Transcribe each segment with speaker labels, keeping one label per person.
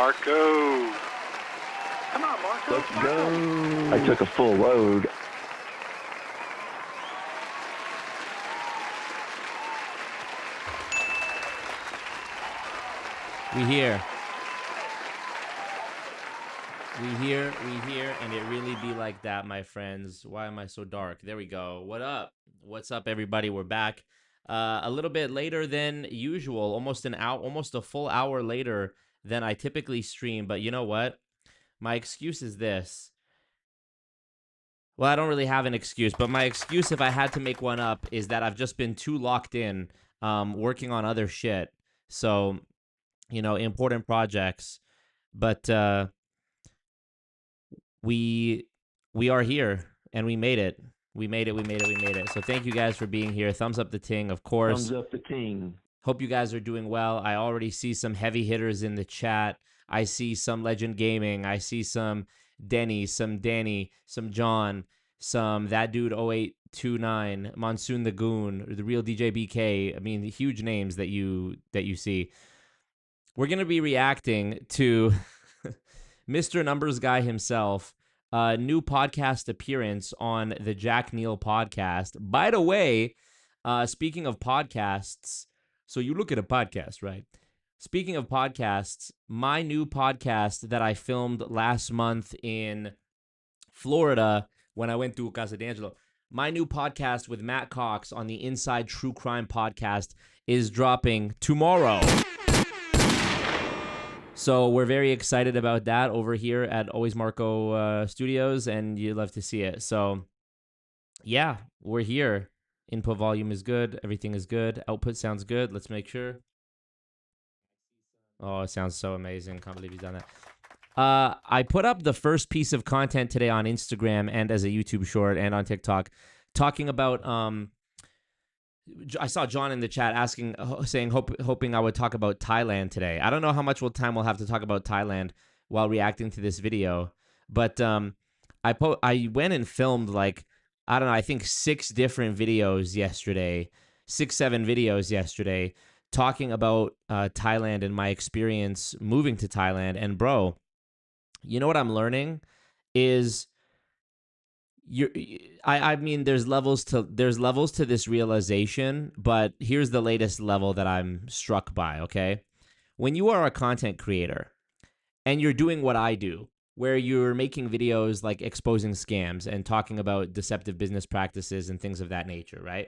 Speaker 1: Marco. Come on, Marco.
Speaker 2: Let's go. I took a full load.
Speaker 3: We hear, and it really be like that, my friends. Why am I so dark? There we go. What up? What's up, everybody? We're back. A little bit later than usual, almost a full hour later than I typically stream. But you know what? My excuse is this. Well, I don't really have an excuse, but my excuse, if I had to make one up, is that I've just been too locked in, working on other shit. So, important projects. But we are here, and we made it. We made it. So thank you guys for being here. Thumbs up the ting, of course.
Speaker 2: Thumbs up the ting.
Speaker 3: Hope you guys are doing well. I already see some heavy hitters in the chat. I see some Legend Gaming. I see some Denny, some Danny, some John, some that dude 0829, Monsoon the Goon, the real DJ BK. I mean, huge names that you see. We're going to be reacting to Mr. Numbers Guy himself, new podcast appearance on the Jack Neel podcast. By the way, speaking of podcasts, so you look at a podcast, right? Speaking of podcasts, my new podcast that I filmed last month in Florida when I went to Casa d'Angelo, my new podcast with Matt Cox on the Inside True Crime podcast is dropping tomorrow. So we're very excited about that over here at Always Marco Studios, and you love to see it. So, yeah, we're here. Input volume is good. Everything is good. Output sounds good. Let's make sure. Oh, it sounds so amazing. Can't believe he's done that. I put up the first piece of content today on Instagram and as a YouTube short and on TikTok talking about... I saw John in the chat hoping I would talk about Thailand today. I don't know how much time we'll have to talk about Thailand while reacting to this video, but I went and filmed I think 6 different videos yesterday, 7 videos yesterday, talking about Thailand and my experience moving to Thailand. And bro, you know what I'm learning is... I mean, there's levels to this realization, but here's the latest level that I'm struck by, okay? When you are a content creator and you're doing what I do, where you're making videos like exposing scams and talking about deceptive business practices and things of that nature, right?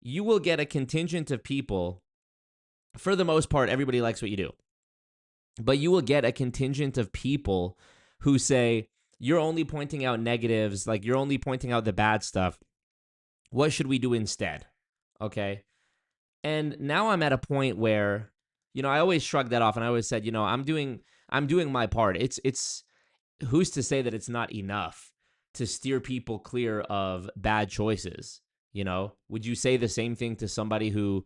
Speaker 3: You will get a contingent of people. For the most part, everybody likes what you do. But you will get a contingent of people who say, you're only pointing out negatives, like you're only pointing out the bad stuff. What should we do instead? Okay. And now I'm at a point where, I always shrug that off and I always said, I'm doing my part. It's who's to say that it's not enough to steer people clear of bad choices? Would you say the same thing to somebody who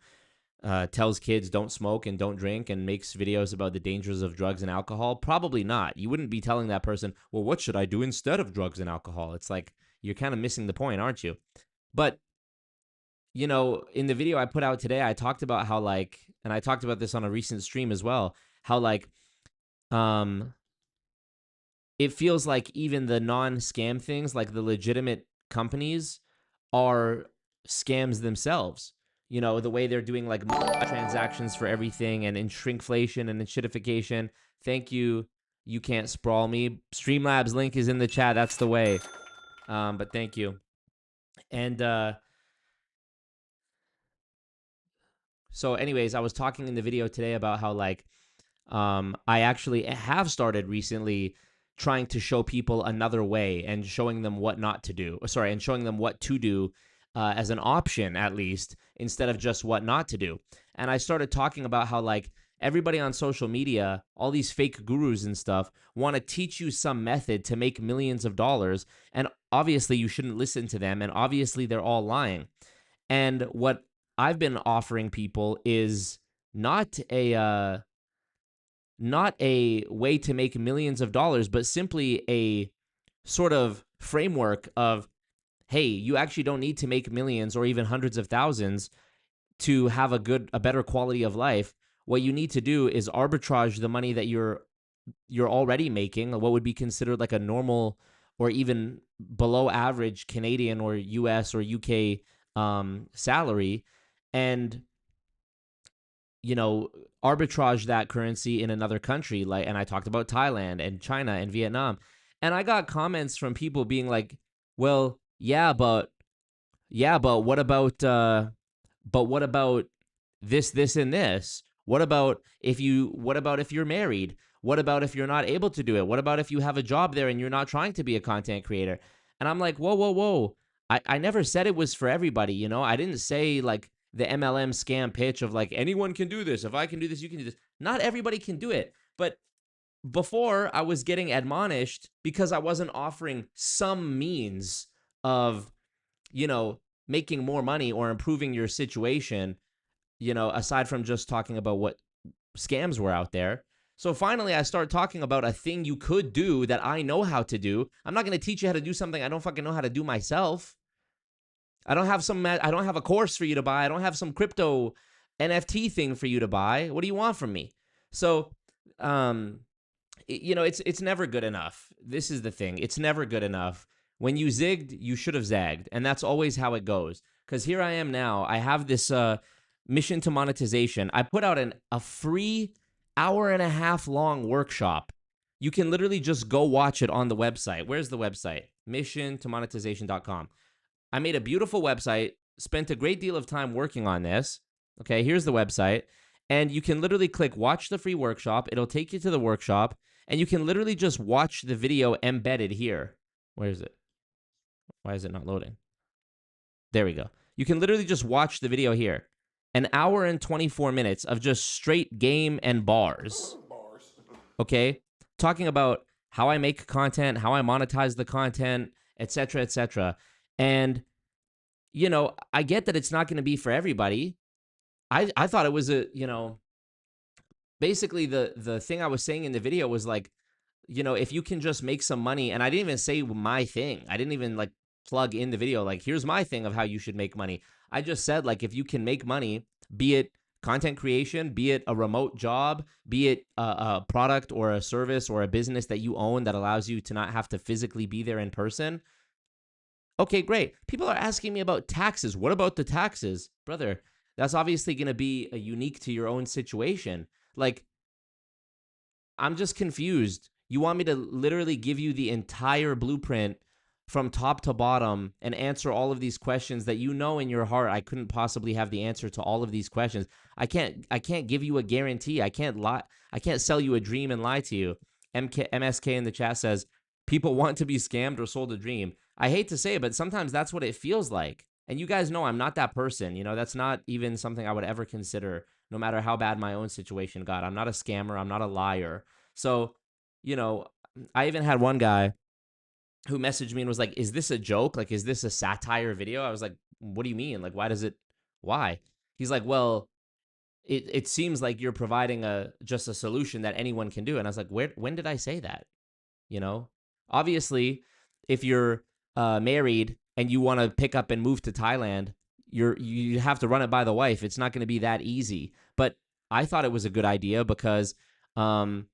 Speaker 3: tells kids don't smoke and don't drink and makes videos about the dangers of drugs and alcohol? Probably not. You wouldn't be telling that person, well, what should I do instead of drugs and alcohol? It's like, you're kind of missing the point, aren't you? But, in the video I put out today, I talked about how and I talked about this on a recent stream as well, how it feels like even the non-scam things, like the legitimate companies, are scams themselves. The way they're doing transactions for everything and in shrinkflation and in shitification. Thank you. You can't sprawl me. Streamlabs link is in the chat. That's the way. But thank you. And so anyways, I was talking in the video today about how I actually have started recently trying to show people another way and showing them what not to do. And showing them what to do as an option, at least, instead of just what not to do. And I started talking about how everybody on social media, all these fake gurus and stuff, want to teach you some method to make millions of dollars. And obviously you shouldn't listen to them. And obviously they're all lying. And what I've been offering people is not a way to make millions of dollars, but simply a sort of framework of, hey, you actually don't need to make millions or even hundreds of thousands to have a better quality of life. What you need to do is arbitrage the money that you're you're already making, what would be considered like a normal or even below average Canadian or US or UK salary, and arbitrage that currency in another country. Like, and I talked about Thailand and China and Vietnam, and I got comments from people being like, well, yeah, but what about this, and this? What about if you're married? What about if you're not able to do it? What about if you have a job there and you're not trying to be a content creator? And I'm like, whoa, whoa, whoa. I never said it was for everybody, I didn't say like the MLM scam pitch of like anyone can do this. If I can do this, you can do this. Not everybody can do it. But before, I was getting admonished because I wasn't offering some means of, making more money or improving your situation, aside from just talking about what scams were out there. So finally, I start talking about a thing you could do that I know how to do. I'm not going to teach you how to do something I don't fucking know how to do myself. I don't have a course for you to buy. I don't have some crypto NFT thing for you to buy. What do you want from me? So, it's never good enough. This is the thing. It's never good enough. When you zigged, you should have zagged. And that's always how it goes. Because here I am now. I have this mission to monetization. I put out a free hour-and-a-half long workshop. You can literally just go watch it on the website. Where's the website? missiontomonetization.com. I made a beautiful website, spent a great deal of time working on this. Okay, here's the website. And you can literally click watch the free workshop. It'll take you to the workshop. And you can literally just watch the video embedded here. Where is it? Why is it not loading? There we go. You can literally just watch the video here. An hour and 24 minutes of just straight game and bars. Okay? Talking about how I make content, how I monetize the content, etc., etc. And, I get that it's not going to be for everybody. I thought it was basically the thing I was saying in the video was like, if you can just make some money, and I didn't even say my thing. I didn't even like plug in the video, like, here's my thing of how you should make money. I just said, like, if you can make money, be it content creation, be it a remote job, be it a product or a service or a business that you own that allows you to not have to physically be there in person. Okay, great. People are asking me about taxes. What about the taxes? Brother, that's obviously going to be unique to your own situation. Like, I'm just confused. You want me to literally give you the entire blueprint from top to bottom and answer all of these questions that in your heart I couldn't possibly have the answer to all of these questions. I can't give you a guarantee. I can't lie. I can't sell you a dream and lie to you. MSK in the chat says, people want to be scammed or sold a dream. I hate to say it, but sometimes that's what it feels like. And you guys know I'm not that person. That's not even something I would ever consider, no matter how bad my own situation got. I'm not a scammer. I'm not a liar. So, I even had one guy who messaged me and was like, is this a joke? Like, is this a satire video? I was like, what do you mean? Like, why? He's like, well, it seems like you're providing just a solution that anyone can do. And I was like, when did I say that? Obviously, if you're married and you want to pick up and move to Thailand, you have to run it by the wife. It's not going to be that easy. But I thought it was a good idea because, in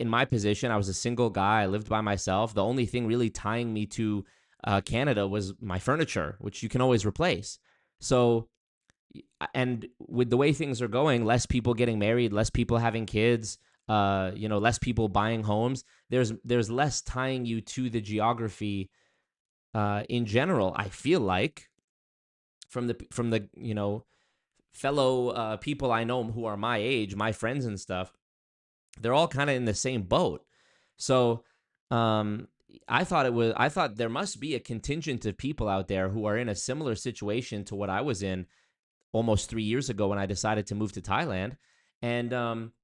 Speaker 3: my position, I was a single guy. I lived by myself. The only thing really tying me to Canada was my furniture, which you can always replace. So, and with the way things are going, less people getting married, less people having kids, less people buying homes. There's less tying you to the geography in general. I feel like from the fellow people I know who are my age, my friends and stuff, they're all kind of in the same boat. So I thought there must be a contingent of people out there who are in a similar situation to what I was in almost 3 years ago when I decided to move to Thailand. And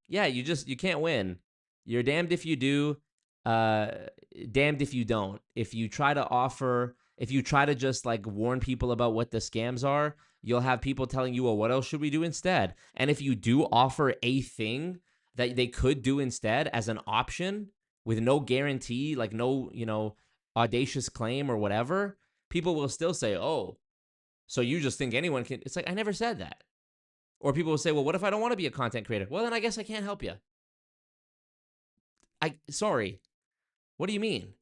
Speaker 3: you can't win. You're damned if you do, damned if you don't. If you try to just like warn people about what the scams are, you'll have people telling you, well, what else should we do instead? And if you do offer a thing that they could do instead as an option with no guarantee, like no, audacious claim or whatever, people will still say, oh, so you just think anyone can. It's like, I never said that. Or people will say, well, what if I don't want to be a content creator? Well, then I guess I can't help you. Sorry, what do you mean?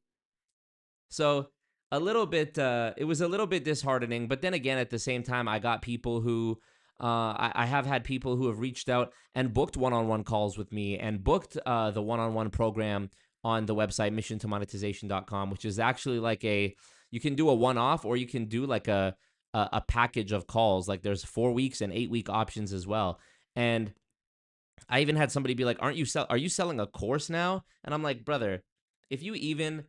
Speaker 3: So a little bit, it was a little bit disheartening. But then again, at the same time, I got people who, I have had people who have reached out and booked one-on-one calls with me and booked the one-on-one program on the website missiontomonetization.com, which is actually like you can do a one-off or you can do like a package of calls. Like there's 4 weeks and 8 week options as well. And I even had somebody be like, are you selling a course now? And I'm like, brother, if you even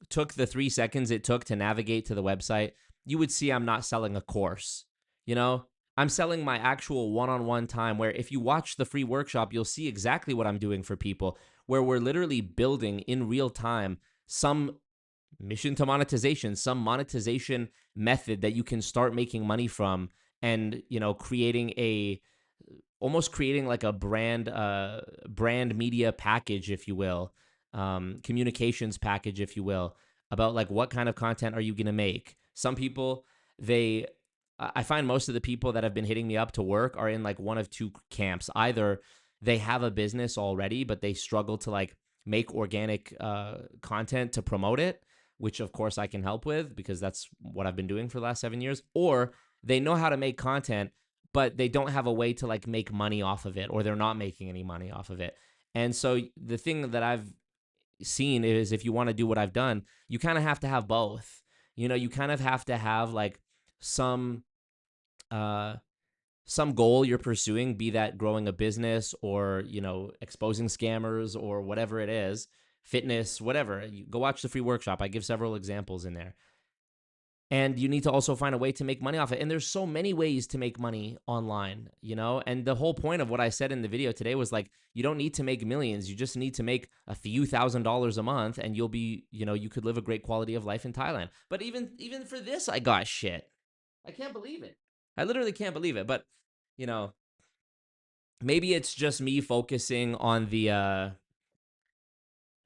Speaker 3: took the 3 seconds it took to navigate to the website, you would see I'm not selling a course. You know, I'm selling my actual one-on-one time, where if you watch the free workshop, you'll see exactly what I'm doing for people, where we're literally building in real time some mission to monetization, some monetization method that you can start making money from, and, you know, almost creating like a brand media package, if you will, communications package, if you will, about like what kind of content are you going to make. Some people, I find most of the people that have been hitting me up to work are in like one of two camps. Either they have a business already, but they struggle to like make organic content to promote it, which of course I can help with because that's what I've been doing for the last 7 years. Or they know how to make content, but they don't have a way to like make money off of it, or they're not making any money off of it. And so the thing that I've seen is, if you want to do what I've done, you kind of have to have both. You know, you kind of have to have like some uh some goal you're pursuing, be that growing a business or, you know, exposing scammers or whatever it is, fitness, whatever. You go watch the free workshop. I give several examples in there. And you need to also find a way to make money off it. And there's so many ways to make money online, you know? And the whole point of what I said in the video today was like, you don't need to make millions. You just need to make a few $1,000s a month, and you'll be, you know, you could live a great quality of life in Thailand. But even for this, I got shit. I can't believe it. I literally can't believe it. But, you know, maybe it's just me focusing on the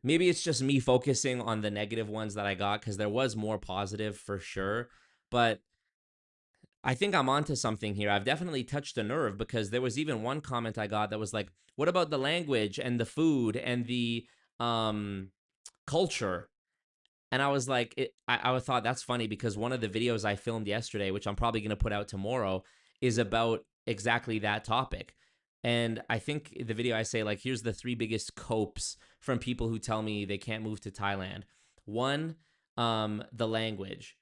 Speaker 3: maybe it's just me focusing on the negative ones that I got, because there was more positive for sure. But I think I'm onto something here. I've definitely touched a nerve, because there was even one comment I got that was like, what about the language and the food and the culture? And I was like, I thought that's funny, because one of the videos I filmed yesterday, which I'm probably going to put out tomorrow, is about exactly that topic. And I think the video I say, like, here's the 3 biggest copes from people who tell me they can't move to Thailand. One, the language.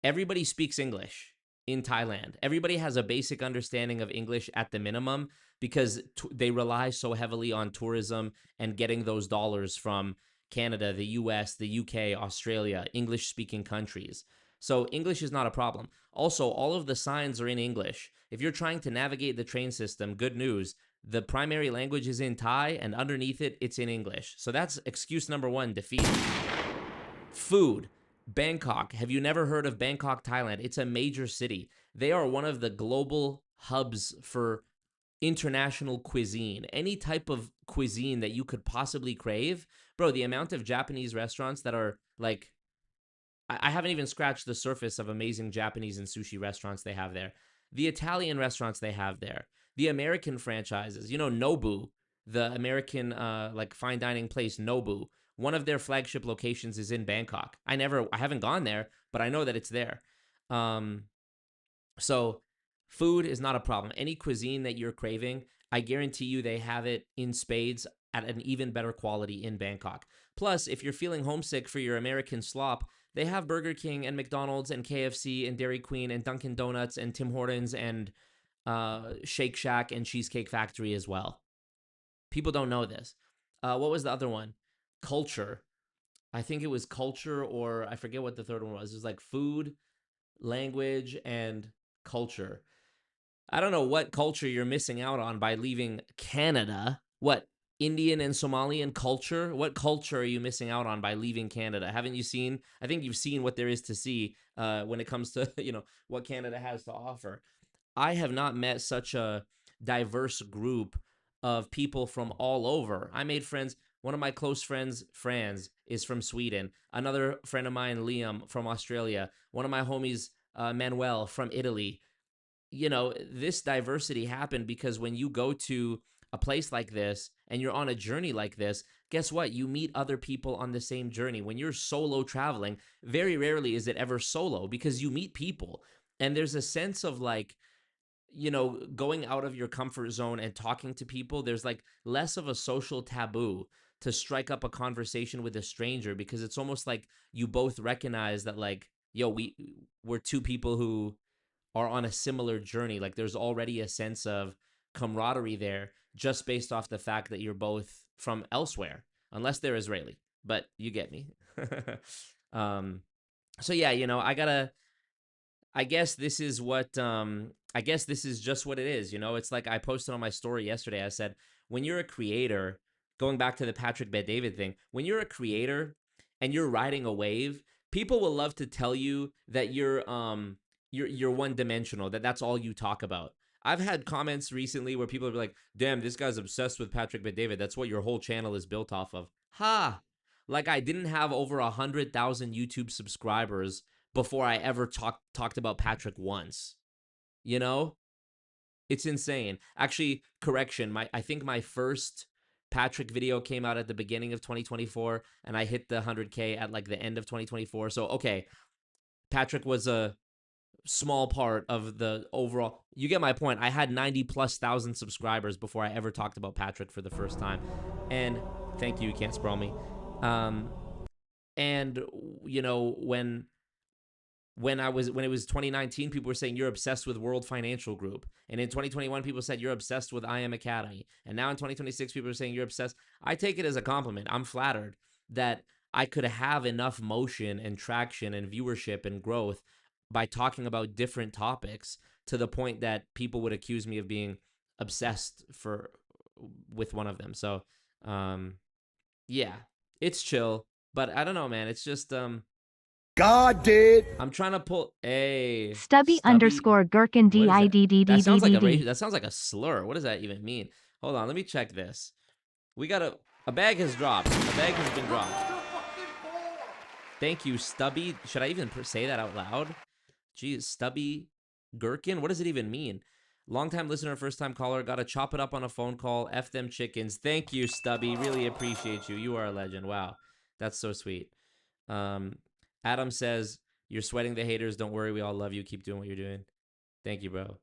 Speaker 3: Everybody speaks English in Thailand. Everybody has a basic understanding of English at the minimum, because they rely so heavily on tourism and getting those dollars from Canada, the US, the UK, Australia, English speaking countries. So English is not a problem. Also, all of the signs are in English. If you're trying to navigate the train system, good news. The primary language is in Thai, and underneath it, it's in English. So that's excuse number 1 defeated. Food. Bangkok. Have you never heard of Bangkok, Thailand? It's a major city. They are one of the global hubs for international cuisine. Any type of cuisine that you could possibly crave. Bro, the amount of Japanese restaurants that are like, I haven't even scratched the surface of amazing Japanese and sushi restaurants they have there. The Italian restaurants they have there. The American franchises. You know, Nobu, the American like fine dining place, Nobu. One of their flagship locations is in Bangkok. I haven't gone there, but I know that it's there. So food is not a problem. Any cuisine that you're craving, I guarantee you they have it in spades at an even better quality in Bangkok. Plus, if you're feeling homesick for your American slop, they have Burger King and McDonald's and KFC and Dairy Queen and Dunkin' Donuts and Tim Hortons and Shake Shack and Cheesecake Factory as well. People don't know this. What was the other one? Culture. I think it was culture, or I forget what the third one was. It was like food, language, and culture. I don't know what culture you're missing out on by leaving Canada. What, Indian and Somalian culture? What culture are you missing out on by leaving Canada? Haven't you seen? I think you've seen what there is to see when it comes to, you know, what Canada has to offer. I have not met such a diverse group of people from all over. I made friends. One of my close friends, Franz, is from Sweden. Another friend of mine, Liam, from Australia. One of my homies, Manuel, from Italy. You know, this diversity happened because when you go to a place like this and you're on a journey like this, guess what? You meet other people on the same journey. When you're solo traveling, very rarely is it ever solo because you meet people. And there's a sense of like, going out of your comfort zone and talking to people. There's like less of a social taboo to strike up a conversation with a stranger because it's almost like you both recognize that like, yo, we're two people who are on a similar journey. Like there's already a sense of camaraderie there just based off the fact that you're both from elsewhere, unless they're Israeli, but you get me. So yeah, I guess this is just what it is. It's like I posted on my story yesterday. I said, when you're a creator, going back to the Patrick Bet-David thing, when you're a creator and you're riding a wave, people will love to tell you that you're one dimensional, that's all you talk about. I've had comments recently where people are like, damn, this guy's obsessed with Patrick Bet-David. That's what your whole channel is built off of. Ha! Like I didn't have over 100,000 YouTube subscribers before I ever talked about Patrick once. It's insane. Actually, correction, I think my first Patrick video came out at the beginning of 2024 and I hit the 100K at like the end of 2024. So, okay, Patrick was a small part of the overall. You get my point. I had 90,000+ subscribers before I ever talked about Patrick for the first time. And thank you can't sprawl me. And when it was 2019, people were saying you're obsessed with World Financial Group. And in 2021, people said you're obsessed with I Am Academy. And now in 2026, people are saying you're obsessed. I take it as a compliment. I'm flattered that I could have enough motion and traction and viewership and growth by talking about different topics to the point that people would accuse me of being obsessed with one of them. So, yeah, it's chill. But I don't know, man. It's just
Speaker 1: God did.
Speaker 3: I'm trying to pull a
Speaker 4: Stubby_Gherkin DIDDDDD.
Speaker 3: That sounds like a slur. What does that even mean? Hold on, let me check this. We got a bag has dropped. A bag has been dropped. Thank you, Stubby. Should I even say that out loud? Geez, Stubby Gherkin? What does it even mean? Longtime listener, first time caller. Gotta chop it up on a phone call. F them chickens. Thank you, Stubby. Really appreciate you. You are a legend. Wow. That's so sweet. Adam says, you're sweating the haters. Don't worry. We all love you. Keep doing what you're doing. Thank you, bro.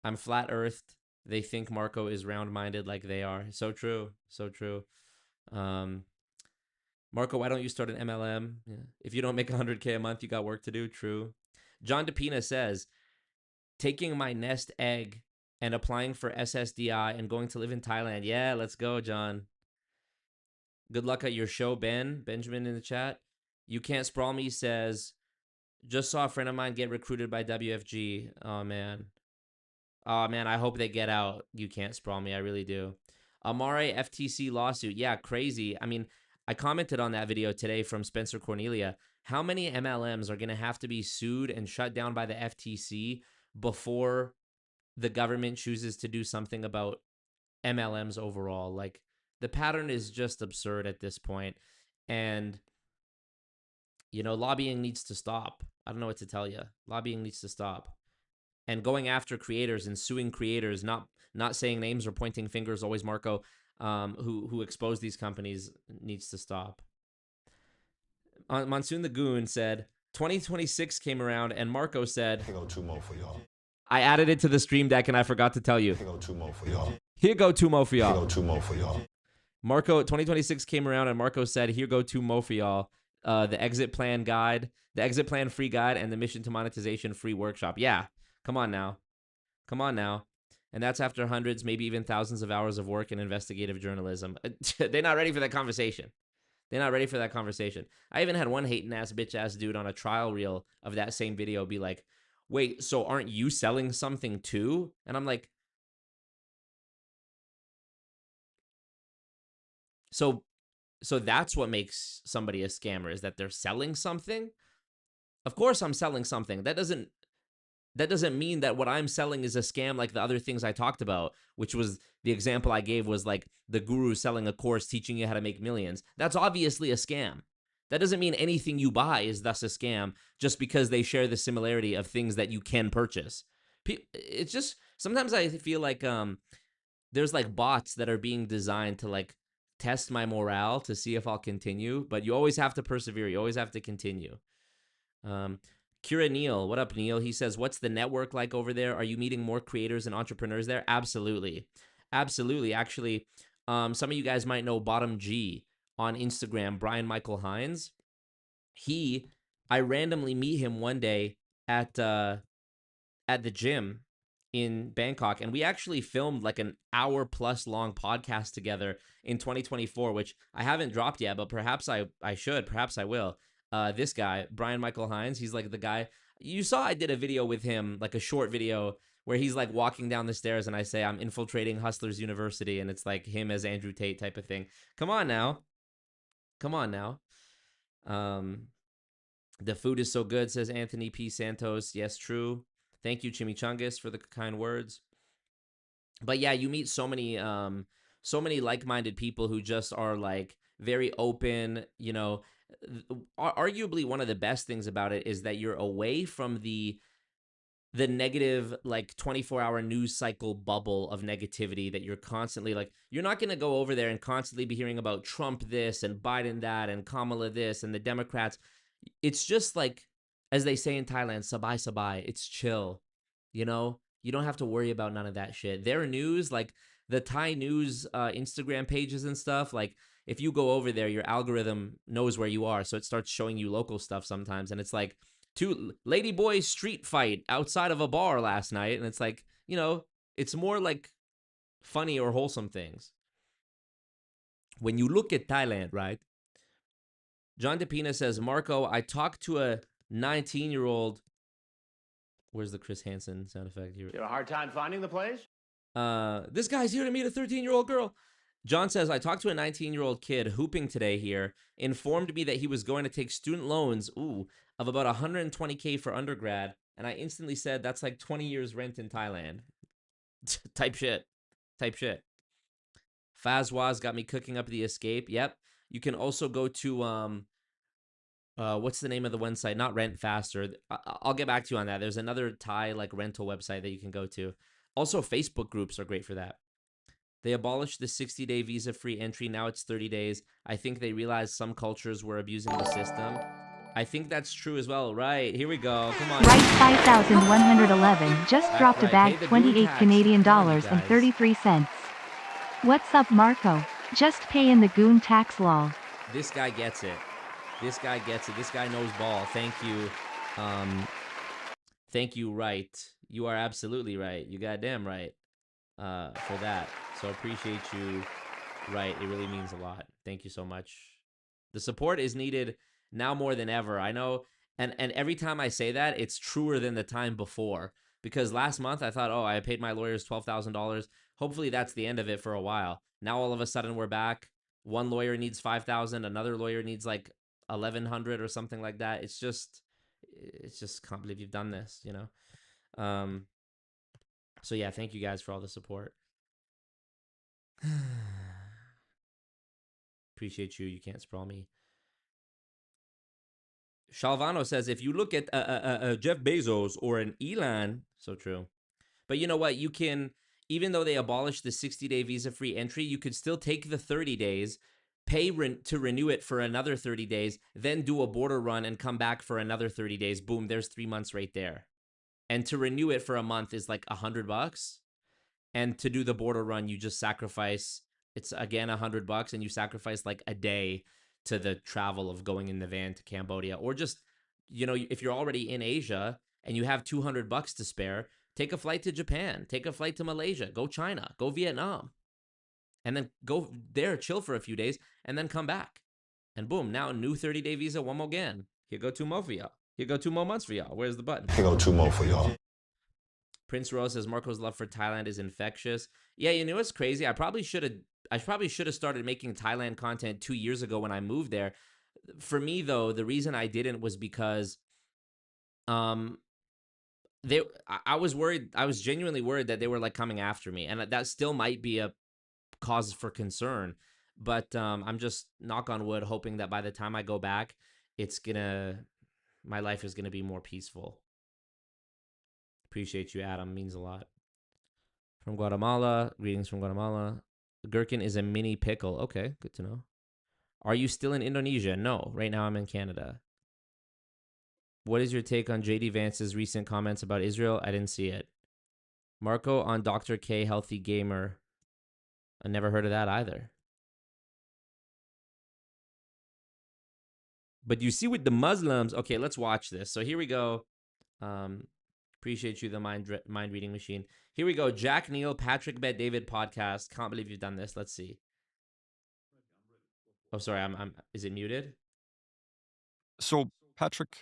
Speaker 3: I'm flat earthed. They think Marco is round-minded like they are. So true. So true. Marco, why don't you start an MLM? Yeah. If you don't make 100K a month, you got work to do. True. John DePina says, taking my nest egg and applying for SSDI and going to live in Thailand. Yeah, let's go, John. Good luck at your show, Benjamin in the chat. You Can't Sprawl Me says, just saw a friend of mine get recruited by WFG. Oh, man. I hope they get out. You Can't Sprawl Me. I really do. Amare FTC lawsuit. Yeah, crazy. I mean, I commented on that video today from Spencer Cornelia. How many MLMs are going to have to be sued and shut down by the FTC before the government chooses to do something about MLMs overall? Like, the pattern is just absurd at this point. And, lobbying needs to stop. I don't know what to tell you. Lobbying needs to stop. And going after creators and suing creators, not saying names or pointing fingers, always Marco, who exposed these companies, needs to stop. Monsoon the Goon said, 2026 came around and Marco said,
Speaker 5: Here go two more for y'all.
Speaker 3: I added it to the stream deck and I forgot to tell you.
Speaker 5: Here go two more for y'all.
Speaker 3: Here go two mo for
Speaker 5: Here
Speaker 3: y'all.
Speaker 5: go two more for y'all.
Speaker 3: Marco, 2026 came around and Marco said, here go two mo for y'all. The exit plan guide, the exit plan free guide, and the mission to monetization free workshop. Yeah, come on now. Come on now. And that's after hundreds, maybe even thousands of hours of work in investigative journalism. They're not ready for that conversation. They're not ready for that conversation. I even had one hating ass bitch ass dude on a trial reel of that same video be like, wait, so aren't you selling something too? And I'm like, so that's what makes somebody a scammer, is that they're selling something? Of course I'm selling something. That doesn't mean that what I'm selling is a scam like the other things I talked about, which was the example I gave was like the guru selling a course teaching you how to make millions. That's obviously a scam. That doesn't mean anything you buy is thus a scam just because they share the similarity of things that you can purchase. It's just, sometimes I feel like there's like bots that are being designed to like test my morale to see if I'll continue, but you always have to persevere. You always have to continue. Kira Neal, what up, Neil? He says, what's the network like over there? Are you meeting more creators and entrepreneurs there? Absolutely. Absolutely. Actually, some of you guys might know Bottom G on Instagram, Brian Michael Hines. I randomly meet him one day at the gym in Bangkok, and we actually filmed like an hour plus long podcast together in 2024, which I haven't dropped yet, but perhaps I should, perhaps I will. This guy, Brian Michael Hines, he's like the guy you saw. I did a video with him, like a short video where he's like walking down the stairs and I say, I'm infiltrating Hustlers University, and it's like him as Andrew Tate type of thing. Come on now. The food is so good, says Anthony P. Santos. Yes, true. Thank you, Chimichangas, for the kind words. But yeah, you meet so many like-minded people who just are like very open. You know, arguably one of the best things about it is that you're away from the negative like 24-hour news cycle bubble of negativity that you're constantly like. You're not going to go over there and constantly be hearing about Trump this and Biden that and Kamala this and the Democrats. It's just like, as they say in Thailand, sabai sabai. It's chill. You know, you don't have to worry about none of that shit. Their news, like the Thai news Instagram pages and stuff, like if you go over there, your algorithm knows where you are. So it starts showing you local stuff sometimes. And it's like, two ladyboys street fight outside of a bar last night. And it's like, you know, it's more like funny or wholesome things. When you look at Thailand, right? John DePina says, Marco, I talked to a 19-year-old. Where's the Chris Hansen sound effect here?
Speaker 6: You have a hard time finding the place?
Speaker 3: This guy's here to meet a 13-year-old girl. John says, I talked to a 19-year-old kid hooping today here, informed me that he was going to take student loans, of about $120K for undergrad, and I instantly said, that's like 20 years rent in Thailand. Type shit. Fazwaz got me cooking up the escape. Yep. You can also go to, what's the name of the one site? Not Rent Faster. I'll get back to you on that. There's another Thai like rental website that you can go to. Also, Facebook groups are great for that. They abolished the 60-day visa-free entry. Now it's 30 days. I think they realized some cultures were abusing the system. I think that's true as well. Right, here we go. Come on.
Speaker 4: Right, 5,111 just dropped a bag, 28 Canadian dollars and 33 cents. What's up, Marco? Just pay in the goon tax lol.
Speaker 3: This guy gets it. This guy knows ball. Thank you. Thank you, right. You are absolutely right. You goddamn right for that. So appreciate you. Right. It really means a lot. Thank you so much. The support is needed now more than ever. I know. And every time I say that, it's truer than the time before. Because last month I thought, I paid my lawyers $12,000. Hopefully that's the end of it for a while. Now all of a sudden we're back. One lawyer needs $5,000. Another lawyer needs like $1,100 or something like that. It's just can't believe you've done this, you know? So yeah, thank you guys for all the support. Appreciate you. You can't sprawl me. Shalvano says, if you look at Jeff Bezos or an Elon, so true. But you know what? You can, even though they abolished the 60-day visa-free entry, you could still take the 30 days, pay to renew it for another 30 days, then do a border run and come back for another 30 days. Boom, there's 3 months right there. And to renew it for a month is like $100. And to do the border run, you just sacrifice, it's again $100, and you sacrifice like a day to the travel of going in the van to Cambodia. Or just, you know, if you're already in Asia and you have $200 to spare, take a flight to Japan, take a flight to Malaysia, go China, go Vietnam, and then go there, chill for a few days, and then come back. And boom, now new 30-day visa, one more again. Here go 2 more for y'all. Here go 2 more months for y'all. Where's the button?
Speaker 5: Here go 2 more for y'all.
Speaker 3: Prince Rose says Marco's love for Thailand is infectious. Yeah, you know what's crazy? I probably should have started making Thailand content 2 years ago when I moved there. For me, though, the reason I didn't was because I was worried. I was genuinely worried that they were like coming after me, and that still might be a cause for concern. But I'm just, knock on wood, hoping that by the time I go back, my life is gonna be more peaceful. Appreciate you, Adam. Means a lot. From Guatemala. Greetings from Guatemala. Gherkin is a mini pickle. Okay, good to know. Are you still in Indonesia? No, right now I'm in Canada. What is your take on JD Vance's recent comments about Israel? I didn't see it. Marco on Dr. K, Healthy Gamer. I never heard of that either. But you see with the Muslims, okay, let's watch this. So here we go. Appreciate you, the mind reading machine. Here we go. Jack Neel, Patrick Bet David podcast. Can't believe you've done this. Let's see. Oh, sorry. Is it muted?
Speaker 6: So, Patrick,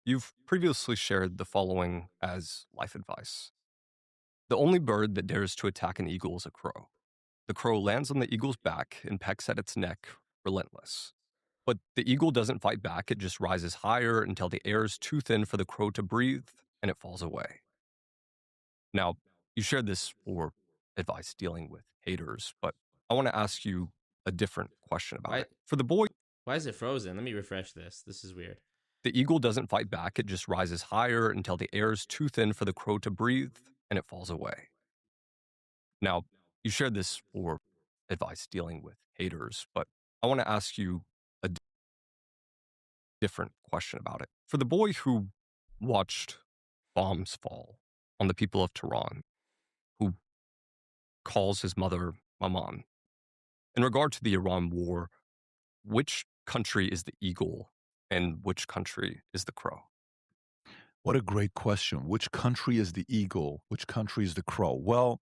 Speaker 6: you've previously shared the following as life advice. The only bird that dares to attack an eagle is a crow. The crow lands on the eagle's back and pecks at its neck, relentless. But the eagle doesn't fight back, it just rises higher until the air is too thin for the crow to breathe, and it falls away. Now, you shared this for advice dealing with haters, but I want to ask you a different question about it. For the boy...
Speaker 3: Why is it frozen? Let me refresh this. This is weird.
Speaker 6: The eagle doesn't fight back, it just rises higher until the air is too thin for the crow to breathe, and it falls away. Now, you shared this for advice dealing with haters, but I want to ask you a different question about it. For the boy who watched bombs fall on the people of Tehran, who calls his mother Maman, in regard to the Iran war, which country is the eagle and which country is the crow?
Speaker 5: What a great question. Which country is the eagle? Which country is the crow? Well,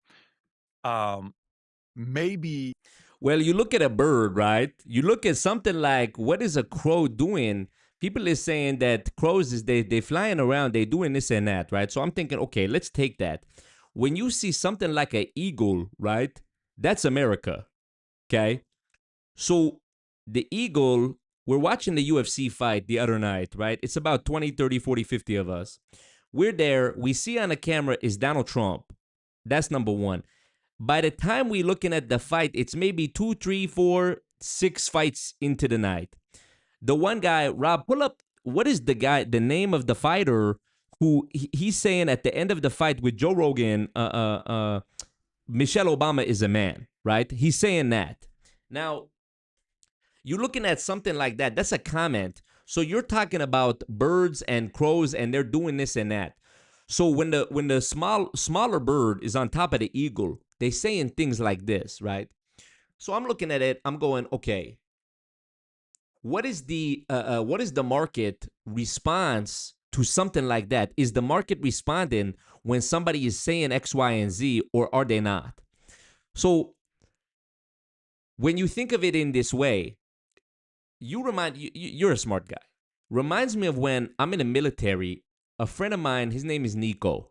Speaker 5: maybe...
Speaker 3: Well, you look at a bird, right? You look at something like, what is a crow doing? People is saying that crows is they flying around, they doing this and that, right? So I'm thinking, okay, let's take that. When you see something like an eagle, right? That's America, okay? So the eagle, we're watching the UFC fight the other night, right? It's about 20, 30, 40, 50 of us. We're there. We see on the camera is Donald Trump. That's number one. By the time we're looking at the fight, it's maybe 2, 3, 4, 6 fights into the night. The one guy, Rob, pull up, what is the name of the fighter who he's saying at the end of the fight with Joe Rogan, Michelle Obama is a man, right? He's saying that. Now, you're looking at something like that. That's a comment. So you're talking about birds and crows and they're doing this and that. So when the smaller bird is on top of the eagle, they saying things like this, right? So I'm looking at it. I'm going, okay. What is the market response to something like that? Is the market responding when somebody is saying X, Y, and Z, or are they not? So when you think of it in this way, you're a smart guy. Reminds me of when I'm in the military. A friend of mine, his name is Nico.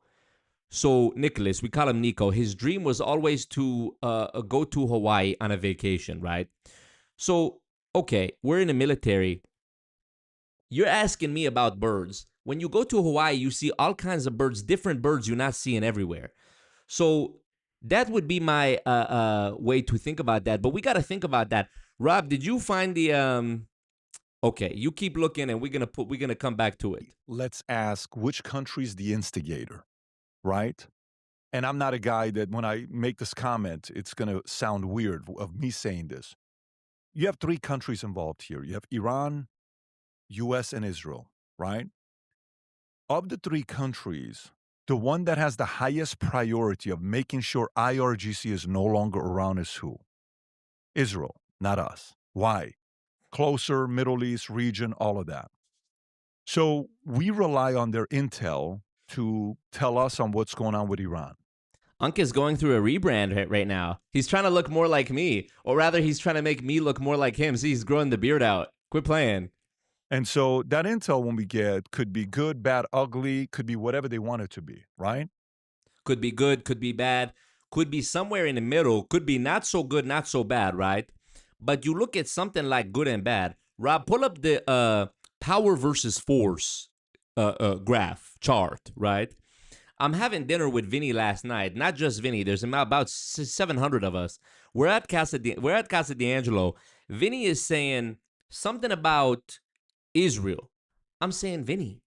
Speaker 3: So Nicholas, we call him Nico. His dream was always to go to Hawaii on a vacation, right? So, okay, we're in the military. You're asking me about birds. When you go to Hawaii, you see all kinds of birds, different birds you're not seeing everywhere. So that would be my way to think about that. But we got to think about that. Rob, did you find the... Okay, you keep looking and we're gonna come back to it.
Speaker 5: Let's ask which country's the instigator, right? And I'm not a guy that when I make this comment, it's going to sound weird of me saying this. You have 3 countries involved here. You have Iran, US, and Israel, right? Of the 3 countries, the one that has the highest priority of making sure IRGC is no longer around is who? Israel, not us. Why? Closer, Middle East region, all of that. So we rely on their intel to tell us on what's going on with Iran.
Speaker 3: Unk is going through a rebrand right now. He's trying to look more like me, or rather he's trying to make me look more like him. See, he's growing the beard out. Quit playing.
Speaker 5: And so that intel when we get could be good, bad, ugly, could be whatever they want it to be, right?
Speaker 3: Could be good, could be bad, could be somewhere in the middle, could be not so good, not so bad, right? But you look at something like good and bad. Rob, pull up the power versus force graph chart, right? I'm having dinner with Vinny last night. Not just Vinny. There's about 700 of us. We're at Casa D'Angelo. Vinny is saying something about Israel. I'm saying, Vinny,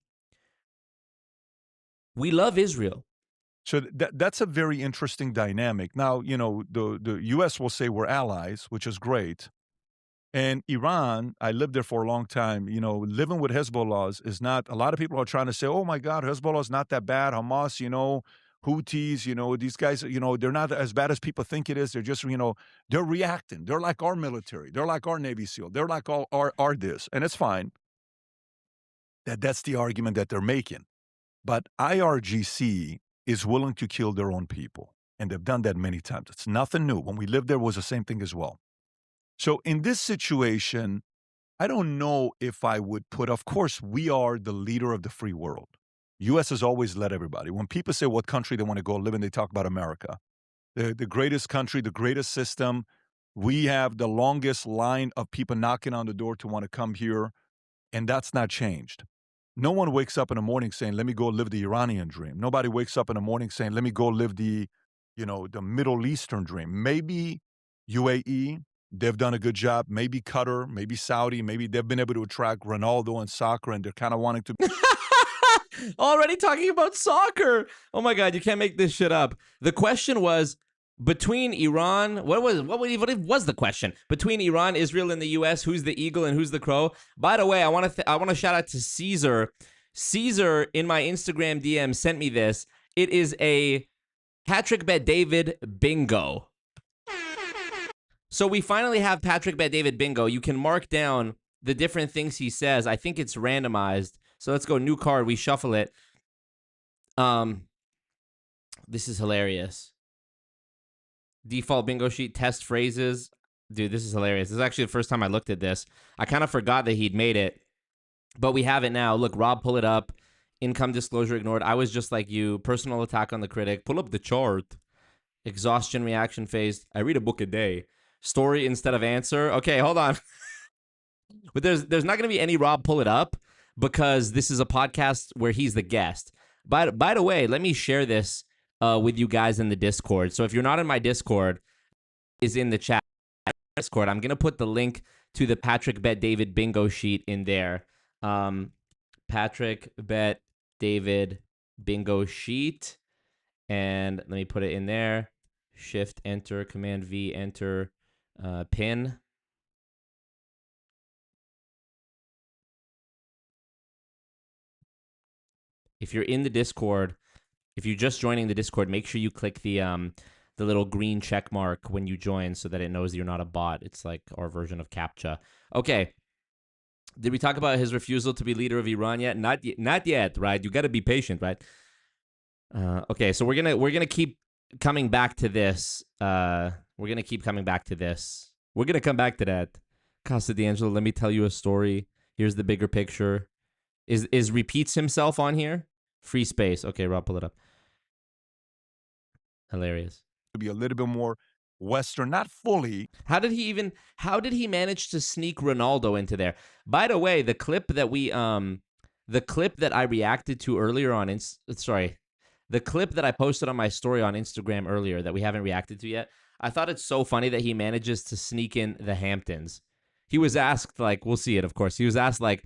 Speaker 3: we love Israel.
Speaker 5: So that's a very interesting dynamic. Now, the U.S. will say we're allies, which is great. And Iran, I lived there for a long time. Living with Hezbollah is not, a lot of people are trying to say, oh my God, Hezbollah is not that bad. Hamas, Houthis, these guys, they're not as bad as people think it is. They're just, they're reacting. They're like our military. They're like our Navy SEAL. They're like our this. And it's fine. That's the argument that they're making. But IRGC is willing to kill their own people. And they've done that many times. It's nothing new. When we lived there, it was the same thing as well. So in this situation, I don't know if I would put, of course, we are the leader of the free world. U.S. has always led everybody. When people say what country they want to go live in, they talk about America. The greatest country, the greatest system. We have the longest line of people knocking on the door to want to come here, and that's not changed. No one wakes up in the morning saying, let me go live the Iranian dream. Nobody wakes up in the morning saying, let me go live the Middle Eastern dream. Maybe UAE, they've done a good job. Maybe Qatar, maybe Saudi, maybe they've been able to attract Ronaldo and soccer, and they're kind of wanting to.
Speaker 3: Already talking about soccer. Oh my God, you can't make this shit up. The question was between Iran. What was the question? Between Iran, Israel, and the U.S., who's the eagle and who's the crow? By the way, I want to shout out to Caesar. Caesar in my Instagram DM sent me this. It is a Patrick Bet David bingo. So we finally have Patrick Bet David bingo. You can mark down the different things he says. I think it's randomized. So let's go new card. We shuffle it. This is hilarious. Default bingo sheet, test phrases. Dude, this is hilarious. This is actually the first time I looked at this. I kind of forgot that he'd made it, but we have it now. Look, Rob, pull it up. Income disclosure ignored. I was just like you. Personal attack on the critic. Pull up the chart. Exhaustion reaction phase. I read a book a day. Story instead of answer. Okay, hold on. But there's not going to be any Rob pull it up because this is a podcast where he's the guest. By the way, let me share this with you guys in the Discord. So if you're not in my Discord, is in the chat. Discord. I'm going to put the link to the Patrick Bet David bingo sheet in there. Patrick Bet David bingo sheet. And let me put it in there. Shift, enter, Command V, enter, pin. If you're in the Discord, if you're just joining the Discord, make sure you click the little green check mark when you join so that it knows you're not a bot. It's like our version of CAPTCHA. Okay. Did we talk about his refusal to be leader of Iran yet? Not yet, right? You got to be patient, right? Okay, so we're gonna keep coming back to this. We're gonna keep coming back to this. We're gonna come back to that. Casa D'Angelo, let me tell you a story. Here's the bigger picture. Is repeats himself on here? Free space. Okay, Rob, pull it up. Hilarious.
Speaker 5: To be a little bit more Western, not fully.
Speaker 3: How did he manage to sneak Ronaldo into there? By the way, the clip that I reacted to earlier on the clip that I posted on my story on Instagram earlier that we haven't reacted to yet, I thought it's so funny that he manages to sneak in the Hamptons. He was asked, like, we'll see it, of course. He was asked, like,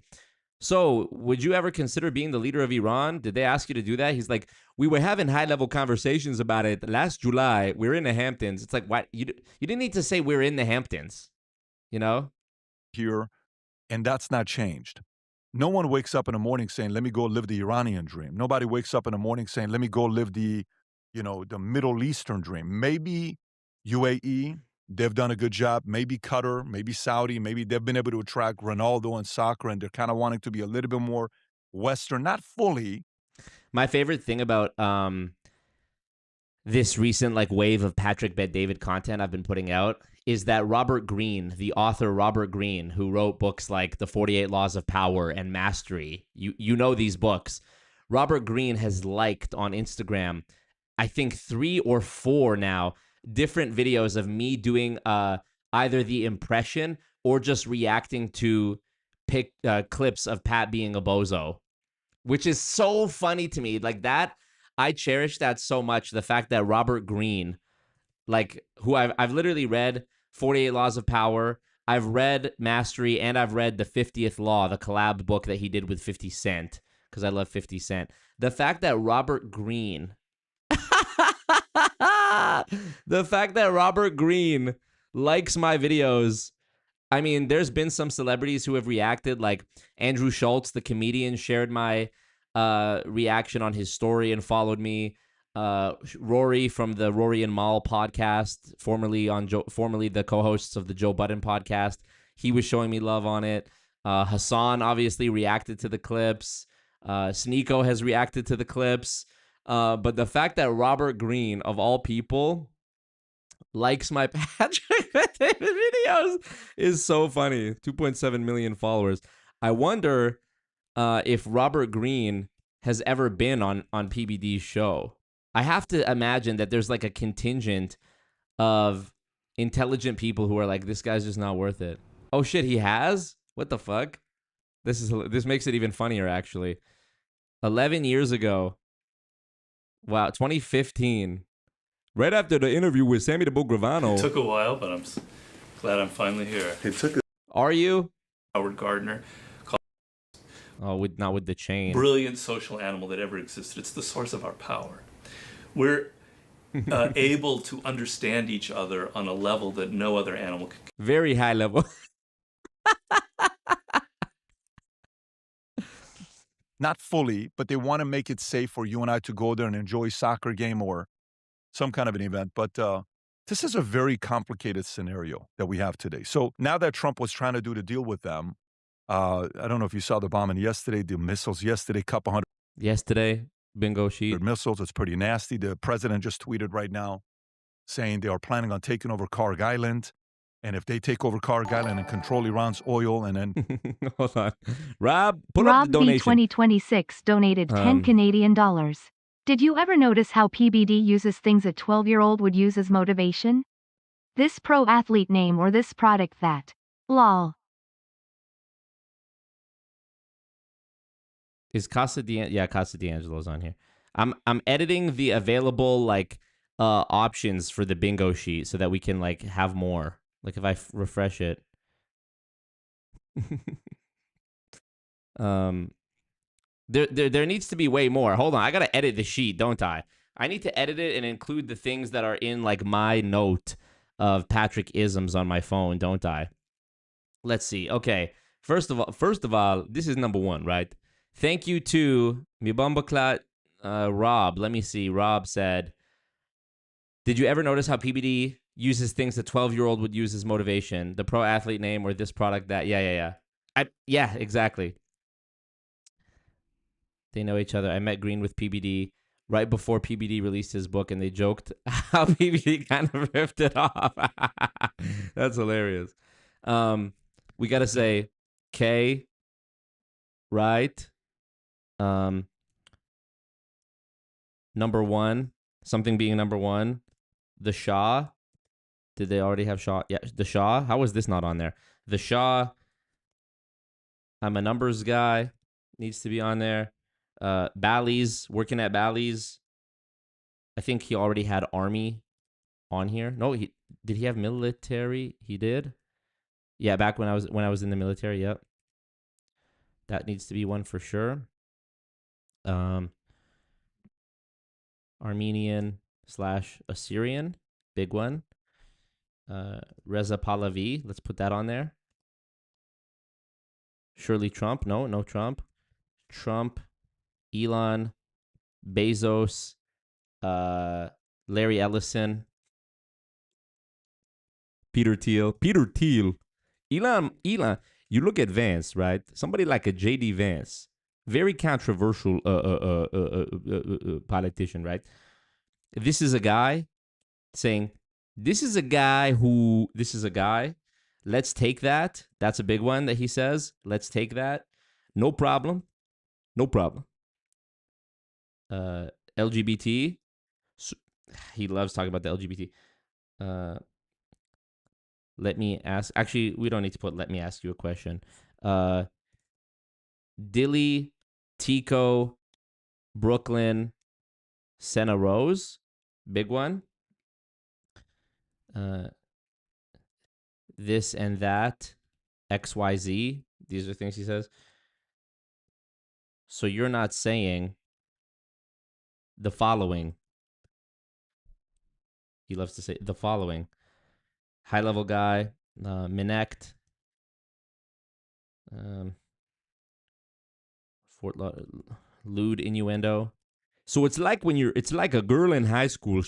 Speaker 3: so would you ever consider being the leader of Iran? Did they ask you to do that? He's like, we were having high-level conversations about it last July. We're in the Hamptons. It's like, what? You didn't need to say we're in the Hamptons, you know?
Speaker 5: Here, and that's not changed. No one wakes up in the morning saying, let me go live the Iranian dream. Nobody wakes up in the morning saying, let me go live the Middle Eastern dream. Maybe UAE, they've done a good job. Maybe Qatar, maybe Saudi, maybe they've been able to attract Ronaldo and soccer, and they're kind of wanting to be a little bit more Western, not fully.
Speaker 3: My favorite thing about this recent wave of Patrick Bet David content I've been putting out is that Robert Greene, the author Robert Greene, who wrote books like The 48 Laws of Power and Mastery, you know these books. Robert Greene has liked on Instagram, I think 3 or 4 now, different videos of me doing either the impression or just reacting to clips of Pat being a bozo, which is so funny to me. Like that, I cherish that so much. The fact that Robert Greene, who I've literally read 48 Laws of Power, I've read Mastery, and I've read the 50th Law, the collab book that he did with 50 Cent, because I love 50 Cent. The fact that Robert Greene The fact that Robert Greene likes my videos. I mean, there's been some celebrities who have reacted, like Andrew Schultz, the comedian, shared my reaction on his story and followed me. Rory from the Rory and Mal podcast, formerly the co-hosts of the Joe Budden podcast, he was showing me love on it. Hassan obviously reacted to the clips. Sneeko has reacted to the clips. But the fact that Robert Greene, of all people, likes my Patrick Bet-David videos is so funny. 2.7 million followers. I wonder if Robert Greene has ever been on PBD's show. I have to imagine that there's like a contingent of intelligent people who are like, this guy's just not worth it. Oh shit, he has? What the fuck? This makes it even funnier, actually. 11 years ago. Wow, 2015. Right after the interview with Sammy the Bull Gravano.
Speaker 7: It took a while, but I'm glad I'm finally here.
Speaker 3: Are you?
Speaker 7: Howard Gardner.
Speaker 3: Oh, not with the chain.
Speaker 7: Brilliant social animal that ever existed. It's the source of our power. We're able to understand each other on a level that no other animal can.
Speaker 3: Very high level.
Speaker 5: Not fully, but they want to make it safe for you and I to go there and enjoy a soccer game or some kind of an event. But this is a very complicated scenario that we have today. So now that Trump was trying to do the deal with them, I don't know if you saw the bombing yesterday, the missiles yesterday, couple hundred.
Speaker 3: Yesterday, bingo sheet.
Speaker 5: Missiles, it's pretty nasty. The president just tweeted right now saying they are planning on taking over Karg Island. And if they take over Karg Island and control Iran's oil and then...
Speaker 3: Hold on. Rob, pull up the donation.
Speaker 4: Rob B2026 donated 10 Canadian dollars. Did you ever notice how PBD uses things a 12-year-old would use as motivation? This pro athlete name or this product that. Lol.
Speaker 3: Is Casa D'Angelo's on here. I'm editing the available like options for the bingo sheet so that we can like have more. Like if I refresh it. There needs to be way more. Hold on, I gotta edit the sheet, don't I? I need to edit it and include the things that are in like my note of Patrick isms on my phone, don't I? Let's see. Okay, first of all, this is number one, right? Thank you to Mibumbaklat Rob. Let me see. Rob said, "Did you ever notice how PBD uses things a 12-year-old would use as motivation? The pro athlete name or this product that." Yeah. Yeah, exactly. They know each other. I met Green with PBD right before PBD released his book, and they joked how PBD kind of ripped it off. That's hilarious. We got to say K, right? Number one, something being number one. The Shah. Did they already have Shah? Yeah, the Shah. How was this not on there? The Shah. I'm a numbers guy. Needs to be on there. Bally's, working at Bally's. I think he already had Army on here. No, did he have military? He did. Yeah, back when I was in the military. Yep. That needs to be one for sure. Armenian / Assyrian, big one. Reza Pahlavi, let's put that on there. Shirley Trump, no Trump. Trump, Elon, Bezos, Larry Ellison, Peter Thiel. Elon, you look at Vance, right? Somebody like a J.D. Vance, very controversial politician, right? This is a guy saying, this is a guy. Let's take that. That's a big one that he says. Let's take that. No problem. LGBT. He loves talking about the LGBT. Let me ask. Actually, we don't need to put let me ask you a question. Dilly, Tico, Brooklyn, Senna Rose. Big one. This and that. XYZ. These are things he says. So you're not saying the following. he loves to say the following. High-level guy, Minect, lewd innuendo. So it's like it's like a girl in high school.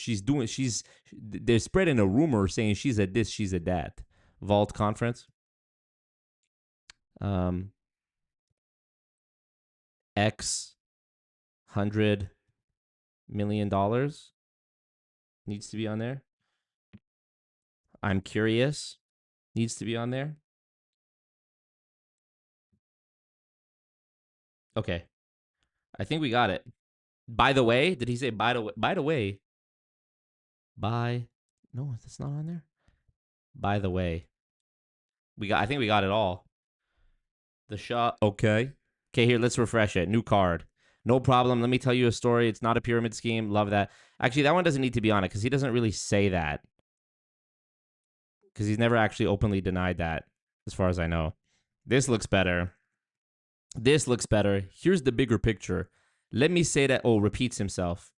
Speaker 3: They're spreading a rumor saying she's a this, she's a that. Vault conference. X $100 million needs to be on there. I'm curious needs to be on there. Okay. I think we got it. By the way, did he say by the way? By the way. No, that's not on there. By the way. I think we got it all. The shot. Okay. Okay, here, let's refresh it. New card. No problem. Let me tell you a story. It's not a pyramid scheme. Love that. Actually, that one doesn't need to be on it because he doesn't really say that. Because he's never actually openly denied that, as far as I know. This looks better. This looks better. Here's the bigger picture. Let me say that. Oh, repeats himself.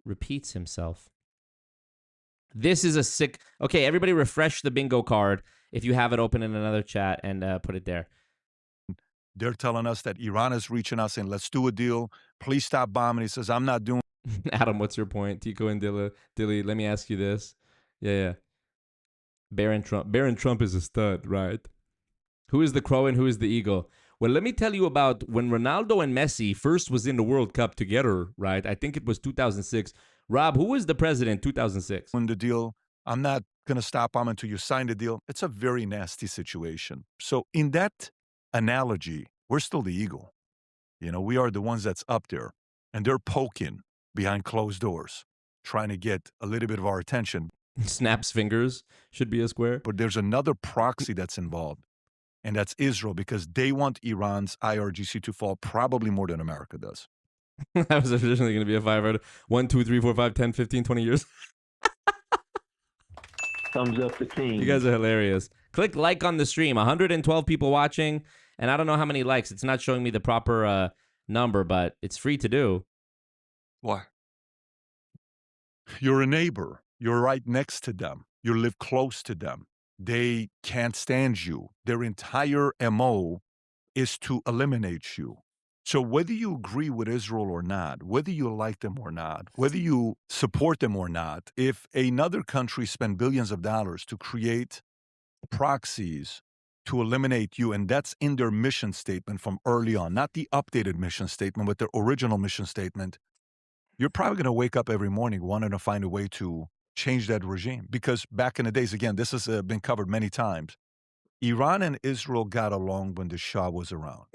Speaker 3: Repeats himself. This is a sick. Okay, everybody refresh the bingo card if you have it open in another chat and put it there.
Speaker 5: They're telling us that Iran is reaching us saying, let's do a deal. Please stop bombing. He says, I'm not doing.
Speaker 3: Adam, what's your point? Tico and Dilly, let me ask you this. Yeah. Baron Trump is a stud, right? Who is the crow and who is the eagle? Well, let me tell you about when Ronaldo and Messi first was in the World Cup together, right? I think it was 2006. Rob, who was the president 2006?
Speaker 5: When the deal, I'm not going to stop them until you sign the deal. It's a very nasty situation. So in that analogy, we're still the eagle. You know, we are the ones that's up there. And they're poking behind closed doors, trying to get a little bit of our attention.
Speaker 3: Snaps fingers should be a square.
Speaker 5: But there's another proxy that's involved. And that's Israel, because they want Iran's IRGC to fall probably more than America does.
Speaker 3: That was originally going to be a 500. 1, 2, 3, 4, 5, 10, 15, 20 years.
Speaker 2: Thumbs up the team.
Speaker 3: You guys are hilarious. Click like on the stream. 112 people watching. And I don't know how many likes. It's not showing me the proper number, but it's free to do.
Speaker 6: Why?
Speaker 5: You're a neighbor. You're right next to them. You live close to them. They can't stand you. Their entire MO is to eliminate you. So whether you agree with Israel or not, whether you like them or not, whether you support them or not, if another country spend billions of dollars to create proxies to eliminate you, and that's in their mission statement from early on, not the updated mission statement, but their original mission statement, you're probably going to wake up every morning wanting to find a way to change that regime. Because back in the days, again, this has been covered many times, Iran and Israel got along when the Shah was around.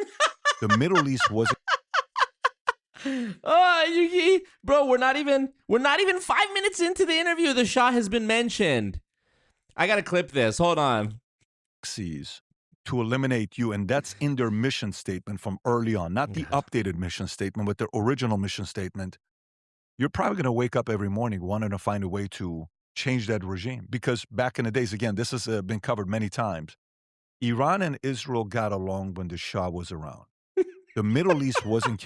Speaker 5: The Middle East wasn't.
Speaker 3: Bro, we're not even 5 minutes into the interview. The Shah has been mentioned. I got to clip this. Hold on.
Speaker 5: To eliminate you, and that's in their mission statement from early on, not the updated mission statement, but their original mission statement. You're probably going to wake up every morning wanting to find a way to change that regime. Because back in the days, again, this has been covered many times, Iran and Israel got along when the Shah was around. The Middle East wasn't.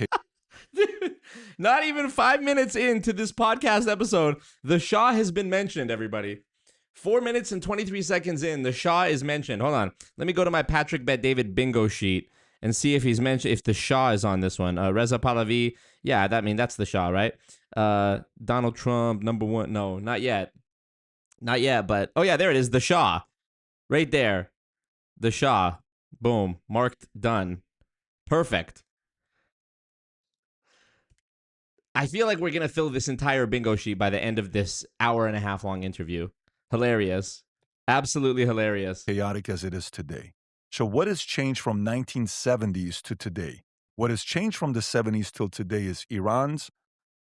Speaker 3: Dude, not even 5 minutes into this podcast episode, the Shah has been mentioned, everybody. 4 minutes and 23 seconds in, the Shah is mentioned. Hold on. Let me go to my Patrick Bet David bingo sheet and see if he's mentioned, if the Shah is on this one. Reza Pahlavi. Yeah, that's the Shah, right? Donald Trump, number one. No, not yet. Not yet, but oh yeah, there it is. The Shah. Right there. The Shah. Boom. Marked done. Perfect. I feel like we're going to fill this entire bingo sheet by the end of this hour and a half long interview. Hilarious. Absolutely hilarious.
Speaker 5: Chaotic as it is today. So what has changed from 1970s to today? What has changed from the 70s till today is Iran's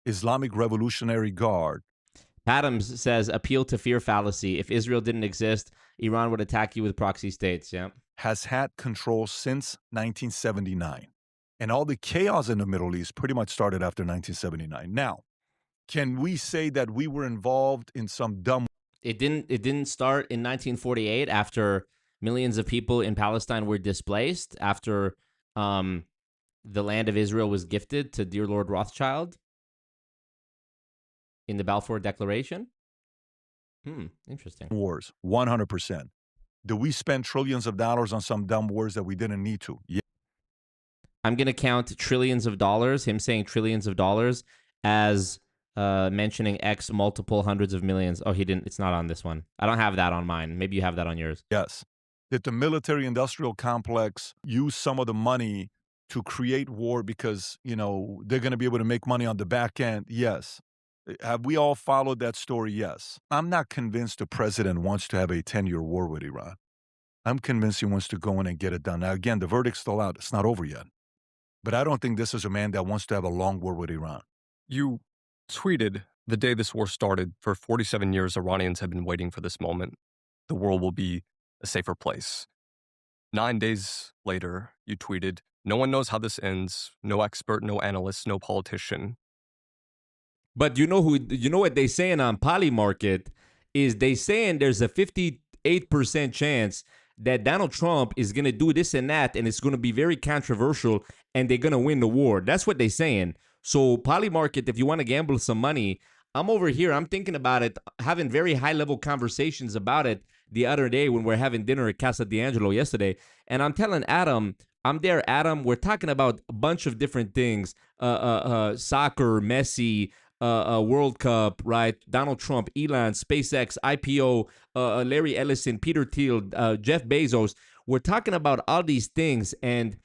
Speaker 5: Islamic Revolutionary Guard.
Speaker 3: Adams says, appeal to fear fallacy. If Israel didn't exist, Iran would attack you with proxy states. Yeah.
Speaker 5: Has had control since 1979. And all the chaos in the Middle East pretty much started after 1979. Now, can we say that we were involved in some dumb...
Speaker 3: It didn't start in 1948 after millions of people in Palestine were displaced, after the land of Israel was gifted to dear Lord Rothschild in the Balfour Declaration. Interesting.
Speaker 5: Wars, 100%. Do we spend trillions of dollars on some dumb wars that we didn't need to? Yeah.
Speaker 3: I'm going to count trillions of dollars, him saying trillions of dollars, as mentioning X multiple hundreds of millions. Oh, he didn't. It's not on this one. I don't have that on mine. Maybe you have that on yours.
Speaker 5: Yes. Did the military-industrial complex use some of the money to create war because, they're going to be able to make money on the back end? Yes. Have we all followed that story? Yes. I'm not convinced the president wants to have a 10-year war with Iran. I'm convinced he wants to go in and get it done. Now, again, the verdict's still out. It's not over yet. But I don't think this is a man that wants to have a long war with Iran.
Speaker 6: You tweeted the day this war started, for 47 years, Iranians have been waiting for this moment. The world will be a safer place. 9 days later, you tweeted, no one knows how this ends. No expert, no analyst, no politician.
Speaker 3: But you know what they saying on Polymarket is they saying there's a 58% chance that Donald Trump is going to do this and that, and it's going to be very controversial, and they're going to win the war. That's what they're saying. So Polymarket, if you want to gamble some money, I'm over here. I'm thinking about it, having very high-level conversations about it the other day when we're having dinner at Casa D'Angelo yesterday. And I'm telling Adam, I'm there, Adam. We're talking about a bunch of different things, soccer, Messi, World Cup, right? Donald Trump, Elon, SpaceX, IPO, Larry Ellison, Peter Thiel, Jeff Bezos. We're talking about all these things. And,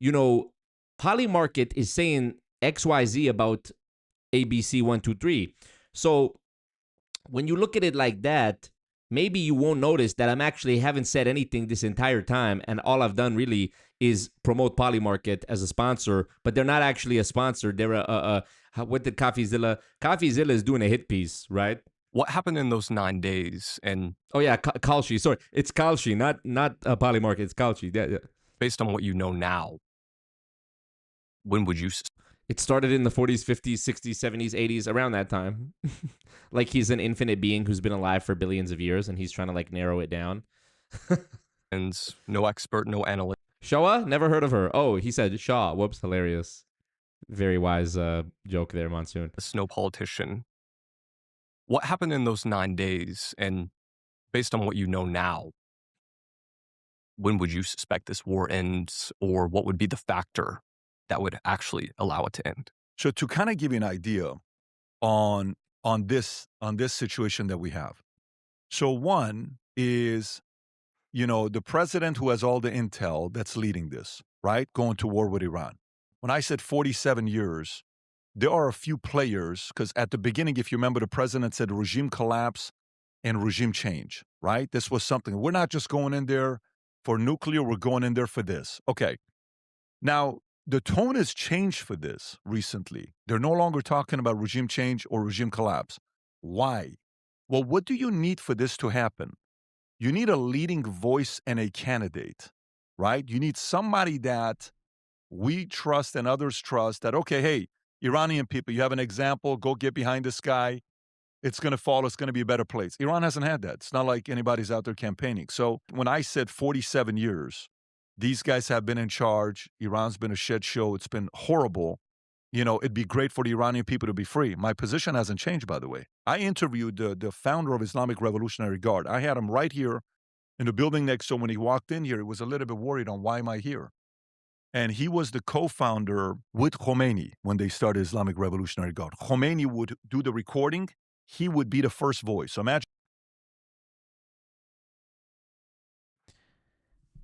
Speaker 3: Polymarket is saying XYZ about ABC 123. So when you look at it like that, maybe you won't notice that I'm actually haven't said anything this entire time, and all I've done really is promote Polymarket as a sponsor, but they're not actually a sponsor. They're what did CoffeeZilla? CoffeeZilla is doing a hit piece, right?
Speaker 6: What happened in those 9 days? And
Speaker 3: oh yeah, Kalshi. Sorry, it's Kalshi, not Polymarket. It's Kalshi. Yeah.
Speaker 6: Based on what you know now, when would you?
Speaker 3: It started in the 40s, 50s, 60s, 70s, 80s, around that time. Like he's an infinite being who's been alive for billions of years, and he's trying to narrow it down.
Speaker 6: And no expert, no analyst.
Speaker 3: Shaw? Never heard of her. Oh, he said Shaw. Whoops, hilarious. Very wise joke there, Monsoon.
Speaker 6: No politician. What happened in those 9 days? And based on what you know now, when would you suspect this war ends, or what would be the factor that would actually allow it to end?
Speaker 5: So to kind of give you an idea on this situation that we have. So one is, the president who has all the intel that's leading this, right? Going to war with Iran. When I said 47 years, there are a few players, because at the beginning, if you remember, the president said regime collapse and regime change, right? This was something. We're not just going in there for nuclear, we're going in there for this. Okay. Now, the tone has changed for this recently. They're no longer talking about regime change or regime collapse. Why? Well, what do you need for this to happen? You need a leading voice and a candidate, right? You need somebody that we trust and others trust that, okay, hey, Iranian people, you have an example, go get behind this guy. It's going to fall. It's going to be a better place. Iran hasn't had that. It's not like anybody's out there campaigning. So when I said 47 years, these guys have been in charge. Iran's been a shit show. It's been horrible. It'd be great for the Iranian people to be free. My position hasn't changed, by the way. I interviewed the founder of Islamic Revolutionary Guard. I had him right here in the building next door. When he walked in here, he was a little bit worried on why am I here? And he was the co-founder with Khomeini when they started Islamic Revolutionary Guard. Khomeini would do the recording. He would be the first voice. So imagine.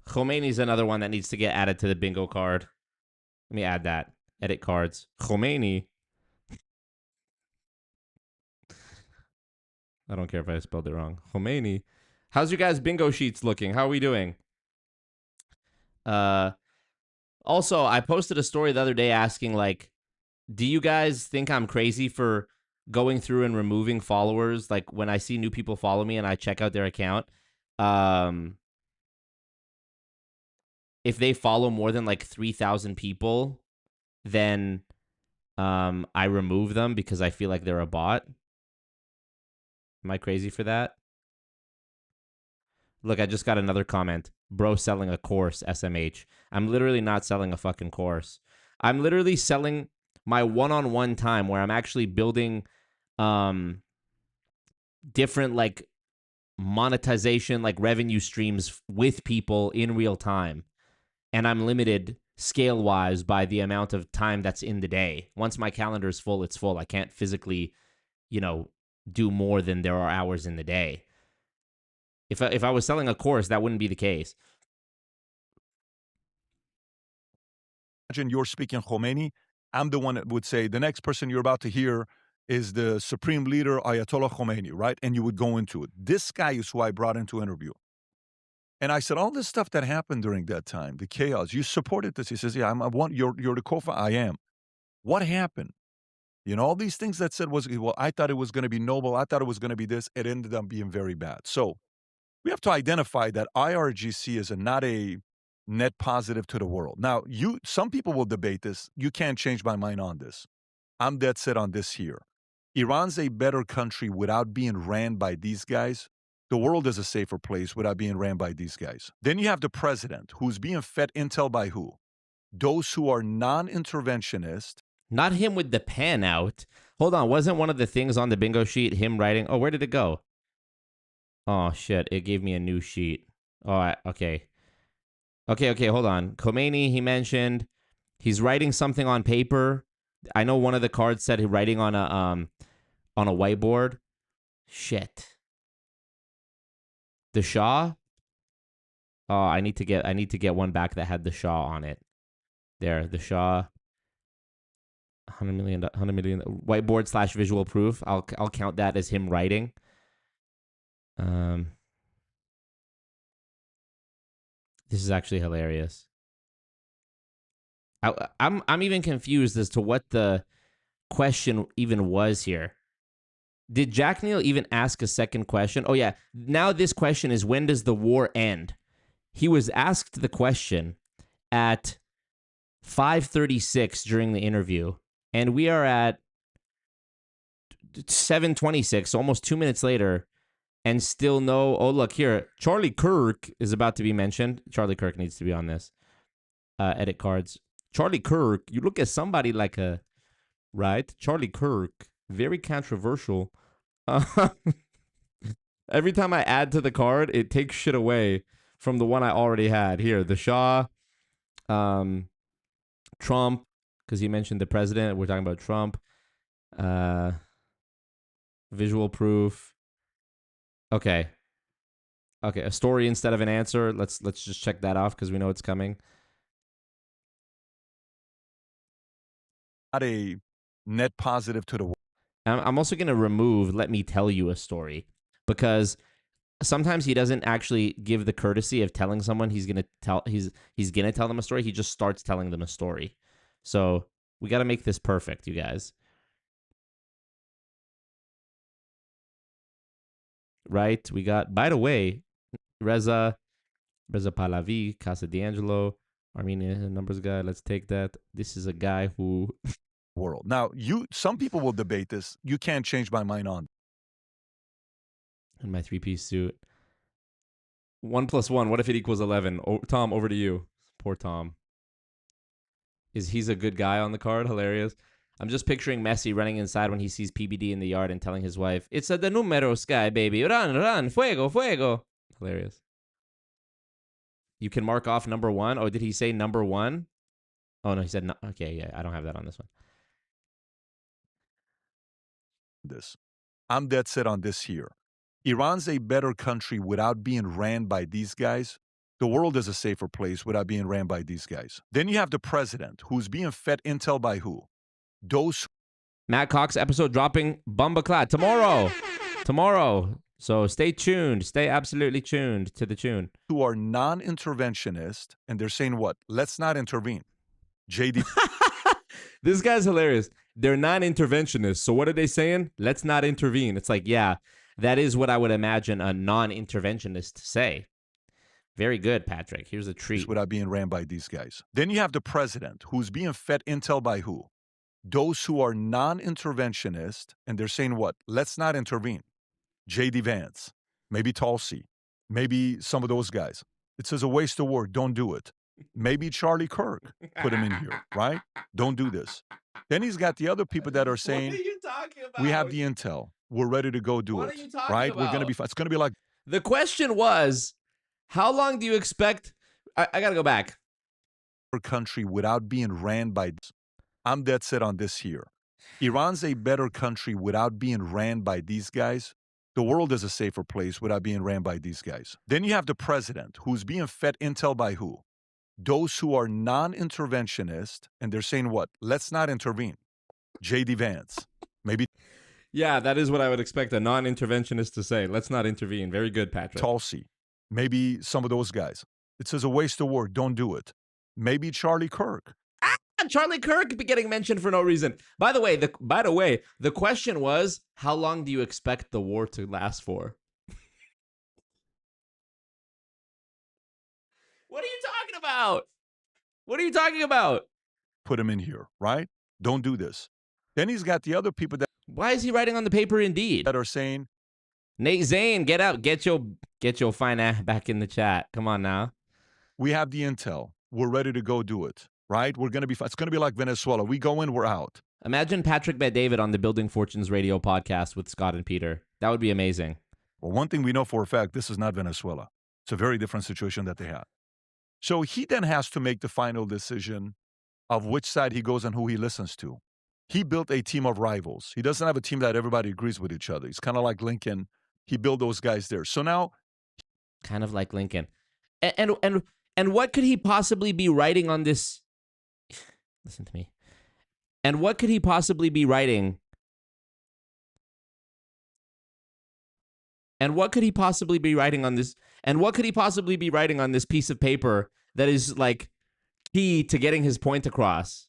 Speaker 3: Khomeini's another one that needs to get added to the bingo card. Let me add that. Edit cards. Khomeini. I don't care if I spelled it wrong. Khomeini. How's your guys' bingo sheets looking? How are we doing? Also, I posted a story the other day asking, do you guys think I'm crazy for going through and removing followers? Like, when I see new people follow me and I check out their account, if they follow more than 3,000 people, then I remove them because I feel like they're a bot. Am I crazy for that? Look, I just got another comment. Bro selling a course, SMH. I'm literally not selling a fucking course. I'm literally selling my one-on-one time where I'm actually building different like monetization, like revenue streams with people in real time. And I'm limited scale wise by the amount of time that's in the day. Once my calendar is full, it's full. I can't physically, do more than there are hours in the day. If I was selling a course, that wouldn't be the case.
Speaker 5: Imagine you're speaking Khomeini. I'm the one that would say the next person you're about to hear is the supreme leader, Ayatollah Khomeini, right? And you would go into it. This guy is who I brought into interview. And I said, all this stuff that happened during that time, the chaos, you supported this. He says, yeah, you're the co-founder. I am. What happened? All these things that said I thought it was going to be noble. I thought it was going to be this. It ended up being very bad. So we have to identify that IRGC is not a net positive to the world. Now, some people will debate this. You can't change my mind on this. I'm dead set on this here. Iran's a better country without being ran by these guys. The world is a safer place without being ran by these guys. Then you have the president who's being fed intel by who? Those who are non-interventionist.
Speaker 3: Not him with the pen out. Hold on. Wasn't one of the things on the bingo sheet him writing? Oh, where did it go? Oh, shit. It gave me a new sheet. Oh, okay. Okay, hold on. Khomeini, he mentioned he's writing something on paper. I know one of the cards said he's writing on a whiteboard. Shit. The Shah? Oh, I need to get one back that had the Shah on it. There, the Shah. $100 million whiteboard / visual proof. I'll count that as him writing. This is actually hilarious. I'm even confused as to what the question even was here. Did Jack Neel even ask a second question? Oh yeah, now this question is, when does the war end? He was asked the question at 5:36 during the interview, and we are at 7:26, almost 2 minutes later, and still no. Oh, look here. Charlie Kirk is about to be mentioned. Charlie Kirk needs to be on this. Edit cards. Charlie Kirk, you look at somebody like right? Charlie Kirk, very controversial. Every time I add to the card, it takes shit away from the one I already had. Here, the Shah, Trump, because he mentioned the president. We're talking about Trump. Visual proof. Okay, a story instead of an answer. Let's just check that off because we know it's coming.
Speaker 5: Not a net positive to the world.
Speaker 3: I'm also going to remove "let me tell you a story" because sometimes he doesn't actually give the courtesy of telling someone he's going to tell them a story. He just starts telling them a story. So we got to make this perfect, you guys. Right? We got, by the way, Reza Pahlavi, Casa D'Angelo, Armenia numbers guy. Let's take that. This is a guy who
Speaker 5: world. Now, some people will debate this. You can't change my mind on.
Speaker 3: In my 3-piece suit. 1 + 1. What if it equals 11? Oh, Tom, over to you. Poor Tom. He's a good guy on the card? Hilarious. I'm just picturing Messi running inside when he sees PBD in the yard and telling his wife, "It's a de números guy, baby. Run, fuego, fuego." Hilarious. You can mark off number 1. Oh, did he say number 1? Oh, no, he said no. Okay, yeah, I don't have that on this one.
Speaker 5: I'm dead set on this here. Iran's a better country without being ran by these guys. The world is a safer place without being ran by these guys. Then you have the president who's being fed intel by who? Those.
Speaker 3: Matt Cox episode dropping Bumbaclat tomorrow. So stay tuned. Stay absolutely tuned to the tune.
Speaker 5: Who are non-interventionist, and they're saying what? Let's not intervene. JD.
Speaker 3: This guy's hilarious. They're non-interventionists. So what are they saying? Let's not intervene. It's like, yeah, that is what I would imagine a non-interventionist say. Very good, Patrick. Here's a treat.
Speaker 5: Without being ran by these guys. Then you have the president who's being fed intel by who? Those who are non-interventionist, and they're saying what? Let's not intervene. JD Vance, maybe Tulsi, maybe some of those guys. It says a waste of work. Don't do it. Maybe Charlie Kirk put him in here, right? Don't do this. Then he's got the other people that are saying, we have the intel. we're ready to go do
Speaker 3: What
Speaker 5: it.
Speaker 3: are you talking
Speaker 5: right?
Speaker 3: about?
Speaker 5: We're going to be fine. It's going to be like
Speaker 3: The question was, how long do you expect? I got to go back.
Speaker 5: a country without being ran by. I'm dead set on this here. Iran's a better country without being ran by these guys. The world is a safer place without being ran by these guys. Then you have the president who's being fed intel by who? Those who are non-interventionist, and they're saying what? Let's not intervene. J.D. Vance, maybe
Speaker 3: Yeah, that is what I would expect a non-interventionist to say. Let's not intervene. Very good, Patrick.
Speaker 5: Tulsi, maybe some of those guys. It says a waste of work, don't do it. Maybe Charlie Kirk.
Speaker 3: Charlie Kirk be getting mentioned for no reason. By the way, the question was, how long do you expect the war to last for? What are you talking about? What are you talking about?
Speaker 5: Put him in here, right? Don't do this. Then he's got the other people
Speaker 3: Why is he writing on the paper Indeed?
Speaker 5: that are saying,
Speaker 3: Nate Zane, get out. Get your fine ass back in the chat. Come on now.
Speaker 5: we have the intel. We're ready to go do it, right? We're going to be fine. It's going to be like Venezuela. We go in, we're out.
Speaker 3: Imagine Patrick Bet-David on the Building Fortunes radio podcast with Scott and Peter. That would be amazing.
Speaker 5: Well, one thing we know for a fact, this is not Venezuela. It's a very different situation that they have. So he then has to make the final decision of which side he goes and who he listens to. He built a team of rivals. He doesn't have a team that everybody agrees with each other. He's kind of like Lincoln. He built those guys there. So now,
Speaker 3: Kind of like Lincoln. And what could he possibly be writing on this? Listen to me. And what could he possibly be writing? And what could he possibly be writing on this? And what could he possibly be writing on this piece of paper that is like key to getting his point across?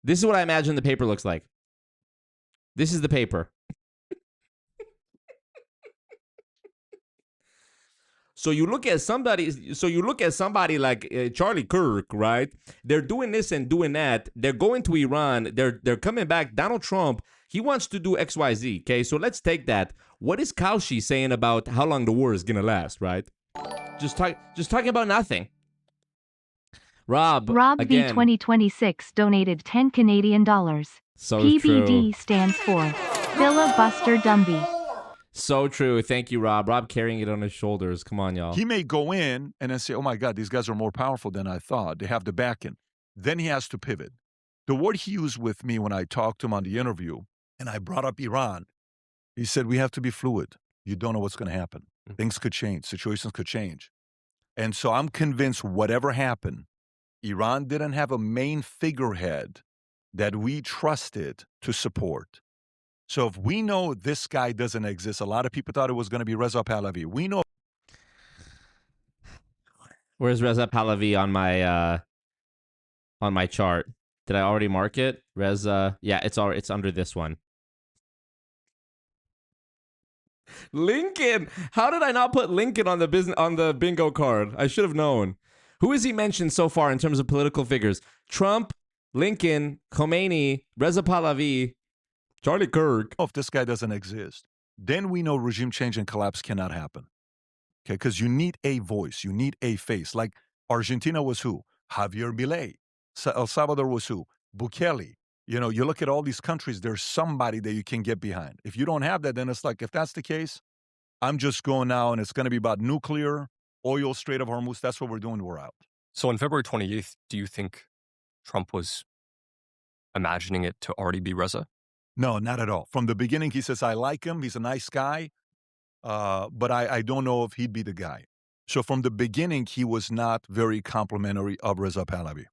Speaker 3: This is what I imagine the paper looks like. This is the paper. So you look at somebody like Charlie Kirk, right? They're doing this and doing that. They're going to Iran. They're coming back. Donald Trump, he wants to do XYZ, okay? So let's take that. What is Kaushi saying about how long the war is going to last, right? Just talking about nothing. Rob again.
Speaker 4: V2026 donated 10 Canadian dollars.
Speaker 3: So
Speaker 4: PBD
Speaker 3: true.
Speaker 4: stands for Filibuster Dumby.
Speaker 3: So true. Thank you, Rob. Rob carrying it on his shoulders. Come on, y'all.
Speaker 5: he may go in and then say, oh my God, these guys are more powerful than I thought. They have the backing. Then he has to pivot. The word he used with me when I talked to him on the interview and I brought up Iran, he said, we have to be fluid. You don't know what's going to happen. Things could change. Situations could change. And so I'm convinced whatever happened, Iran didn't have a main figurehead that we trusted to support. So if we know this guy doesn't exist, a lot of people thought it was going to be Reza Pahlavi. We know.
Speaker 3: Where's Reza Pahlavi on my chart? Did I already mark it? Reza, yeah, it's under this one. Lincoln. How did I not put Lincoln on the bingo card? I should have known. Who has he mentioned so far in terms of political figures? Trump, Lincoln, Khomeini, Reza Pahlavi, Charlie Kirk.
Speaker 5: If this guy doesn't exist, then we know regime change and collapse cannot happen. Okay, because you need a voice, you need a face. Like Argentina was who? Javier Milei. El Salvador was who? Bukele. You know, you look at all these countries, there's somebody that you can get behind. If you don't have that, then it's like, if that's the case, I'm just going now and it's going to be about nuclear, oil, Strait of Hormuz. That's what we're doing. We're out.
Speaker 6: So on February 28th, do you think Trump was imagining it to already be Reza?
Speaker 5: No, not at all. From the beginning, he says, I like him. He's a nice guy. But I don't know if he'd be the guy. So from the beginning, he was not very complimentary of Reza Pahlavi.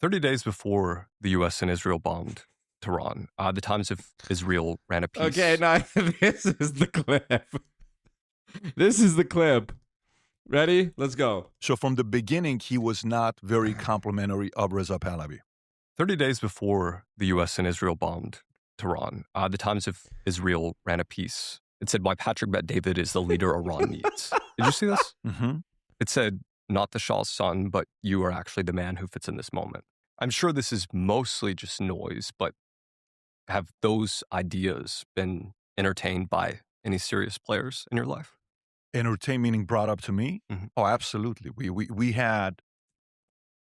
Speaker 6: 30 days before the U.S. and Israel bombed Tehran, the Times of Israel ran a piece.
Speaker 3: Okay, now this is the clip. This is the clip. Ready? Let's go.
Speaker 5: So from the beginning, he was not very complimentary of Reza Pahlavi.
Speaker 6: 30 days before the U.S. and Israel bombed Tehran, the Times of Israel ran a piece. It said, why Patrick Bet-David is the leader Iran needs. Did you see this?
Speaker 5: Mm-hmm.
Speaker 6: It said, not the Shah's son, but you are actually the man who fits in this moment. I'm sure this is mostly just noise, but have those ideas been entertained by any serious players in your life?
Speaker 5: Entertained meaning brought up to me?
Speaker 6: Mm-hmm.
Speaker 5: Oh, absolutely. We had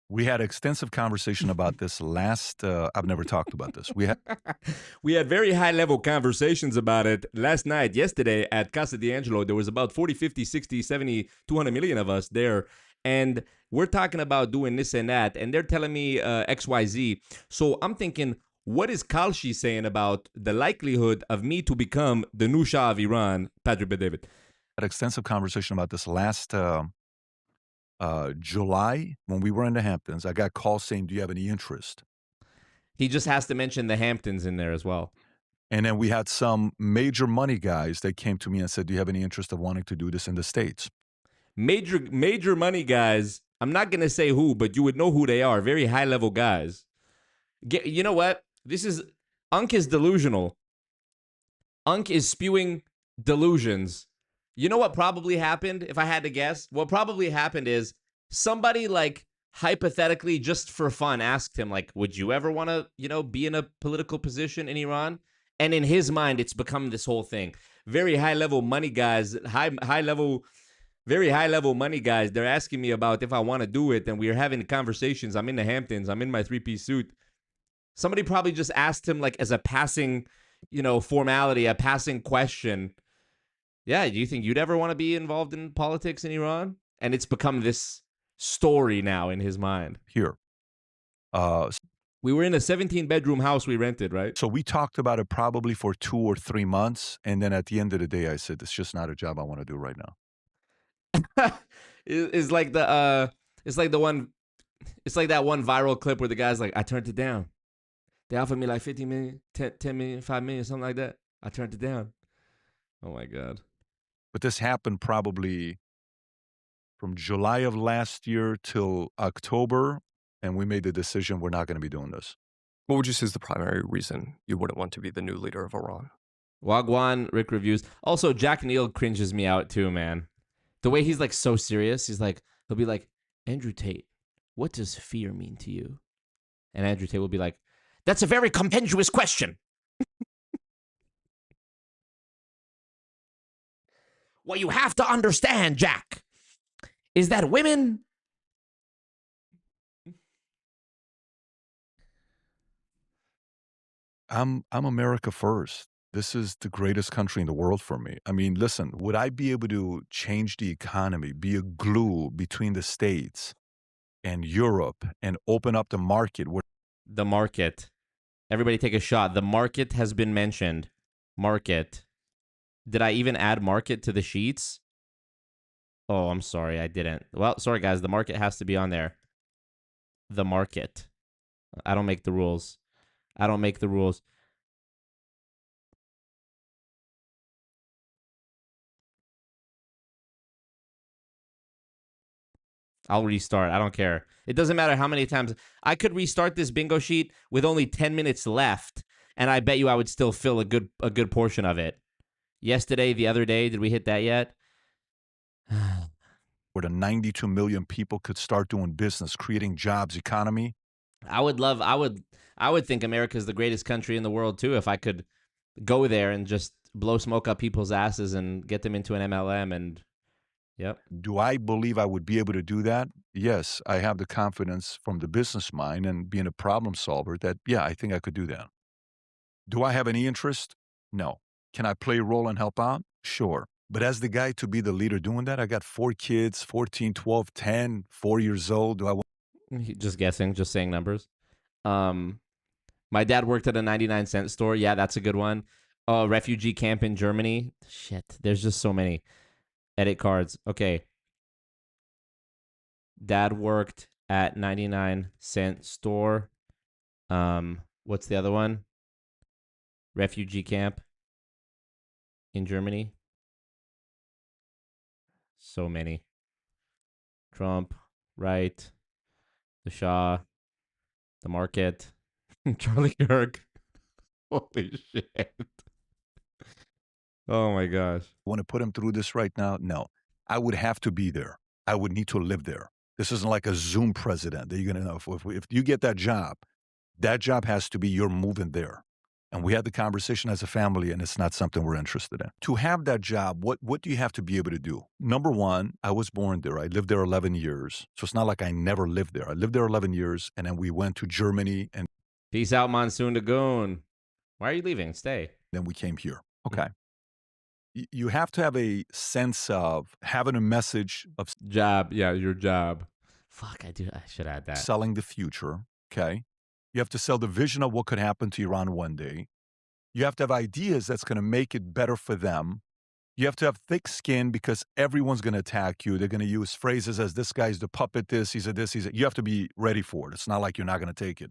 Speaker 5: We had extensive conversation about this last. I've never talked about this.
Speaker 3: We had very high level conversations about it last night, yesterday at Casa D'Angelo. There was about 40, 50, 60, 70, 200 million of us there. And we're talking about doing this and that. And they're telling me XYZ. So I'm thinking, what is Kalshi saying about the likelihood of me to become the new Shah of Iran, Patrick Bet-David?
Speaker 5: Had extensive conversation about this last July when we were in the Hamptons. I got calls saying, do you have any interest?
Speaker 3: He just has to mention the Hamptons in there as well.
Speaker 5: And then we had some major money guys that came to me and said, do you have any interest of wanting to do this in the States?
Speaker 3: Major money guys. I'm not going to say who, but you would know who they are. Very high level guys. You know what? Unk is delusional. Unk is spewing delusions. You know what probably happened, if I had to guess? What probably happened is somebody, like, hypothetically, just for fun, asked him, like, would you ever want to, be in a political position in Iran? And in his mind, it's become this whole thing. Very high-level money guys, very high-level money guys, they're asking me about if I want to do it, and we're having conversations. I'm in the Hamptons. I'm in my three-piece suit. Somebody probably just asked him, like, as a passing, formality, a passing question. Yeah, do you think you'd ever want to be involved in politics in Iran? And it's become this story now in his mind.
Speaker 5: Here.
Speaker 3: We were in a 17-bedroom house we rented, right?
Speaker 5: So we talked about it probably for 2 or 3 months. And then at the end of the day, I said, it's just not a job I want to do right now.
Speaker 3: It's like that one viral clip where the guy's like, I turned it down. They offered me like 50 million, 10 million, 5 million, something like that. I turned it down. Oh my God.
Speaker 5: But this happened probably from July of last year till October, and we made the decision we're not going to be doing this.
Speaker 6: What would you say is the primary reason you wouldn't want to be the new leader of Iran?
Speaker 3: Wagwan, Rick reviews. Also, Jack Neel cringes me out too, man. The way he's like so serious, he'll be like, Andrew Tate, what does fear mean to you? And Andrew Tate will be like, that's a very contentious question. What you have to understand, Jack, is that women...
Speaker 5: I'm America first. This is the greatest country in the world for me. I mean, listen, would I be able to change the economy, be a glue between the States and Europe, and open up the market?
Speaker 3: The market. Everybody take a shot. The market has been mentioned. Market. Did I even add market to the sheets? Oh, I'm sorry. I didn't. Well, sorry, guys. The market has to be on there. The market. I don't make the rules. I'll restart. I don't care. It doesn't matter how many times. I could restart this bingo sheet with only 10 minutes left, and I bet you I would still fill a good portion of it. Yesterday, the other day, did we hit that yet?
Speaker 5: Where the 92 million people could start doing business, creating jobs, economy.
Speaker 3: I would think America is the greatest country in the world too if I could go there and just blow smoke up people's asses and get them into an MLM and yep.
Speaker 5: Do I believe I would be able to do that? Yes, I have the confidence from the business mind and being a problem solver that, yeah, I think I could do that. Do I have any interest? No. Can I play a role and help out? Sure. But as the guy to be the leader doing that, I got 4 kids, 14, 12, 10, 4 years old. Do I want...
Speaker 3: Just guessing, just saying numbers. My dad worked at a 99-cent store. Yeah, that's a good one. Refugee camp in Germany. Shit, there's just so many. Edit cards. Okay. Dad worked at 99-cent store. What's the other one? Refugee camp in Germany. So many. Trump, right? The Shah, the market, Charlie Kirk. Holy shit. Oh my gosh.
Speaker 5: Want to put him through this right now? No. I would have to be there. I would need to live there. This isn't like a Zoom president that you're going to know. If you get that job has to be you're moving there. And we had the conversation as a family, and it's not something we're interested in. To have that job, what do you have to be able to do? Number one, I was born there. I lived there 11 years. So it's not like I never lived there. I lived there 11 years, and then we went to Germany, and
Speaker 3: Peace out, Monsoon Lagoon. Why are you leaving? Stay.
Speaker 5: then we came here. Okay. You have to have a sense of having a message of
Speaker 3: Job. Yeah, your job. Fuck, I should add that.
Speaker 5: selling the future. Okay. You have to sell the vision of what could happen to Iran one day. You have to have ideas that's going to make it better for them. You have to have thick skin because everyone's going to attack you. They're going to use phrases as this guy's the puppet, he's a this, you have to be ready for it. It's not like you're not going to take it.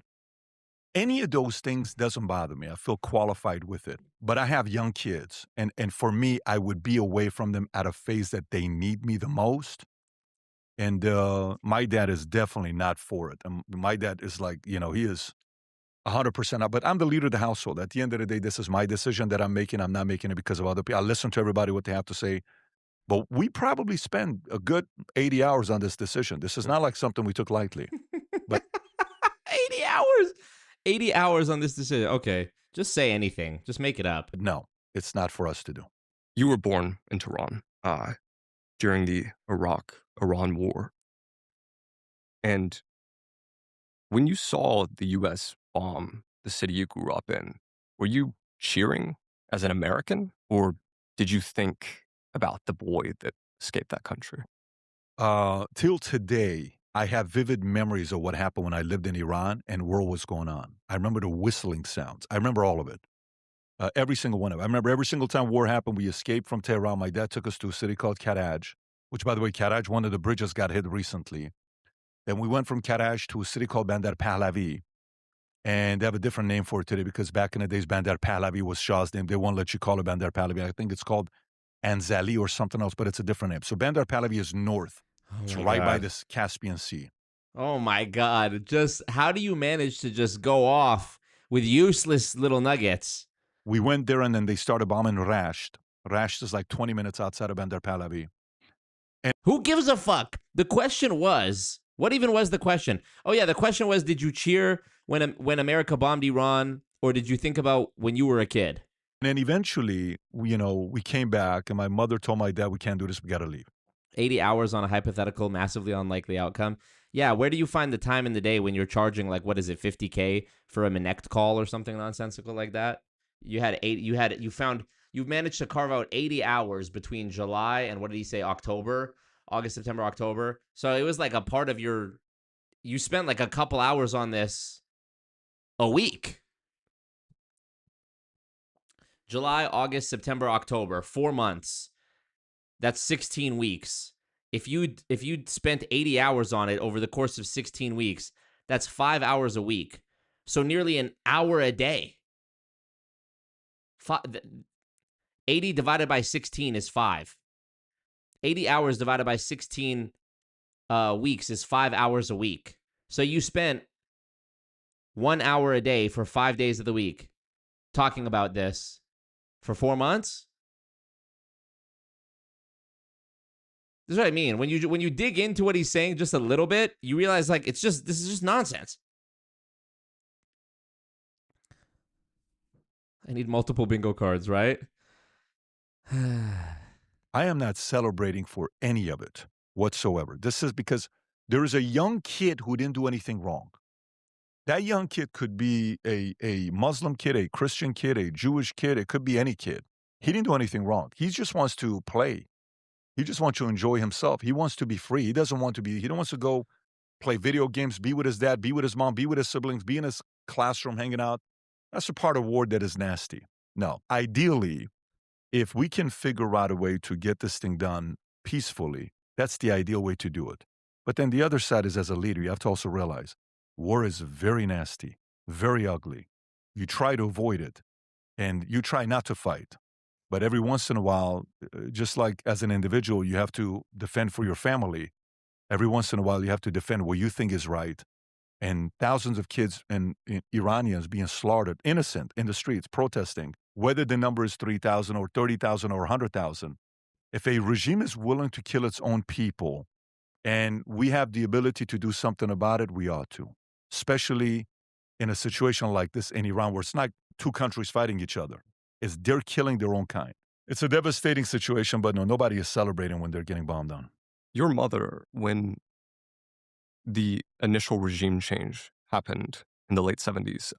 Speaker 5: Any of those things doesn't bother me. I feel qualified with it. But I have young kids. And for me, I would be away from them at a phase that they need me the most. And my dad is definitely not for it. My dad is like, he is 100% up. But I'm the leader of the household. At the end of the day, this is my decision that I'm making. I'm not making it because of other people. I listen to everybody, what they have to say. But we probably spend a good 80 hours on this decision. This is not like something we took lightly. But
Speaker 3: 80 hours? 80 hours on this decision. Okay. Just say anything. Just make it up.
Speaker 5: no, it's not for us to do.
Speaker 6: You were born in Tehran during the Iraq-Iran war. And when you saw the U.S. bomb the city you grew up in, were you cheering as an American, or did you think about the boy that escaped that country?
Speaker 5: Till today, I have vivid memories of what happened when I lived in Iran and what was going on. I remember the whistling sounds. I remember all of it. Every single one of it. I remember every single time war happened, we escaped from Tehran. My dad took us to a city called Karaj, which, by the way, Karaj, one of the bridges got hit recently. Then we went from Karaj to a city called Bandar Pahlavi. And they have a different name for it today because back in the days, Bandar Pahlavi was Shah's name. They won't let you call it Bandar Pahlavi. I think it's called Anzali or something else, but it's a different name. So Bandar Pahlavi is north. It's right by this Caspian Sea.
Speaker 3: Oh my God. Just how do you manage to just go off with useless little nuggets?
Speaker 5: We went there and then they started bombing Rasht. Rasht is like 20 minutes outside of Bandar Pahlavi.
Speaker 3: Who gives a fuck? The question was, what even was the question? Oh yeah, the question was, did you cheer when America bombed Iran, or did you think about when you were a kid?
Speaker 5: And then eventually, we came back and my mother told my dad, we can't do this, we got to leave.
Speaker 3: 80 hours on a hypothetical, massively unlikely outcome. Yeah, where do you find the time in the day when you're charging like, what is it, $50K for a Minect call or something nonsensical like that? You managed to carve out 80 hours between July and what did he say, October? August, September, October. So it was like a part of you spent like a couple hours on this a week. July, August, September, October, 4 months. That's 16 weeks. If you'd spent 80 hours on it over the course of 16 weeks, that's 5 hours a week. So nearly an hour a day. 80 divided by 16 is 5. 80 hours divided by 16 weeks is 5 hours a week. So you spent 1 hour a day for 5 days of the week talking about this for 4 months. This is what I mean. When you dig into what he's saying just a little bit, you realize like this is just nonsense. I need multiple bingo cards, right?
Speaker 5: I am not celebrating for any of it whatsoever. This is because there is a young kid who didn't do anything wrong. That young kid could be a Muslim kid, a Christian kid, a Jewish kid. It could be any kid. He didn't do anything wrong. He just wants to play. He just wants to enjoy himself. He wants to be free. He don't wants to go play video games, be with his dad, be with his mom, be with his siblings, be in his classroom hanging out. That's a part of war that is nasty. No, ideally, if we can figure out a way to get this thing done peacefully, that's the ideal way to do it. But then the other side is, as a leader, you have to also realize war is very nasty, very ugly. You try to avoid it, and you try not to fight. But every once in a while, just like as an individual, you have to defend for your family. Every once in a while, you have to defend what you think is right. And thousands of kids and Iranians being slaughtered, innocent, in the streets, protesting, whether the number is 3,000 or 30,000 or 100,000. If a regime is willing to kill its own people and we have the ability to do something about it, we ought to, especially in a situation like this in Iran where it's not two countries fighting each other. It's they're killing their own kind. It's a devastating situation, but no, nobody is celebrating when they're getting bombed on.
Speaker 6: Your mother, when the initial regime change happened in the late 70s,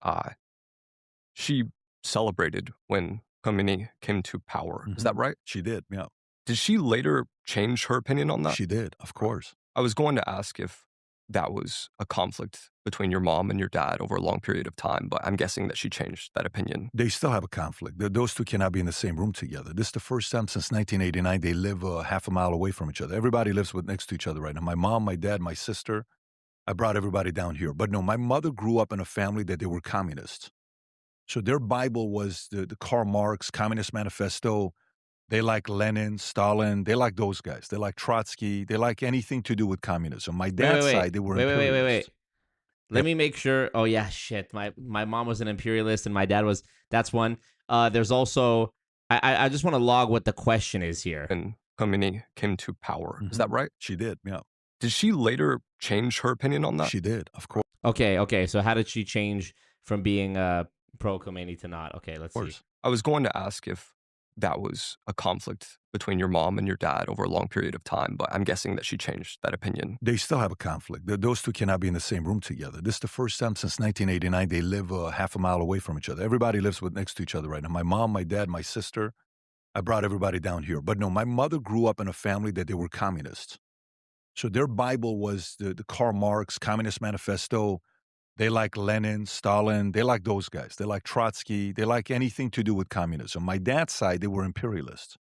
Speaker 6: she celebrated when Khomeini came to power. Is that right?
Speaker 5: She did, yeah.
Speaker 6: Did she later change her opinion on that?
Speaker 5: She did, of course.
Speaker 6: I was going to ask if that was a conflict between your mom and your dad over a long period of time, but I'm guessing that she changed that opinion.
Speaker 5: They still have a conflict. Those two cannot be in the same room together. This is the first time since 1989 they live half a mile away from each other. Everybody lives next to each other right now. My mom, my dad, my sister. I brought everybody down here. But no, my mother grew up in a family that they were communists. So their Bible was the Karl Marx Communist Manifesto. They like Lenin, Stalin. They like those guys. They like Trotsky. They like anything to do with communism. My dad's side, they were imperialists.
Speaker 3: Wait. Let me make sure. Oh, yeah, shit. My mom was an imperialist and my dad was. That's one. There's also. I just want to log what the question is here.
Speaker 6: And Khomeini came to power. Is that right?
Speaker 5: She did, yeah.
Speaker 6: Did she later change her opinion on that?
Speaker 5: She did, of course.
Speaker 3: Okay. So how did she change from being pro Khomeini to not? Okay, let's see.
Speaker 6: I was going to ask if that was a conflict between your mom and your dad over a long period of time, but I'm guessing that she changed that opinion.
Speaker 5: They still have a conflict. Those two cannot be in the same room together. This is the first time since 1989 they live half a mile away from each other. Everybody lives next to each other right now. My mom, my dad, my sister. I brought everybody down here. But no, my mother grew up in a family that they were communists. So their Bible was the Karl Marx Communist Manifesto. They like Lenin, Stalin. They like those guys. They like Trotsky. They like anything to do with communism. My dad's side, they were imperialists.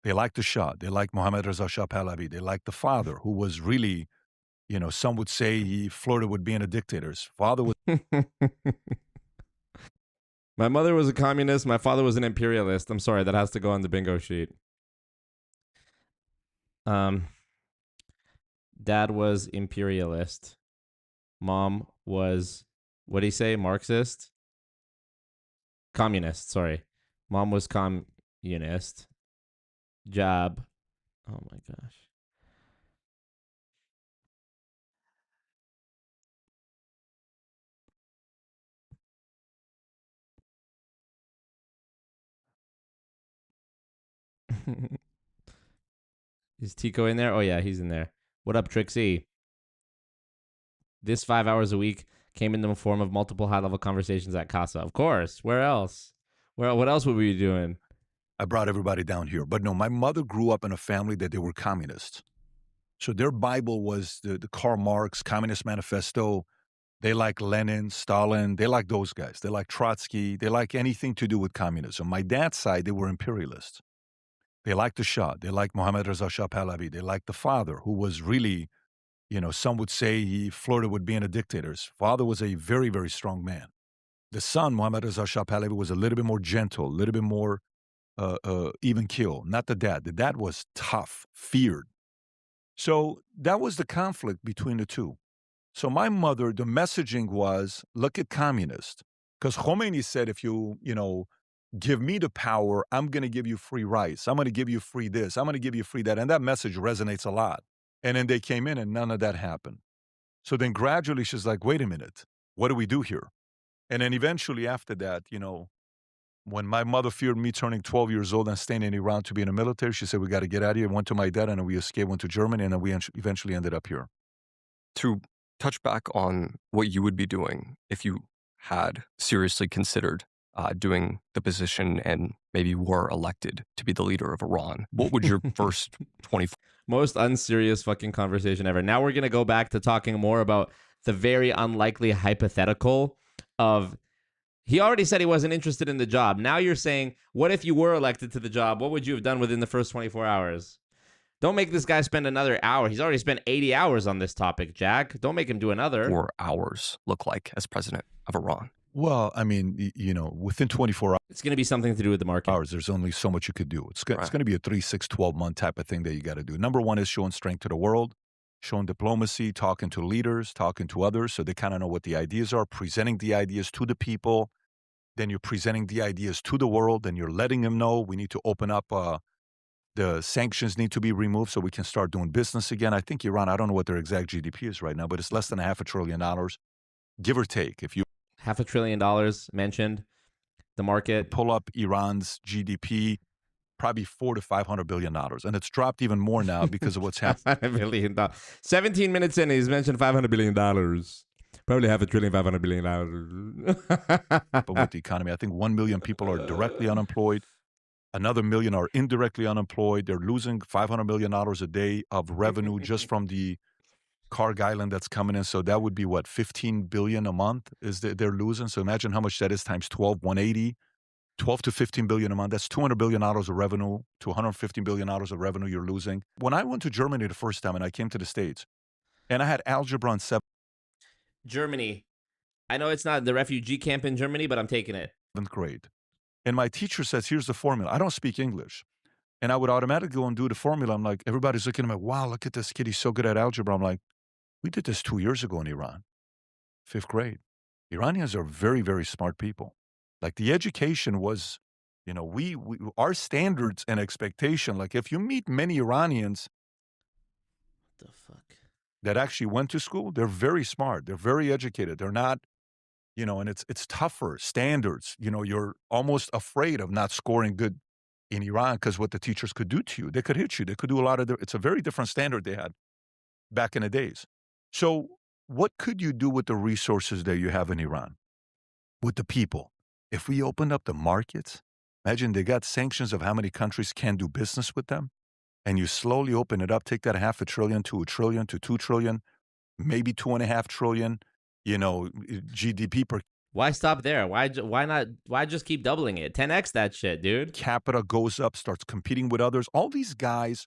Speaker 5: They liked the Shah. They liked Mohammad Reza Shah Pahlavi. They liked the father, who was really, some would say he flirted with being a dictator. His father was...
Speaker 3: My mother was a communist. My father was an imperialist. I'm sorry, that has to go on the bingo sheet. Dad was imperialist. Mom was, what did he say? Marxist? Communist, sorry. Mom was communist. Job. Oh my gosh. Is Tico in there? Oh yeah, he's in there. What up, Trixie? This 5 hours a week came in the form of multiple high-level conversations at Casa. Of course. Where else? What else would we be doing?
Speaker 5: I brought everybody down here. But no, my mother grew up in a family that they were communists. So their Bible was the Karl Marx Communist Manifesto. They like Lenin, Stalin. They like those guys. They like Trotsky. They like anything to do with communism. My dad's side, they were imperialists. They liked the Shah. They liked Mohammad Reza Shah Pahlavi. They liked the father, who was really... some would say he flirted with being a dictator. His father was a very, very strong man. The son, Mohammad Reza Shah Pahlavi, was a little bit more gentle, a little bit more even keel. Not the dad. The dad was tough, feared. So that was the conflict between the two. So my mother, the messaging was, look at communists. Because Khomeini said, if you, give me the power, I'm going to give you free rights. I'm going to give you free this. I'm going to give you free that. And that message resonates a lot. And then they came in and none of that happened. So then gradually she's like, wait a minute, what do we do here? And then eventually after that, when my mother feared me turning 12 years old and staying in Iran to be in the military, she said, we got to get out of here. Went to my dad and we escaped, went to Germany, and then we eventually ended up here.
Speaker 6: To touch back on what you would be doing if you had seriously considered doing the position and maybe were elected to be the leader of Iran, what would your first 24...
Speaker 3: Most unserious fucking conversation ever. Now we're going to go back to talking more about the very unlikely hypothetical of, he already said he wasn't interested in the job. Now you're saying, what if you were elected to the job? What would you have done within the first 24 hours? Don't make this guy spend another hour. He's already spent 80 hours on this topic, Jack. Don't make him do another.
Speaker 6: 4 hours look like as president of Iran?
Speaker 5: Well, I mean, within 24 hours.
Speaker 3: It's going to be something to do with the market.
Speaker 5: There's only so much you could do. It's going to be a 3, 6, 12-month type of thing that you got to do. Number one is showing strength to the world, showing diplomacy, talking to leaders, talking to others so they kind of know what the ideas are, presenting the ideas to the people. Then you're presenting the ideas to the world, and you're letting them know we need to open up, the sanctions need to be removed so we can start doing business again. I think Iran, I don't know what their exact GDP is right now, but it's less than $500 billion, give or take. If you
Speaker 3: $500 billion mentioned. The market.
Speaker 5: Pull up Iran's GDP, probably $400 to $500 billion. And it's dropped even more now because of what's happening.
Speaker 3: $500 billion. 17 minutes in, he's mentioned $500 billion. Probably $500 billion, $500 billion.
Speaker 5: But with the economy, I think 1 million people are directly unemployed. Another million are indirectly unemployed. They're losing $500 million a day of revenue just from the cargo island that's coming in. So that would be what, 15 billion a month is they're losing. So imagine how much that is times 12, 180, 12 to 15 billion a month. That's $200 billion of revenue to $150 billion of revenue you're losing. When I went to Germany the first time and I came to the States and I had algebra in
Speaker 3: Germany. I know it's not the refugee camp in Germany, but I'm taking it.
Speaker 5: 7th grade. And my teacher says, here's the formula. I don't speak English. And I would automatically go and do the formula. I'm like, everybody's looking at me, wow, look at this kid. He's so good at algebra. I'm like, we did this 2 years ago in Iran, 5th grade. Iranians are very, very smart people. Like the education was, you know, we our standards and expectation, like if you meet many Iranians
Speaker 3: What the fuck?
Speaker 5: that actually went to school, they're very smart. They're very educated. They're not, you know, and it's tougher standards. You know, you're almost afraid of not scoring good in Iran because what the teachers could do to you. They could hit you. They could do a lot of, it's a very different standard they had back in the days. So what could you do with the resources that you have in Iran? With the people? If we opened up the markets, imagine they got sanctions of how many countries can do business with them, and you slowly open it up, take that $500 billion to $1 trillion to $2 trillion, maybe $2.5 trillion, you know, GDP per
Speaker 3: Why stop there? Why not? Why just keep doubling it? 10x that shit, dude.
Speaker 5: capita goes up, starts competing with others. All these guys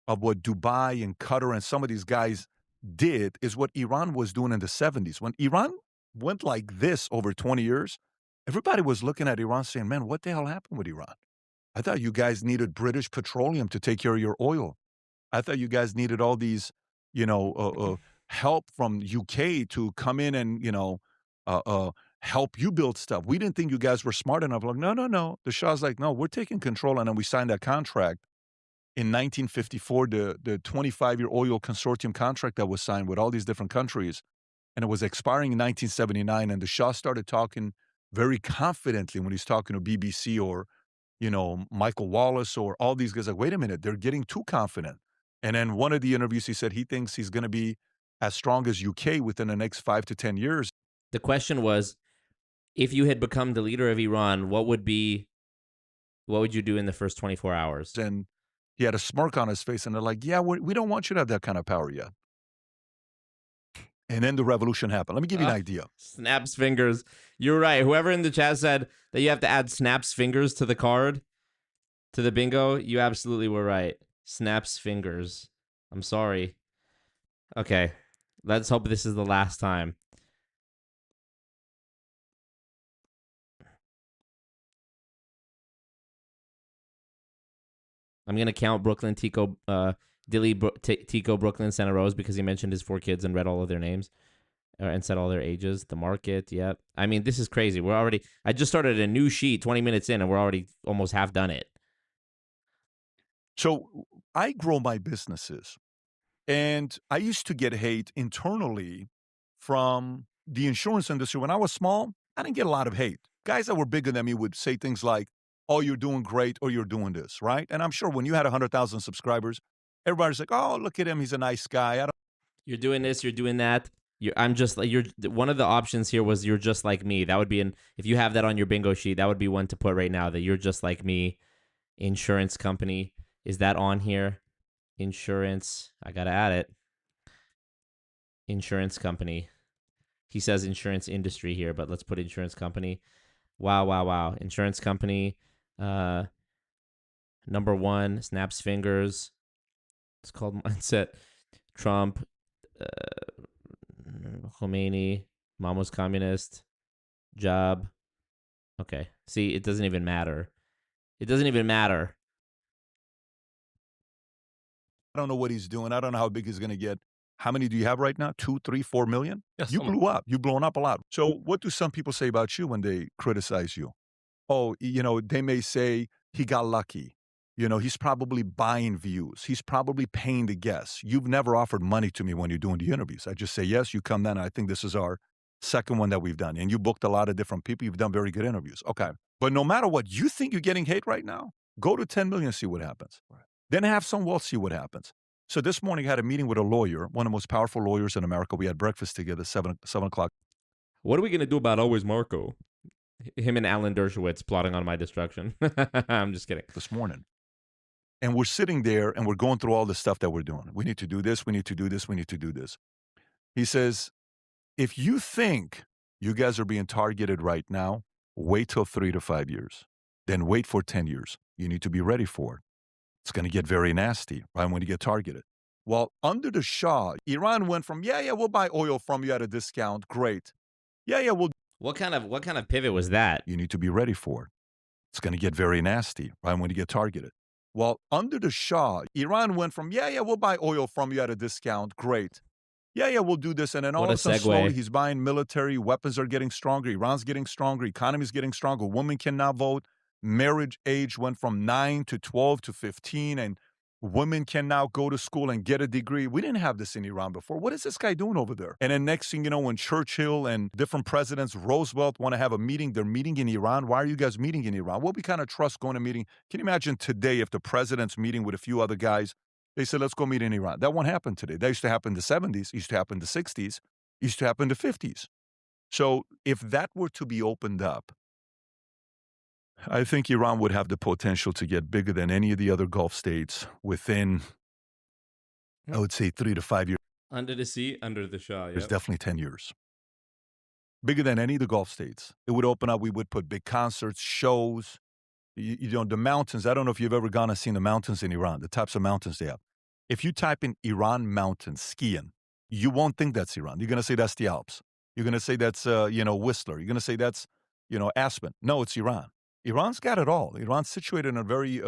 Speaker 5: of what Dubai and Qatar and some of these guys did is what Iran was doing in the 70s. When Iran went like this over 20 years, everybody was looking at Iran saying, man, what the hell happened with Iran? I thought you guys needed British petroleum to take care of your oil. I thought you guys needed all these, you know, help from UK to come in and, you know, help you build stuff. We didn't think you guys were smart enough. Like, no. The Shah's like, no, we're taking control. And then we signed that contract in 1954, the 25-year oil consortium contract that was signed with all these different countries. And it was expiring in 1979. And the Shah started talking very confidently when he's talking to BBC or, you know, Michael Wallace or all these guys. Like, wait a minute, they're getting too confident. And then one of the interviews, he said he thinks he's going to be as strong as UK within the next 5 to 10 years.
Speaker 3: The question was, if you had become the leader of Iran, what would you do in the first 24 hours?
Speaker 5: And he had a smirk on his face, and they're like, yeah, we don't want you to have that kind of power yet. And then the revolution happened. Let me give you an idea.
Speaker 3: Snaps fingers. You're right. Whoever in the chat said that you have to add snaps fingers to the card, to the bingo, you absolutely were right. Snaps fingers. I'm sorry. Okay. Let's hope this is the last time. I'm going to count Brooklyn, Tico, Tico, Brooklyn, Santa Rosa, because he mentioned his 4 kids and read all of their names and said all their ages. The market, yep. I mean, this is crazy. I just started a new sheet 20 minutes in, and we're already almost half done it.
Speaker 5: So I grow my businesses, and I used to get hate internally from the insurance industry. When I was small, I didn't get a lot of hate. Guys that were bigger than me would say things like, oh, you're doing great, or you're doing this, right? And I'm sure when you had 100,000 subscribers, everybody's like, oh, look at him. He's a nice guy.
Speaker 3: You're doing this, you're doing that. I'm just like, one of the options here was you're just like me. That would be if you have that on your bingo sheet, that would be one to put right now, that you're just like me. Insurance company. Is that on here? Insurance. I got to add it. Insurance company. He says insurance industry here, but let's put insurance company. Wow. Insurance company. Number 1, snaps fingers. It's called mindset. Trump. Khomeini. Mama's communist. Job. Okay. See, it doesn't even matter. It doesn't even matter.
Speaker 5: I don't know what he's doing. I don't know how big he's going to get. How many do you have right now? 2, 3, 4 million?
Speaker 6: Yes,
Speaker 5: you blew up. You've blown up a lot. So what do some people say about you when they criticize you? Oh, you know, they may say he got lucky. You know, he's probably buying views. He's probably paying the guests. You've never offered money to me when you're doing the interviews. I just say, yes, you come then. I think this is our Second one that we've done. And you booked a lot of different people. You've done very good interviews. Okay. But no matter what, you think you're getting hate right now? Go to 10 million, see what happens. Right. Then have some wealth, see what happens. So this morning I had a meeting with a lawyer, one of the most powerful lawyers in America. We had breakfast together, 7 o'clock.
Speaker 3: What are we going to do about Always Marco? Him and Alan Dershowitz plotting on my destruction. I'm just kidding.
Speaker 5: This morning. And we're sitting there and we're going through all the stuff that we're doing. We need to do this. We need to do this. We need to do this. He says, if you think you guys are being targeted right now, wait till 3 to 5 years. Then wait for 10 years. You need to be ready for it. It's going to get very nasty, right, when you get targeted. Well, under the Shah, Iran went from, yeah, we'll buy oil from you at a discount. Great. Yeah, we'll.
Speaker 3: What kind of pivot was that?
Speaker 5: You need to be ready for it. It's going to get very nasty, right, when you get targeted. Well, under the Shah, Iran went from, yeah, we'll buy oil from you at a discount. Great. Yeah, we'll do this. And then all of a sudden, slowly, he's buying military. Weapons are getting stronger. Iran's getting stronger. Economy's getting stronger. Women can now vote. Marriage age went from 9 to 12 to 15. And women can now go to school and get a degree. We didn't have this in Iran before. What is this guy doing over there? And then next thing you know, when Churchill and different presidents, Roosevelt, want to have a meeting, they're meeting in Iran. Why are you guys meeting in Iran? What we kind of trust going to meeting? Can you imagine today if the president's meeting with a few other guys? They said, let's go meet in Iran. That won't happen today. That used to happen in the 70s, used to happen in the 60s, used to happen in the 50s. So if that were to be opened up, I think Iran would have the potential to get bigger than any of the other Gulf states within, I would say, 3 to 5 years.
Speaker 3: Under the sea, under the Shah, yeah.
Speaker 5: There's definitely 10 years. Bigger than any of the Gulf states. It would open up. We would put big concerts, shows. You know, the mountains. I don't know if you've ever gone and seen the mountains in Iran, the types of mountains they have. If you type in Iran mountains skiing, you won't think that's Iran. You're going to say that's the Alps. You're going to say that's, Whistler. You're going to say that's, Aspen. No, it's Iran. Iran's got it all. Iran's situated in a very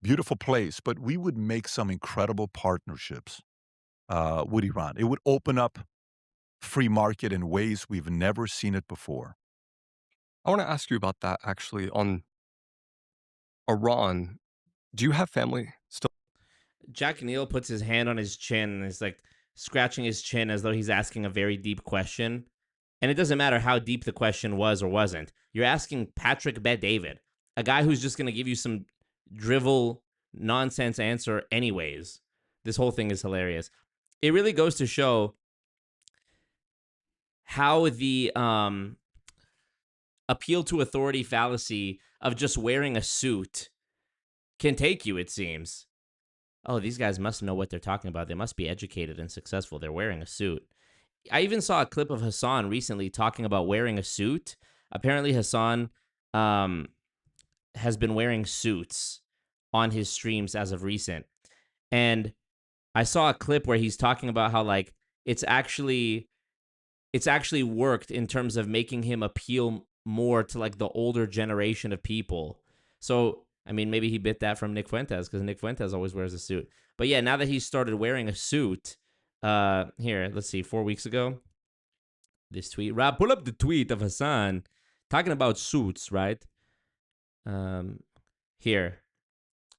Speaker 5: beautiful place, but we would make some incredible partnerships with Iran. It would open up free market in ways we've never seen it before.
Speaker 6: I want to ask you about that, actually, on Iran. Do you have family still?
Speaker 3: Jack Neel puts his hand on his chin and is like scratching his chin as though he's asking a very deep question. And it doesn't matter how deep the question was or wasn't. You're asking Patrick Bet-David, a guy who's just going to give you some drivel nonsense answer anyways. This whole thing is hilarious. It really goes to show how the appeal to authority fallacy of just wearing a suit can take you, it seems. Oh, these guys must know what they're talking about. They must be educated and successful. They're wearing a suit. I even saw a clip of Hassan recently talking about wearing a suit. Apparently, Hassan has been wearing suits on his streams as of recent. And I saw a clip where he's talking about how, like, it's actually worked in terms of making him appeal more to, like, the older generation of people. So, I mean, maybe he bit that from Nick Fuentes, because Nick Fuentes always wears a suit. But yeah, now that he's started wearing a suit, here, let's see, 4 weeks ago, this tweet. Rob, pull up the tweet of Hassan talking about suits, right? Here.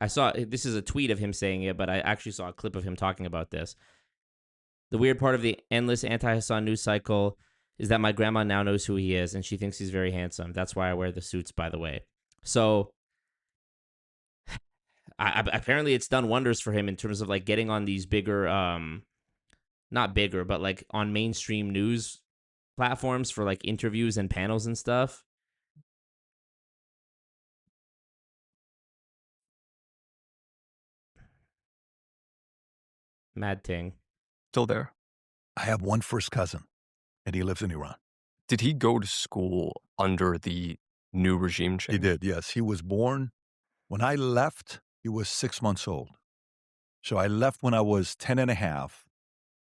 Speaker 3: I saw, this is a tweet of him saying it, but I actually saw a clip of him talking about this. The weird part of the endless anti-Hassan news cycle is that my grandma now knows who he is, and she thinks he's very handsome. That's why I wear the suits, by the way. So, apparently it's done wonders for him in terms of, like, getting on these bigger, not bigger, but, like, on mainstream news platforms for, like, interviews and panels and stuff. Mad thing.
Speaker 6: Still there?
Speaker 5: I have one first cousin, and he lives in Iran.
Speaker 6: Did he go to school under the new regime change?
Speaker 5: He did, yes. He was born, when I left, he was 6 months old. So I left when I was 10 and a half.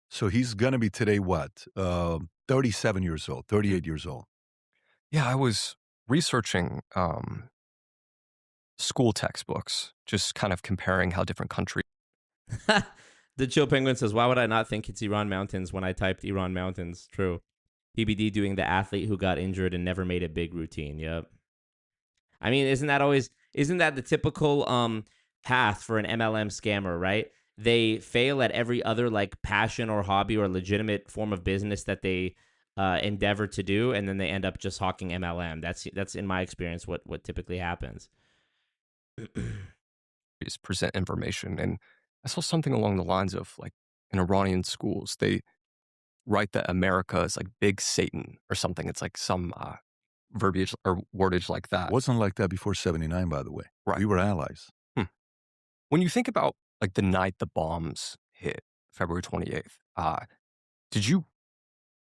Speaker 5: So he's going to be today, 37 years old, 38 years old.
Speaker 6: Yeah, I was researching school textbooks, just kind of comparing how different countries.
Speaker 3: The Chill Penguin says, why would I not think it's Iran Mountains when I typed Iran Mountains? True. PBD doing the athlete who got injured and never made it big routine. Yep. I mean, isn't that the typical path for an MLM scammer, right? They fail at every other, like, passion or hobby or legitimate form of business that they endeavor to do, and then they end up just hawking MLM. That's in my experience what typically happens.
Speaker 6: Just present information, and I saw something along the lines of like in Iranian schools they write that America is like big Satan or something. It's like some verbiage or wordage like that.
Speaker 5: Wasn't like that before 79, by the way.
Speaker 6: Right.
Speaker 5: We were allies.
Speaker 6: When you think about like the night the bombs hit, February 28th, did you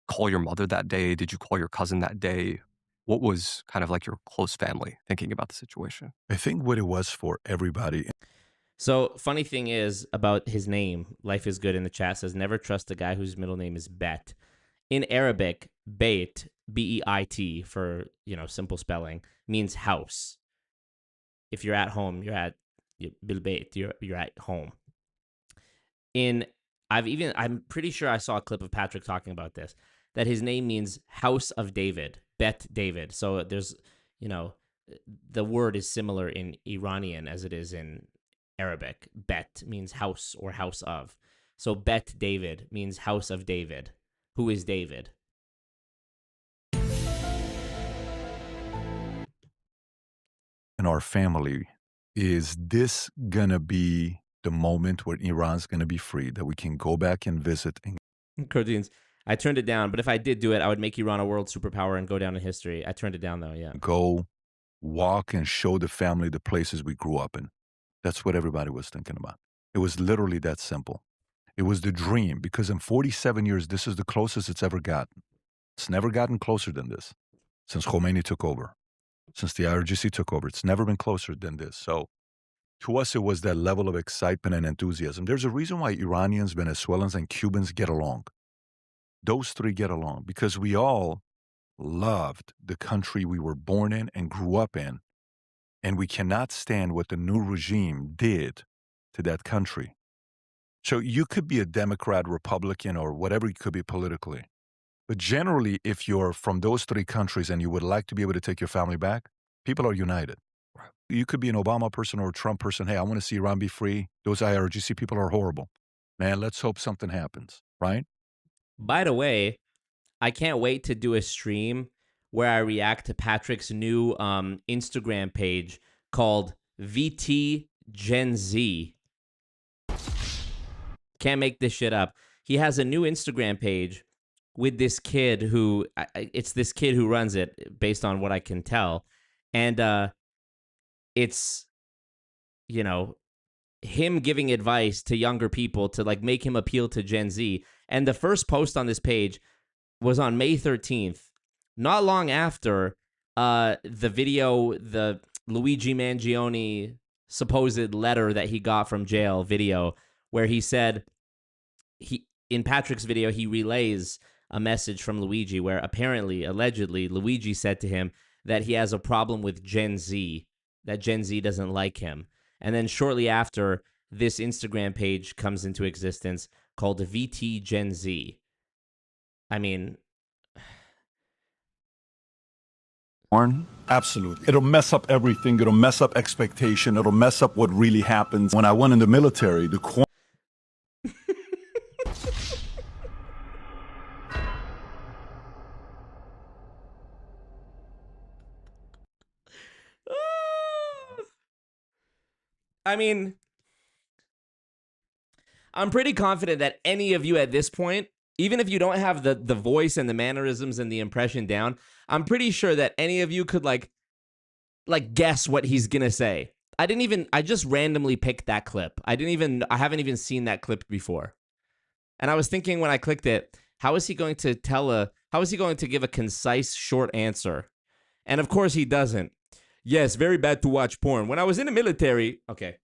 Speaker 6: call your mother that day? Did you call your cousin that day? What was kind of like your close family thinking about the situation?
Speaker 5: I think what it was for everybody.
Speaker 3: So, funny thing is about his name, Life is Good in the chat says, never trust a guy whose middle name is Bet. In Arabic, Beit, B-E-I-T, for, simple spelling, means house. If you're at home, you're at Bilbeit, you're at home. I'm pretty sure I saw a clip of Patrick talking about this, that his name means House of David, Bet David. So there's, the word is similar in Iranian as it is in Arabic. Bet means house or house of. So Bet David means House of David. Who is David?
Speaker 5: In our family, is this gonna be the moment where Iran's gonna be free, that we can go back and visit? And
Speaker 3: Cordines, I turned it down, but if I did do it, I would make Iran a world superpower and go down in history. I turned it down though, yeah.
Speaker 5: go walk and show the family the places we grew up in. That's what everybody was thinking about. It was literally that simple. It was the dream, because in 47 years, this is the closest it's ever gotten. It's never gotten closer than this since Khomeini took over, since the IRGC took over. It's never been closer than this. So to us, it was that level of excitement and enthusiasm. There's a reason why Iranians, Venezuelans, and Cubans get along. Those three get along because we all loved the country we were born in and grew up in, and we cannot stand what the new regime did to that country. So you could be a Democrat, Republican, or whatever you could be politically. But generally, if you're from those three countries and you would like to be able to take your family back, people are united. Right. You could be an Obama person or a Trump person. Hey, I want to see Iran be free. Those IRGC people are horrible. Man, let's hope something happens, right?
Speaker 3: By the way, I can't wait to do a stream where I react to Patrick's new Instagram page called VT Gen Z. Can't make this shit up. He has a new Instagram page with this kid who, it's this kid who runs it based on what I can tell. And it's, him giving advice to younger people to like make him appeal to Gen Z. And the first post on this page was on May 13th, not long after the video, the Luigi Mangione supposed letter that he got from jail video, where he said, in Patrick's video, he relays a message from Luigi where apparently, allegedly, Luigi said to him that he has a problem with Gen Z, that Gen Z doesn't like him. And then shortly after, this Instagram page comes into existence called VT Gen Z. I mean,
Speaker 1: Absolutely. It'll mess up everything. It'll mess up expectation. It'll mess up what really happens. When I went in the military,
Speaker 3: I mean, I'm pretty confident that any of you at this point, even if you don't have the voice and the mannerisms and the impression down, I'm pretty sure that any of you could like guess what he's gonna say. I just randomly picked that clip. I haven't even seen that clip before. And I was thinking when I clicked it, how is he going to give a concise, short answer? And of course he doesn't. Yes, very bad to watch porn. When I was in the military, okay.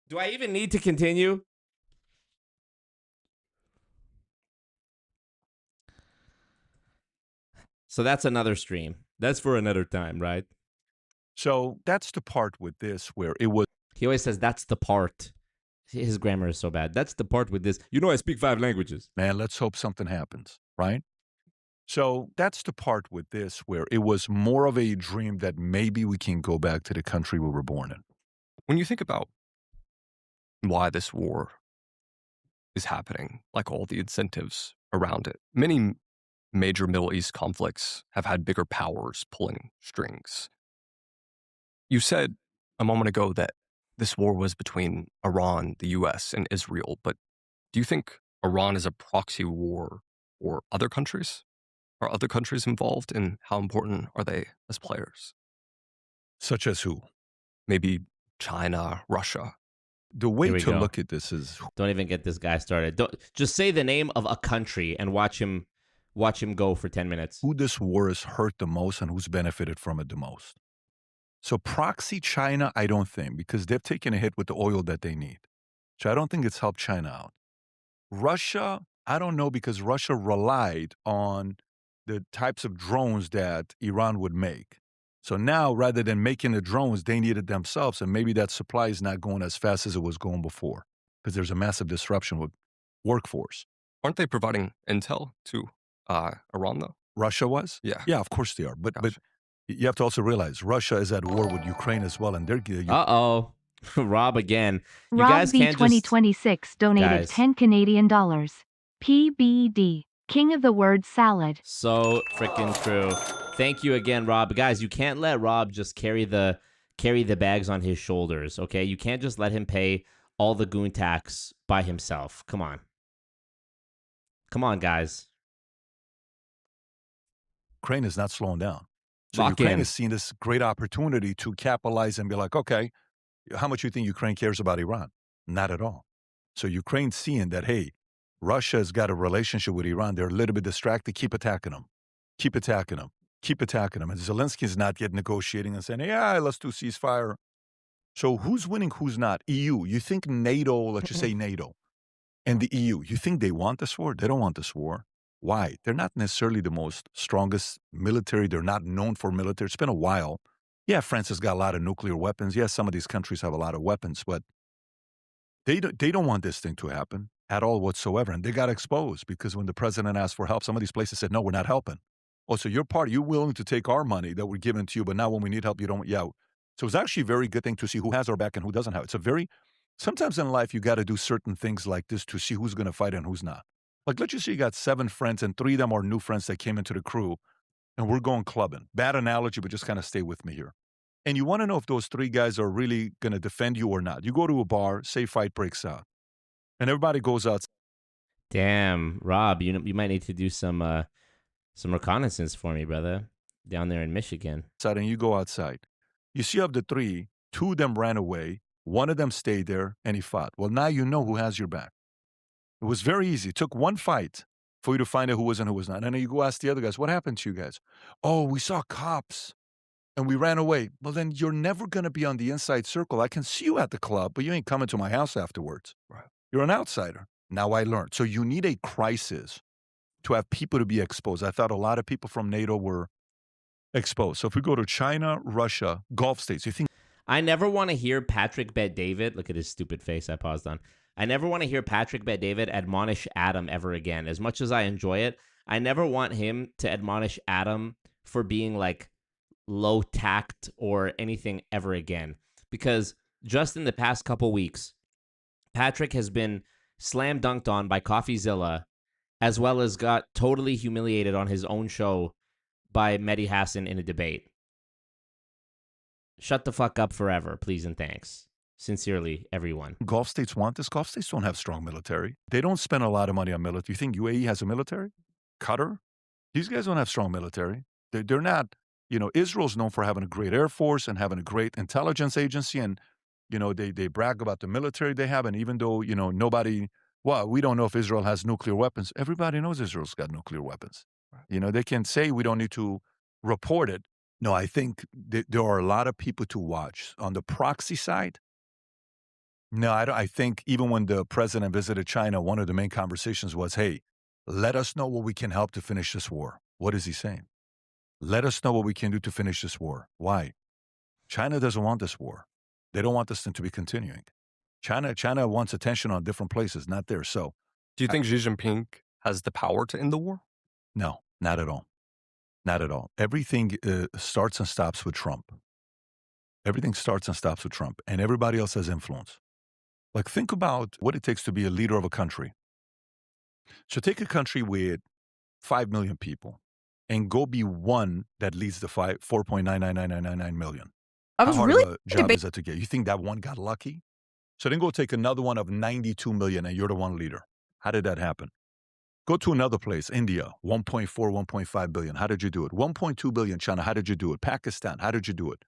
Speaker 3: Do I even need to continue? So that's another stream. That's for another time, right?
Speaker 5: So that's the part with this where it was.
Speaker 3: He always says, that's the part. His grammar is so bad. That's the part with this. I speak 5 languages.
Speaker 5: Man, let's hope something happens, right? So that's the part with this where it was more of a dream that maybe we can go back to the country we were born in.
Speaker 6: When you think about why this war is happening, like all the incentives around it, many major Middle East conflicts have had bigger powers pulling strings. You said a moment ago that this war was between Iran, the US, and Israel, but do you think Iran is a proxy war for other countries? Are other countries involved, and how important are they as players?
Speaker 5: Such as who?
Speaker 6: Maybe China, Russia.
Speaker 5: The way
Speaker 3: Here we
Speaker 5: to
Speaker 3: go.
Speaker 5: look at this is
Speaker 3: Don't even get this guy started. Don't just say the name of a country and watch him go for 10 minutes.
Speaker 5: who this war has hurt the most and who's benefited from it the most. So proxy China, I don't think, because they've taken a hit with the oil that they need. So I don't think it's helped China out. Russia, I don't know, because Russia relied on the types of drones that Iran would make. So now, rather than making the drones, they need it themselves, and maybe that supply is not going as fast as it was going before because there's a massive disruption with workforce.
Speaker 6: Aren't they providing intel to Iran, though?
Speaker 5: Russia was?
Speaker 6: Yeah.
Speaker 5: Yeah, of course they are. But
Speaker 6: Gotcha.
Speaker 5: you have to also realize Russia is at war with Ukraine as well, and they're
Speaker 3: Uh-oh. Rob again. You
Speaker 4: Rob
Speaker 3: guys
Speaker 4: V
Speaker 3: can't just...
Speaker 4: 2026 donated
Speaker 3: Guys.
Speaker 4: 10 Canadian dollars. PBD. King of the word salad.
Speaker 3: So freaking true. Thank you again, Rob. Guys, you can't let Rob just carry the bags on his shoulders, okay? You can't just let him pay all the goon tax by himself. Come on. Come on, guys.
Speaker 5: Ukraine is not slowing down. So
Speaker 3: Lock
Speaker 5: Ukraine
Speaker 3: in.
Speaker 5: has seen this great opportunity to capitalize and be like, okay, how much you think Ukraine cares about Iran? Not at all. So Ukraine's seeing that, hey, Russia has got a relationship with Iran. They're a little bit distracted. Keep attacking them. Keep attacking them. Keep attacking them. And Zelensky's not yet negotiating and saying, yeah, let's do ceasefire. So who's winning, who's not? EU. You think NATO, let's just say NATO, and the EU, you think they want this war? They don't want this war. Why? They're not necessarily the most strongest military. They're not known for military. It's been a while. Yeah, France has got a lot of nuclear weapons. Yes, some of these countries have a lot of weapons, but they don't want this thing to happen at all whatsoever. And they got exposed because when the president asked for help, some of these places said, no, we're not helping. Oh, so you're willing to take our money that we're giving to you, but now when we need help, you don't. Yeah. So it's actually a very good thing to see who has our back and who doesn't have it. Sometimes in life, you got to do certain things like this to see who's going to fight and who's not. Like, let's just say you got 7 friends and 3 of them are new friends that came into the crew and we're going clubbing. Bad analogy, but just kind of stay with me here. And you want to know if those 3 guys are really going to defend you or not. You go to a bar, say fight breaks out, and everybody goes outside.
Speaker 3: Damn, Rob, you might need to do some reconnaissance for me, brother, down there in Michigan.
Speaker 5: And you go outside. You see of the 3, 2 of them ran away, 1 of them stayed there, and he fought. Well, now you know who has your back. It was very easy. It took 1 fight for you to find out who was and who was not. And then you go ask the other guys, what happened to you guys? Oh, we saw cops and we ran away. Well, then you're never going to be on the inside circle. I can see you at the club, but you ain't coming to my house afterwards.
Speaker 6: Right.
Speaker 5: You're an outsider. Now I learned. So you need a crisis to have people to be exposed. I thought a lot of people from NATO were exposed. So if we go to China, Russia, Gulf states, you think...
Speaker 3: I never want to hear Patrick Bet-David. Look at his stupid face I paused on. I never want to hear Patrick Bet-David admonish Adam ever again. As much as I enjoy it, I never want him to admonish Adam for being like low tact or anything ever again. Because just in the past couple weeks, Patrick has been slam dunked on by CoffeeZilla, as well as got totally humiliated on his own show by Mehdi Hassan in a debate. Shut the fuck up forever, please and thanks. Sincerely, everyone.
Speaker 5: Gulf states want this. Gulf states don't have strong military. They don't spend a lot of money on military. You think UAE has a military? Qatar? These guys don't have strong military. They're not, Israel's known for having a great air force and having a great intelligence agency. And, they brag about the military they have. And even though, we don't know if Israel has nuclear weapons. Everybody knows Israel's got nuclear weapons. They can say we don't need to report it. No, I think there are a lot of people to watch. On the proxy side, no, I think even when the president visited China, one of the main conversations was, hey, let us know what we can help to finish this war. What is he saying? Let us know what we can do to finish this war. Why? China doesn't want this war. They don't want this thing to be continuing. China wants attention on different places, not there. So,
Speaker 6: do you think Xi Jinping has the power to end the war?
Speaker 5: No, not at all. Not at all. Everything starts and stops with Trump. Everything starts and stops with Trump, and everybody else has influence. Like, think about what it takes to be a leader of a country. So take a country with 5 million people and go be one that leads the 4.999999 million.
Speaker 8: I was
Speaker 5: How hard
Speaker 8: really
Speaker 5: of a job is that to get? You think that one got lucky? So then go take another one of 92 million and you're the one leader. How did that happen? Go to another place, India, 1.4, 1.5 billion. How did you do it? 1.2 billion, China. How did you do it? Pakistan. How did you do it?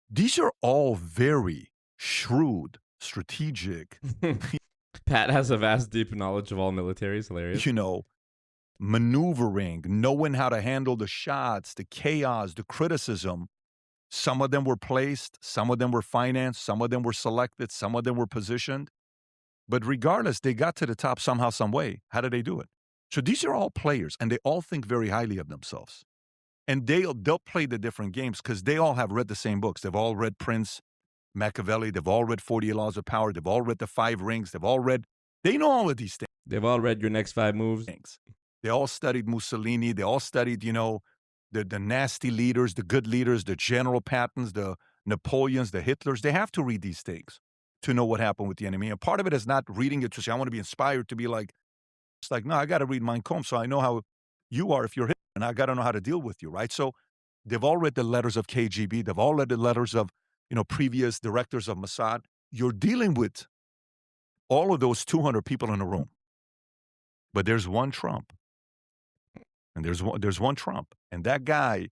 Speaker 5: These are all very shrewd, strategic,
Speaker 3: Pat has a vast, deep knowledge of all militaries. Hilarious.
Speaker 5: Maneuvering, knowing how to handle the shots, the chaos, the criticism. Some of them were placed, some of them were financed, some of them were selected, some of them were positioned. But regardless, they got to the top somehow, some way. How did they do it? So these are all players, and they all think very highly of themselves. And they'll play the different games because they all have read the same books. They've all read Prince, Machiavelli. They've all read 48 Laws of Power. They've all read The Five Rings. They know all of these things.
Speaker 3: They've all read Your Next Five Moves.
Speaker 5: They all studied Mussolini. They all studied, the nasty leaders, the good leaders, the General Pattons, the Napoleons, the Hitlers. They have to read these things to know what happened with the enemy. And part of it is not reading it to say, I want to be inspired to be like, it's like, no, I got to read Mein Kampf so I know how you are if you're Hitler, and I got to know how to deal with you, right? So they've all read the letters of KGB. They've all read the letters of, previous directors of Mossad. You're dealing with all of those 200 people in a room. But there's one Trump. And there's one Trump. And that guy,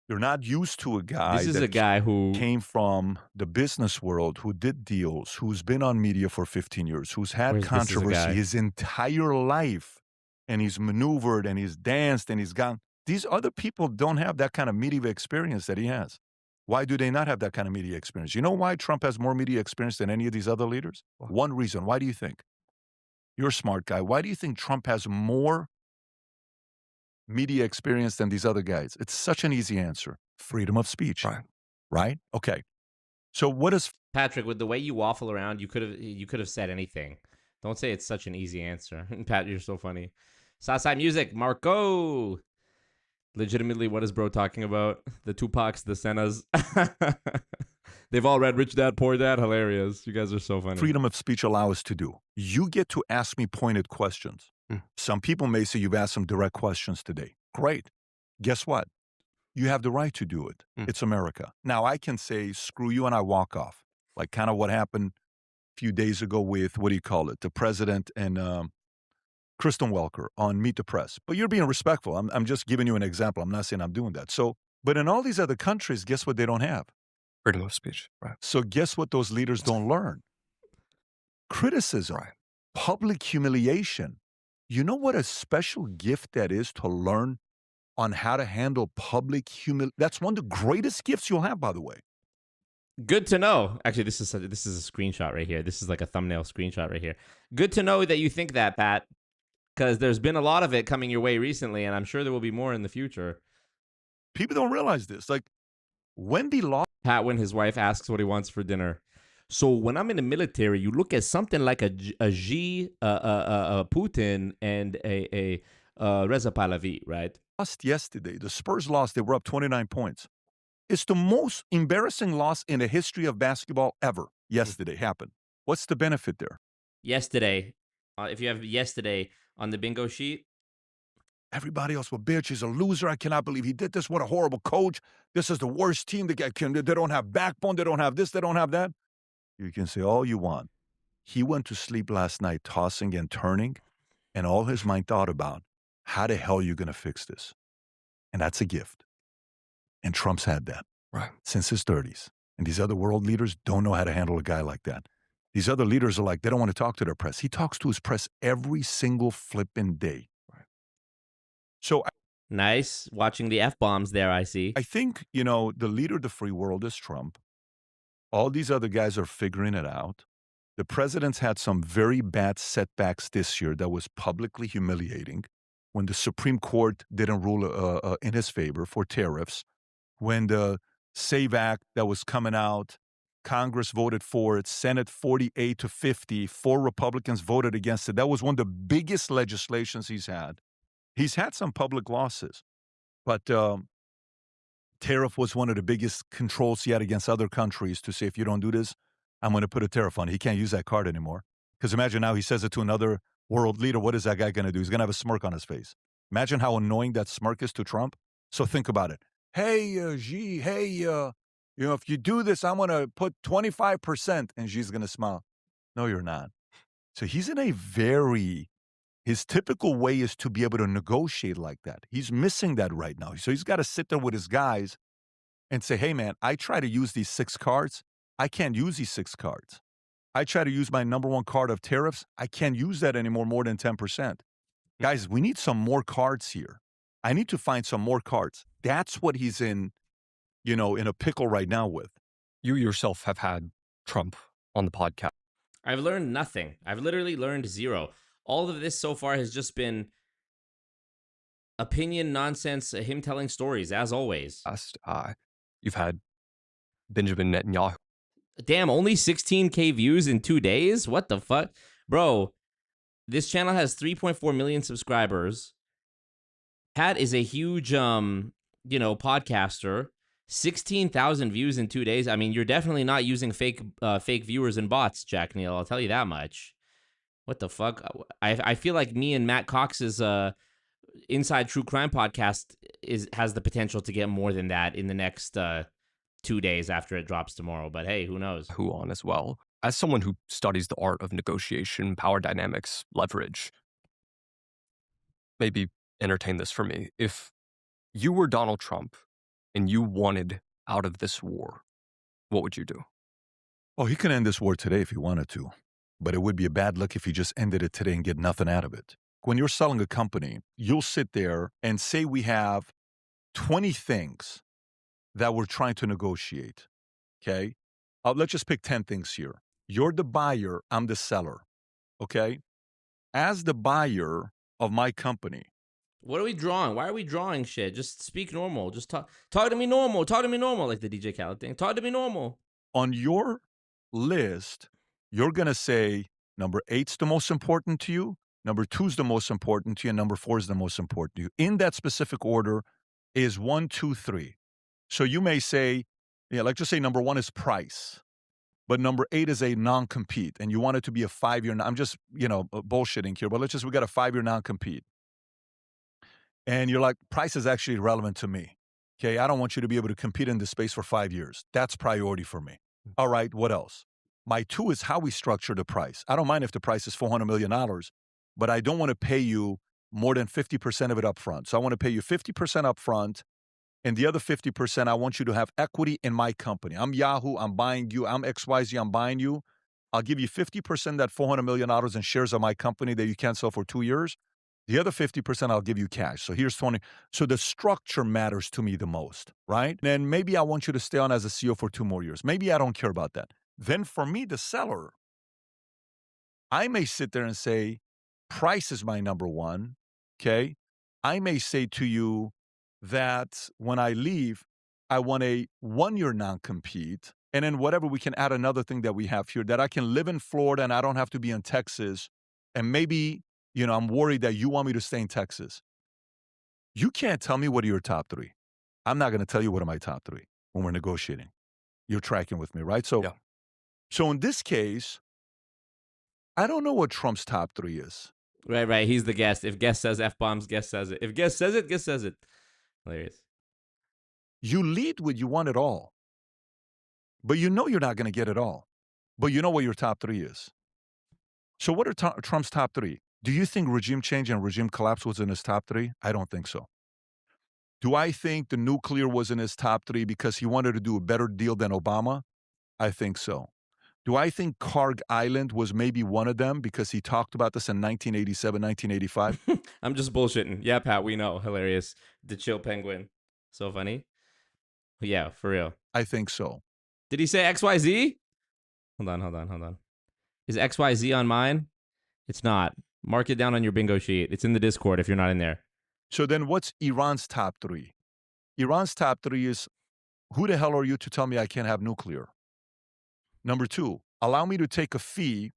Speaker 5: you're not used to a guy
Speaker 3: This is a guy who
Speaker 5: came from the business world, who did deals, who's been on media for 15 years, who's had controversy his entire life, and he's maneuvered and he's danced and he's gone. These other people don't have that kind of media experience that he has. Why do they not have that kind of media experience? You know why Trump has more media experience than any of these other leaders? One reason. Why do you think? You're a smart guy. Why do you think Trump has more media experience than these other guys? It's such an easy answer. Freedom of speech. Right? Okay. So what is
Speaker 3: Patrick, with the way you waffle around, you could have said anything. Don't say it's such an easy answer. Pat, you're so funny. Sasai Music, Marco. Legitimately, what is bro talking about? The Tupacs, the Sennas. They've all read Rich Dad, Poor Dad. Hilarious. You guys are so funny.
Speaker 5: freedom of speech allow us to do? You get to ask me pointed questions. Some people may say you've asked some direct questions today. Great. Guess what? You have the right to do it. It's America. Now, I can say, screw you, and I walk off. Like kind of what happened a few days ago with, the president and Kristen Welker on Meet the Press. But you're being respectful. I'm just giving you an example. I'm not saying I'm doing that. So, but in all these other countries, guess what they don't have?
Speaker 6: Freedom of speech. Right.
Speaker 5: So guess what those leaders don't learn? Criticism, public humiliation. You know what a special gift that is to learn on how to handle public humiliation? That's one of the greatest gifts you'll have, by the way.
Speaker 3: Good to know. Actually, this is a screenshot right here. This is like a thumbnail screenshot right here. Good to know that you think that, Pat, because there's been a lot of it coming your way recently, and I'm sure there will be more in the future.
Speaker 5: People don't realize this. Like, Wendy lost.
Speaker 3: Pat, when his wife asks what he wants for dinner. So when I'm in the military, you look at something like a Putin and a Reza Pahlavi, right?
Speaker 5: Lost yesterday. The Spurs lost. They were up 29 points. It's the most embarrassing loss in the history of basketball ever. Yesterday happened. What's the benefit there?
Speaker 3: Yesterday, if you have yesterday on the bingo sheet.
Speaker 5: Everybody else, well, bitch, he's a loser. I cannot believe he did this. What a horrible coach. This is the worst team. They don't have backbone. They don't have this. They don't have that. You can say all you want. He went to sleep last night tossing and turning, and all his mind thought about, how the hell are you going to fix this? And that's a gift. And Trump's had that since his 30s. And these other world leaders don't know how to handle a guy like that. These other leaders are like, they don't want to talk to their press. He talks to his press every single flipping day. So
Speaker 3: nice. Watching the F-bombs there, I see.
Speaker 5: I think, the leader of the free world is Trump. All these other guys are figuring it out. The president's had some very bad setbacks this year that was publicly humiliating. When the Supreme Court didn't rule in his favor for tariffs. When the SAVE Act that was coming out, Congress voted for it, Senate 48-50, 4 Republicans voted against it. That was one of the biggest legislations he's had. He's had some public losses, but tariff was one of the biggest controls he had against other countries to say, if you don't do this, I'm going to put a tariff on it. He can't use that card anymore. Because imagine now he says it to another world leader, what is that guy going to do? He's going to have a smirk on his face. Imagine how annoying that smirk is to Trump. So think about it. Hey, Xi, hey, if you do this, I'm going to put 25%. And Xi's going to smile. No, you're not. So he's in a his typical way is to be able to negotiate like that. He's missing that right now. So he's got to sit there with his guys and say, hey, man, I try to use these 6 cards. I can't use these 6 cards. I try to use my number 1 card of tariffs. I can't use that anymore, more than 10%. Guys, we need some more cards here. I need to find some more cards. That's what he's in a pickle right now with.
Speaker 6: You yourself have had Trump on the podcast.
Speaker 3: I've learned nothing. I've literally learned zero. All of this so far has just been opinion nonsense, him telling stories, as always.
Speaker 6: You've had Benjamin Netanyahu.
Speaker 3: Damn, only 16K views in 2 days? What the fuck? Bro, this channel has 3.4 million subscribers. Pat is a huge, podcaster. 16,000 views in 2 days. I mean, you're definitely not using fake viewers and bots, Jack Neel. I'll tell you that much. What the fuck? I feel like me and Matt Cox's Inside True Crime podcast has the potential to get more than that in the next 2 days after it drops tomorrow. But hey, who knows?
Speaker 6: Who on as well. As someone who studies the art of negotiation, power dynamics, leverage, maybe entertain this for me. If you were Donald Trump and you wanted out of this war, what would you do?
Speaker 5: Oh, he can end this war today if he wanted to, but it would be a bad look if he just ended it today and get nothing out of it. When you're selling a company, you'll sit there and say we have 20 things that we're trying to negotiate, okay? Let's just pick 10 things here. You're the buyer, I'm the seller, okay? As the buyer of my company.
Speaker 3: What are we drawing? Why are we drawing shit? Just speak normal. Just talk to me normal. Talk to me normal, like the DJ Khaled thing. Talk to me normal.
Speaker 5: On your list, you're going to say number 8's the most important to you, number 2's the most important to you, and number 4 is the most important to you. In that specific order is 1, 2, 3. So you may say, let's just say number 1 is price, but number 8 is a non-compete, and you want it to be a 5-year. I'm just, bullshitting here, but we got a 5-year non-compete. And you're like, price is actually relevant to me. Okay, I don't want you to be able to compete in this space for 5 years. That's priority for me. All right, what else? My 2 is how we structure the price. I don't mind if the price is $400 million, but I don't want to pay you more than 50% of it up front. So I want to pay you 50% up front, and the other 50%, I want you to have equity in my company. I'm Yahoo, I'm buying you. I'm XYZ, I'm buying you. I'll give you 50% that $400 million in shares of my company that you can't sell for 2 years. The other 50%, I'll give you cash. So here's 20. So the structure matters to me the most, right? And maybe I want you to stay on as a CEO for 2 more years. Maybe I don't care about that. Then for me, the seller, I may sit there and say, price is my number 1, okay? I may say to you that when I leave, I want a 1-year non-compete. And then whatever, we can add another thing that we have here, that I can live in Florida and I don't have to be in Texas. And maybe, I'm worried that you want me to stay in Texas. You can't tell me what are your top 3. I'm not going to tell you what are my top 3 when we're negotiating. You're tracking with me, right? So,
Speaker 6: yeah.
Speaker 5: So in this case, I don't know what Trump's top 3 is.
Speaker 3: Right. He's the guest. If guest says F-bombs, guest says it. If guest says it, guest says it. Hilarious.
Speaker 5: You lead with you want it all. But you know you're not going to get it all. But you know what your top 3 is. So what are Trump's top 3? Do you think regime change and regime collapse was in his top 3? I don't think so. Do I think the nuclear was in his top 3 because he wanted to do a better deal than Obama? I think so. Do I think Karg Island was maybe one of them because he talked about this in 1987, 1985?
Speaker 3: I'm just bullshitting. Yeah, Pat, we know. Hilarious. The chill penguin. So funny. Yeah, for real.
Speaker 5: I think so.
Speaker 3: Did he say XYZ? Hold on. Is XYZ on mine? It's not. Mark it down on your bingo sheet. It's in the Discord if you're not in there.
Speaker 5: So then what's Iran's top 3? Iran's top 3 is, who the hell are you to tell me I can't have nuclear? Number 2, allow me to take a fee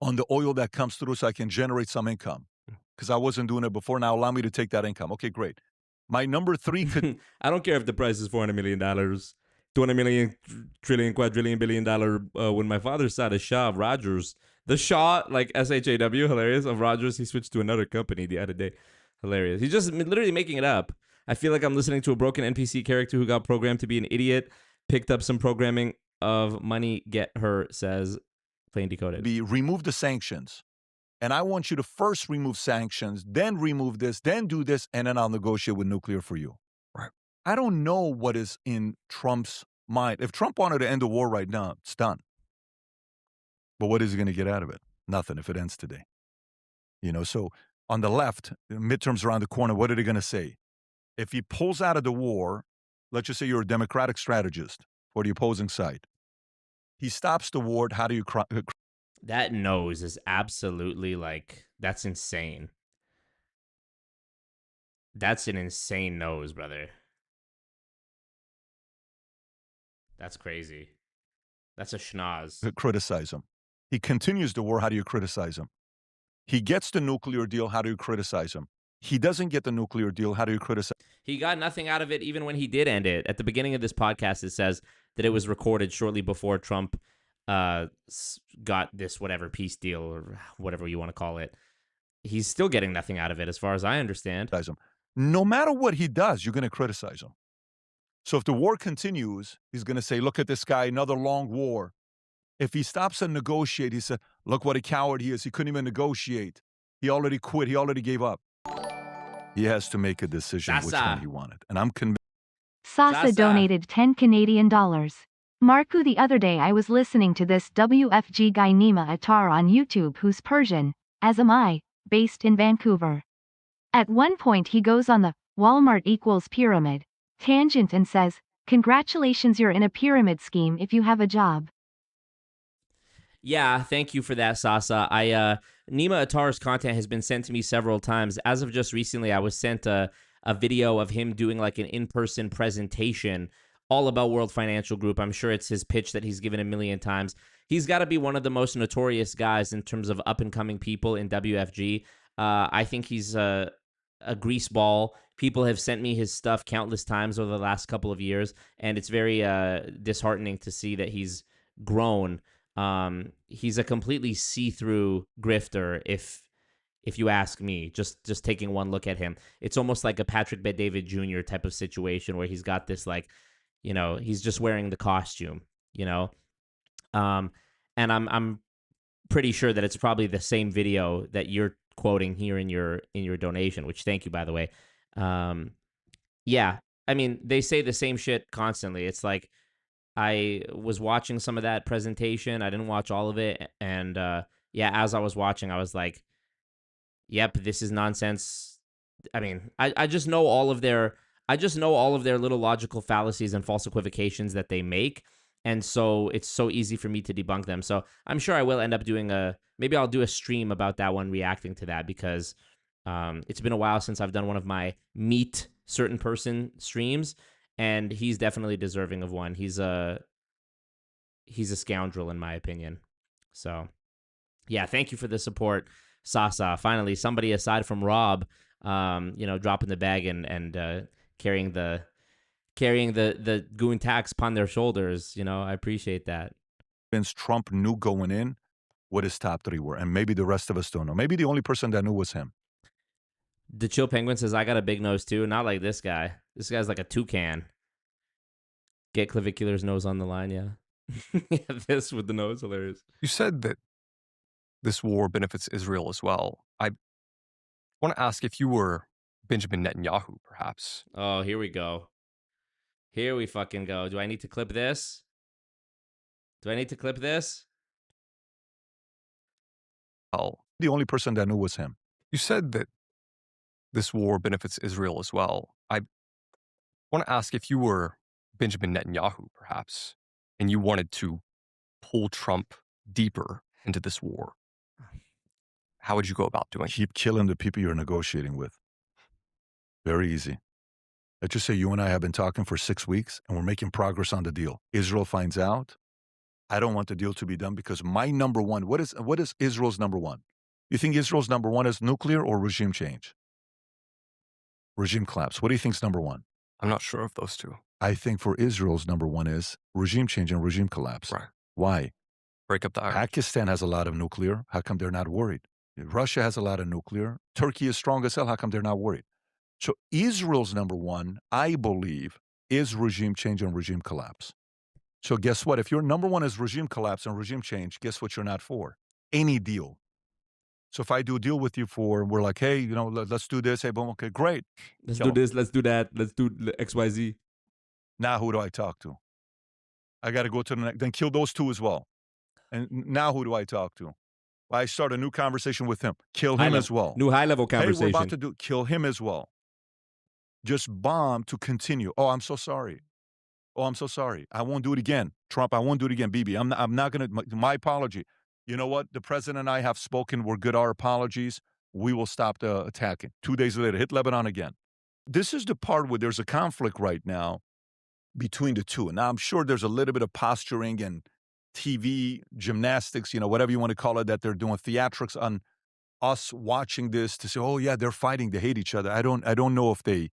Speaker 5: on the oil that comes through so I can generate some income. Because I wasn't doing it before. Now allow me to take that income. Okay, great. My number 3 could...
Speaker 3: I don't care if the price is $400 million, $20 million, trillion, quadrillion, billion dollar. When my father saw the Shah of Rogers, The Shaw, like SHAW, hilarious. Of Rogers, he switched to another company the other day. Hilarious. He's just literally making it up. I feel like I'm listening to a broken NPC character who got programmed to be an idiot, picked up some programming of money, get her, says Plain Decoded.
Speaker 5: Remove the sanctions. And I want you to first remove sanctions, then remove this, then do this, and then I'll negotiate with nuclear for you.
Speaker 6: Right.
Speaker 5: I don't know what is in Trump's mind. If Trump wanted to end the war right now, it's done. But what is he going to get out of it? Nothing if it ends today. So on the left, midterms around the corner, what are they going to say? If he pulls out of the war, let's just say you're a Democratic strategist for the opposing side. He stops the war. How do you
Speaker 3: That nose is absolutely that's insane. That's an insane nose, brother. That's crazy. That's a schnoz.
Speaker 5: criticize him? He continues the war. How do you criticize him? He gets the nuclear deal. How do you criticize him? He doesn't get the nuclear deal. How do you criticize?
Speaker 3: He got nothing out of it even when he did end it. At the beginning of this podcast, it says that it was recorded shortly before Trump got this whatever peace deal or whatever you want to call it. He's still getting nothing out of it as far as I understand.
Speaker 5: No matter what he does, you're going to criticize him. So if the war continues, he's going to say, look at this guy, another long war. If he stops and negotiate, he said, look what a coward he is. He couldn't even negotiate. He already quit. He already gave up. He has to make a decision which one he wanted. And I'm convinced.
Speaker 4: Sasa donated 10 Canadian dollars. Marku, the other day I was listening to this WFG guy Nima Attar on YouTube who's Persian, as am I, based in Vancouver. At one point he goes on the Walmart equals pyramid tangent and says, congratulations, you're in a pyramid scheme if you have a job.
Speaker 3: Yeah, thank you for that, Sasa. Nima Attar's content has been sent to me several times. As of just recently, I was sent a video of him doing like an in-person presentation all about World Financial Group. I'm sure it's his pitch that he's given a million times. He's got to be one of the most notorious guys in terms of up-and-coming people in WFG. I think he's a greaseball. People have sent me his stuff countless times over the last couple of years, and it's very disheartening to see that he's grown. He's a completely see-through grifter, if you ask me, just taking one look at him. It's almost like a Patrick Bet-David Jr. type of situation where he's got this he's just wearing the costume, and I'm pretty sure that it's probably the same video that you're quoting here in your donation, which thank you, by the way. Yeah, I mean, they say the same shit constantly. It's like, I was watching some of that presentation. I didn't watch all of it. And as I was watching, I was like, yep, this is nonsense. I mean, I just know all of their little logical fallacies and false equivocations that they make. And so it's so easy for me to debunk them. So I'm sure I will end up doing maybe I'll do a stream about that one, reacting to that, because it's been a while since I've done one of my meet certain person streams. And he's definitely deserving of one. He's a scoundrel, in my opinion. So, yeah, thank you for the support, Sasa. Finally, somebody aside from Rob, dropping the bag and carrying the goon tax upon their shoulders. I appreciate that.
Speaker 5: Vince Trump knew going in what his top three were, and maybe the rest of us don't know. Maybe the only person that knew was him.
Speaker 3: The Chill Penguin says, I got a big nose too. Not like this guy. This guy's like a toucan. Get Clavicular's nose on the line, yeah. Yeah, this with the nose, hilarious.
Speaker 6: You said that this war benefits Israel as well. I want to ask, if you were Benjamin Netanyahu, perhaps.
Speaker 3: Oh, here we go. Here we fucking go. Do I need to clip this?
Speaker 6: Oh.
Speaker 5: The only person that knew was him.
Speaker 6: You said that this war benefits Israel as well. I want to ask, if you were Benjamin Netanyahu, perhaps, and you wanted to pull Trump deeper into this war, how would you go about doing it?
Speaker 5: Keep killing the people you're negotiating with. Very easy. Let's just say you and I have been talking for 6 weeks and we're making progress on the deal. Israel finds out. I don't want the deal to be done because my number one, what is Israel's number one? You think Israel's number one is nuclear or regime change? Regime collapse. What do you think is number one?
Speaker 6: I'm not sure of those two.
Speaker 5: I think for Israel's number one is regime change and regime collapse.
Speaker 6: Right.
Speaker 5: Why?
Speaker 6: break up the hierarchy.
Speaker 5: Pakistan has a lot of nuclear. How come they're not worried? Russia has a lot of nuclear. Turkey is strong as hell. How come they're not worried? So Israel's number one, I believe, is regime change and regime collapse. So guess what? If your number one is regime collapse and regime change, guess what you're not for? Any deal. So if I do a deal with you we're like, hey, let's do this. Hey, boom, okay, great.
Speaker 3: Let's
Speaker 5: Kill
Speaker 3: do
Speaker 5: 'em.
Speaker 3: this. Let's do that. Let's do XYZ.
Speaker 5: Now who do I talk to? I got to go to the next, then kill those two as well. And now who do I talk to? Well, I start a new conversation with him. Kill him as well.
Speaker 3: New high-level conversation.
Speaker 5: Hey, we're about to kill him as well. Just bomb to continue. Oh, I'm so sorry. Oh, I'm so sorry. I won't do it again. Trump, I won't do it again. Bibi, I'm not going to, my apology. You know what? The president and I have spoken. We're good. Our apologies. We will stop the attacking. 2 days later, hit Lebanon again. This is the part where there's a conflict right now between the two. And now I'm sure there's a little bit of posturing and TV gymnastics, whatever you want to call it, that they're doing theatrics on us watching this to say, oh yeah, they're fighting. They hate each other. I don't know if they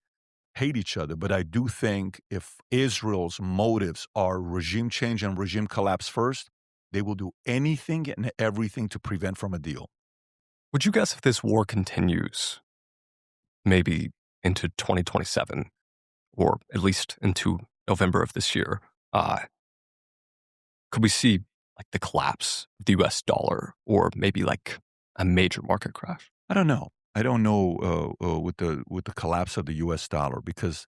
Speaker 5: hate each other, but I do think if Israel's motives are regime change and regime collapse first, they will do anything and everything to prevent from a deal.
Speaker 6: Would you guess if this war continues, maybe into 2027, or at least into November of this year, could we see like the collapse of the U.S. dollar, or maybe like a major market crash?
Speaker 5: I don't know. I don't know with the collapse of the U.S. dollar, because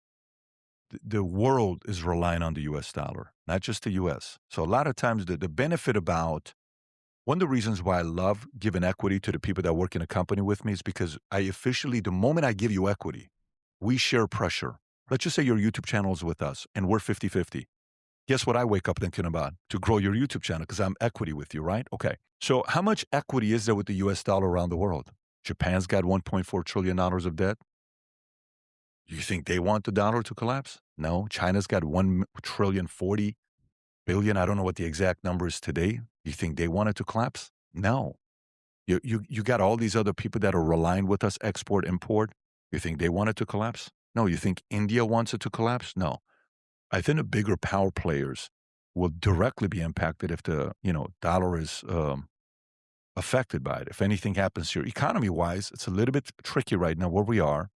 Speaker 5: the world is relying on the U.S. dollar, not just the U.S. So a lot of times the benefit about one of the reasons why I love giving equity to the people that work in a company with me is because the moment I give you equity, we share pressure. Let's just say your YouTube channel is with us and we're 50-50. Guess what I wake up thinking about? To grow your YouTube channel, because I'm equity with you, right? Okay. So how much equity is there with the U.S. dollar around the world? Japan's got $1.4 trillion of debt. You think they want the dollar to collapse? No. China's got $1.04 trillion. I don't know what the exact number is today. You think they want it to collapse? No. You got all these other people that are relying with us, export, import. You think they want it to collapse? No. You think India wants it to collapse? No. I think the bigger power players will directly be impacted if the dollar is affected by it. If anything happens here, economy-wise, it's a little bit tricky right now where we are,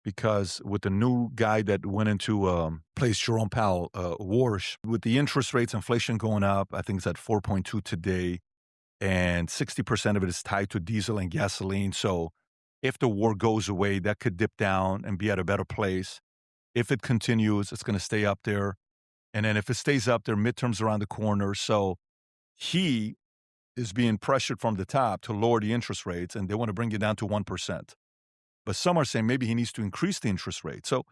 Speaker 5: because with the new guy that went into place, Jerome Powell, Warsh, with the interest rates, inflation going up, I think it's at 4.2 today, and 60% of it is tied to diesel and gasoline. So if the war goes away, that could dip down and be at a better place. If it continues, it's going to stay up there. And then if it stays up there, midterms around the corner. So he is being pressured from the top to lower the interest rates, and they want to bring it down to 1%. But some are saying maybe he needs to increase the interest rate. So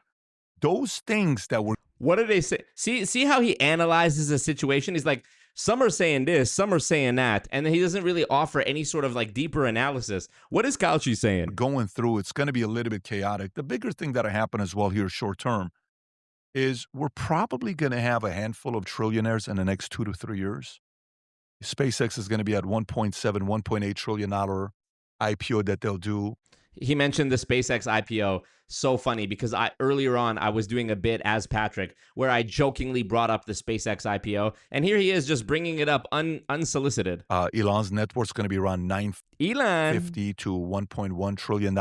Speaker 5: those things that were...
Speaker 3: What do they say? See how he analyzes a situation? He's like, some are saying this, some are saying that, and then he doesn't really offer any sort of like deeper analysis. What is Cauchy saying?
Speaker 5: Going through, it's going to be a little bit chaotic. The bigger thing that'll happen as well here short term is we're probably going to have a handful of trillionaires in the next 2 to 3 years. SpaceX is going to be at $1.7, $1.8 trillion IPO that they'll do.
Speaker 3: He mentioned the SpaceX IPO. So funny, because earlier on I was doing a bit as Patrick where I jokingly brought up the SpaceX IPO, and here he is just bringing it up unsolicited.
Speaker 5: Elon's net worth is going to be around $950 to $1.1 trillion.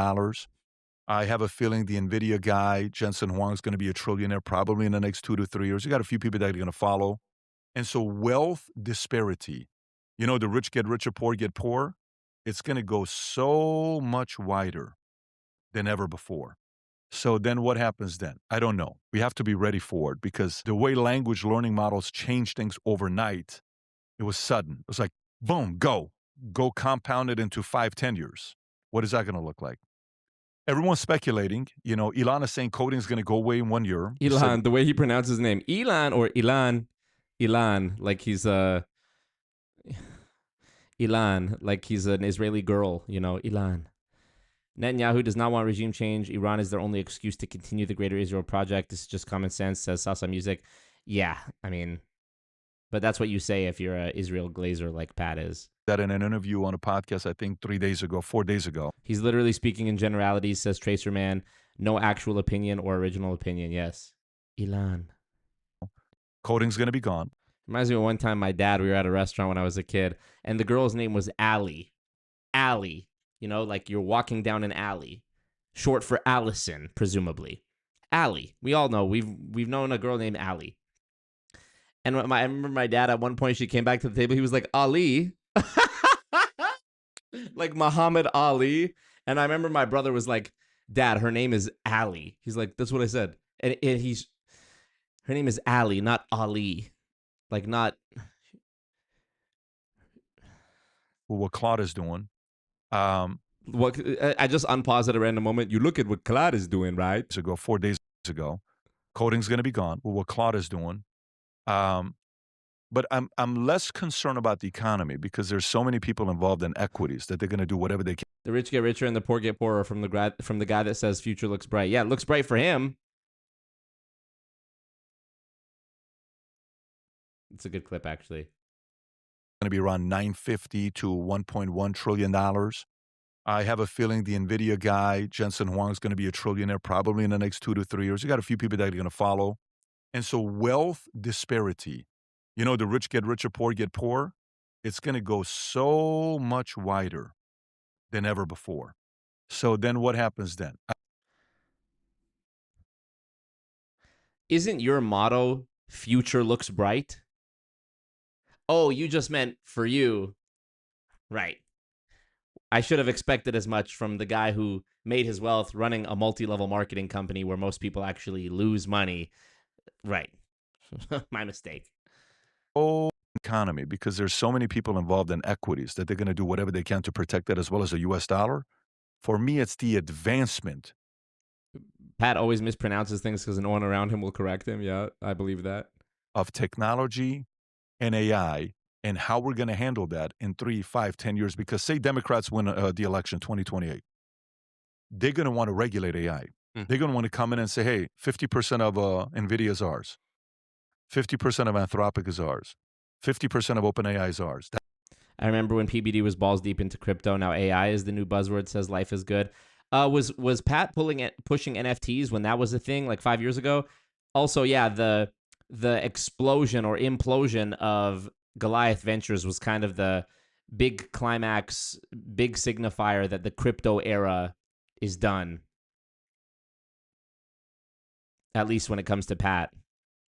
Speaker 5: I have a feeling the NVIDIA guy, Jensen Huang, is going to be a trillionaire probably in the next 2 to 3 years. You got a few people that are going to follow. And so wealth disparity, the rich get richer, poor get poor, it's going to go so much wider than ever before. So then what happens then? I don't know. We have to be ready for it, because the way language learning models change things overnight, it was sudden. It was like, boom, go compound it into 5-10 years. What is that going to look like? Everyone's speculating. Elon is saying coding is going to go away in 1 year.
Speaker 3: Elon, the way he pronounces his name, Elon or Elon, like he's Elon, like he's an Israeli girl, Elon. Netanyahu does not want regime change. Iran is their only excuse to continue the Greater Israel Project. This is just common sense, says Salsa Music. Yeah, I mean, but that's what you say if you're a Israel glazer like Pat is.
Speaker 5: That in an interview on a podcast, I think 4 days ago.
Speaker 3: He's literally speaking in generalities, says Tracer Man. No actual opinion or original opinion. Yes. Elon.
Speaker 5: Coding's going to be gone.
Speaker 3: Reminds me of one time my dad, we were at a restaurant when I was a kid, and the girl's name was Allie. Allie. You know, like you're walking down an alley. Short for Allison, presumably. Allie. We all know. We've known a girl named Allie. And I remember my dad, at one point, she came back to the table. He was like, Ali. Like Muhammad Ali. And I remember my brother was like, Dad, her name is Allie. He's like, that's what I said. And her name is Allie, not Ali. Like, not.
Speaker 5: Well, what Claude is doing.
Speaker 3: What I just unpaused at a random moment. You look at what Claude is doing, right?
Speaker 5: 4 days ago, coding's going to be gone. Well, what Claude is doing. But I'm less concerned about the economy because there's so many people involved in equities that they're going to do whatever they can.
Speaker 3: The rich get richer and the poor get poorer from the guy that says future looks bright. Yeah, it looks bright for him. It's a good clip, actually.
Speaker 5: Going to be around $950 to $1.1 trillion. I have a feeling the NVIDIA guy, Jensen Huang, is going to be a trillionaire probably in the next 2 to 3 years. You got a few people that are going to follow. And so wealth disparity, you know, the rich get richer, poor get poor. It's going to go so much wider than ever before. So then what happens then?
Speaker 3: Isn't your motto, future looks bright? Oh, you just meant for you. Right. I should have expected as much from the guy who made his wealth running a multi-level marketing company where most people actually lose money. Right. My mistake.
Speaker 5: Oh, economy, because there's so many people involved in equities that they're going to do whatever they can to protect that as well as the U.S. dollar. For me, it's the advancement.
Speaker 3: Pat always mispronounces things because no one around him will correct him. Yeah, I believe that.
Speaker 5: Of technology and AI and how we're going to handle that in 3, 5, 10 years. Because say Democrats win the election 2028, they're going to want to regulate AI. They're going to want to come in and say, hey, 50% of NVIDIA is ours. 50% of Anthropic is ours. 50% of OpenAI is ours.
Speaker 3: I remember when PBD was balls deep into crypto. Now AI is the new buzzword, says life is good. Was Pat pushing NFTs when that was a thing like 5 years ago? Also, yeah, the explosion or implosion of Goliath Ventures was kind of the big climax, big signifier that the crypto era is done. At least when it comes to Pat.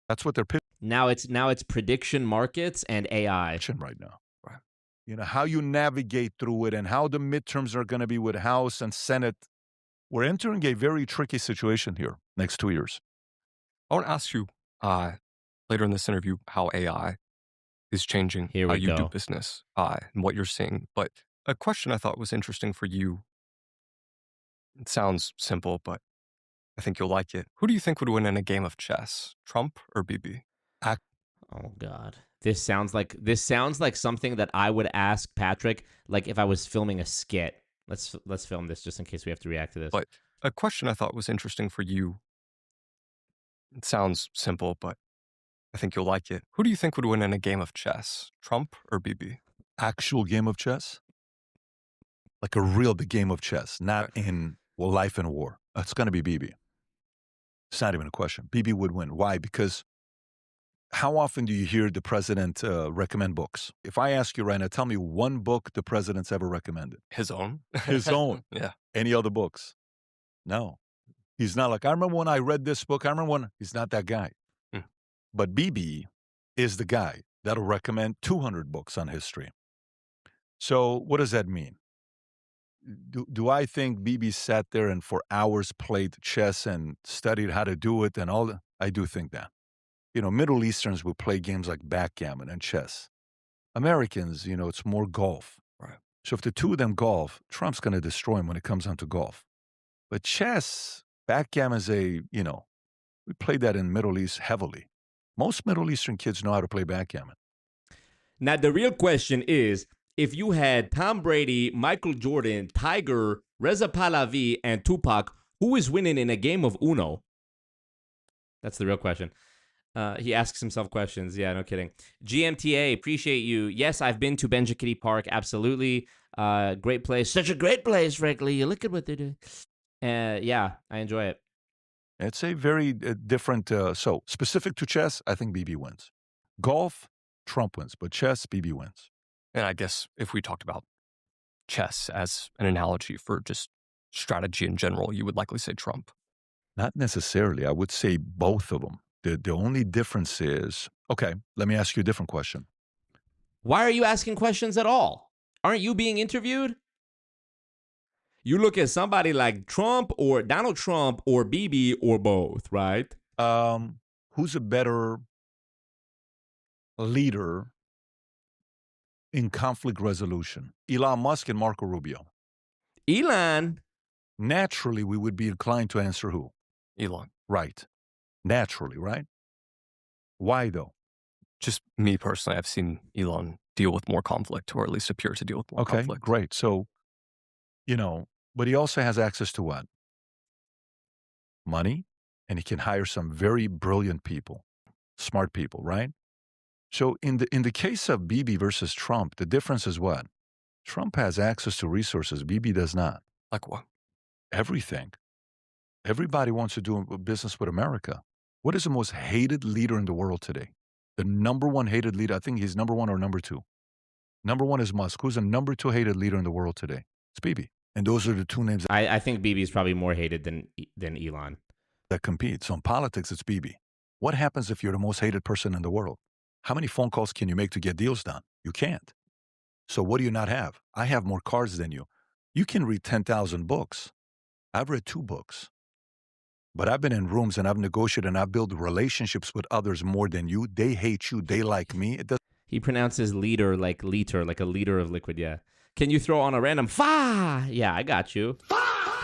Speaker 5: That's what they're pitching.
Speaker 3: Now it's prediction markets and AI
Speaker 5: right now. Right. You know, how you navigate through it and how the midterms are going to be with House and Senate. We're entering a very tricky situation here next 2 years.
Speaker 6: I want to ask you later in this interview how AI is changing how you do business and what you're seeing. But a question I thought was interesting for you. It sounds simple, but I think you'll like it. Who do you think would win in a game of chess, Trump or Bibi?
Speaker 3: Oh God, this sounds like something that I would ask Patrick, like if I was filming a skit. Let's film this just in case we have to react to this.
Speaker 6: But a question I thought was interesting for you. It sounds simple, but I think you'll like it. Who do you think would win in a game of chess, Trump or Bibi?
Speaker 5: Actual game of chess? Like a real big game of chess, not in life and war. It's going to be Bibi. It's not even a question. Bibi would win. Why? Because how often do you hear the president recommend books? If I ask you right now, tell me one book the president's ever recommended.
Speaker 6: His own?
Speaker 5: His own.
Speaker 6: Yeah.
Speaker 5: Any other books? No. He's not like, I remember when I read this book. I remember when. He's not that guy. But Bibi is the guy that'll recommend 200 books on history. So what does that mean? Do I think Bibi sat there and for hours played chess and studied how to do it and all that? I do think that. You know, Middle Easterns will play games like backgammon and chess. Americans, you know, it's more golf.
Speaker 6: Right.
Speaker 5: So if the two of them golf, Trump's going to destroy him when it comes down to golf. But chess, backgammon is we played that in Middle East heavily. Most Middle Eastern kids know how to play backgammon.
Speaker 3: Now, the real question is, if you had Tom Brady, Michael Jordan, Tiger, Reza Pahlavi, and Tupac, who is winning in a game of Uno? That's the real question. He asks himself questions. Yeah, no kidding. GMTA, appreciate you. Yes, I've been to Benjamin Park. Absolutely. Great place. Such a great place, frankly. You look at what they do. Yeah, I enjoy it.
Speaker 5: It's a very different, so specific to chess, I think Bibi wins. Golf, Trump wins. But chess, Bibi wins.
Speaker 6: And I guess if we talked about chess as an analogy for just strategy in general, you would likely say Trump.
Speaker 5: Not necessarily. I would say both of them. The only difference is, okay, let me ask you a different question.
Speaker 3: Why are you asking questions at all? Aren't you being interviewed? You look at somebody like Trump or Donald Trump or Bibi or both, right?
Speaker 5: Who's a better leader in conflict resolution? Elon Musk and Marco Rubio.
Speaker 3: Elon.
Speaker 5: Naturally, we would be inclined to answer who?
Speaker 6: Elon.
Speaker 5: Right. Naturally, right? Why though?
Speaker 6: Just me personally, I've seen Elon deal with more conflict, or at least appear to deal with more conflict.
Speaker 5: Okay, great. So, but he also has access to what? Money, and he can hire some very brilliant people, smart people, right? So in the case of Bibi versus Trump, the difference is what? Trump has access to resources. Bibi does not.
Speaker 6: Like what?
Speaker 5: Everything. Everybody wants to do business with America. What is the most hated leader in the world today? The number one hated leader, I think he's number one or number two. Number one is Musk. Who's the number two hated leader in the world today? It's Bibi. And those are the two names
Speaker 3: I think Bibi is probably more hated than Elon.
Speaker 5: that compete. So in politics, it's Bibi. What happens if you're the most hated person in the world? How many phone calls can you make to get deals done? You can't. So what do you not have? I have more cards than you. You can read 10,000 books. I've read 2 books. But I've been in rooms and I've negotiated and I've built relationships with others more than you. They hate you. They like me.
Speaker 3: He pronounces leader like liter, like a liter of liquid, yeah. Can you throw on a random fa? Yeah, I got you.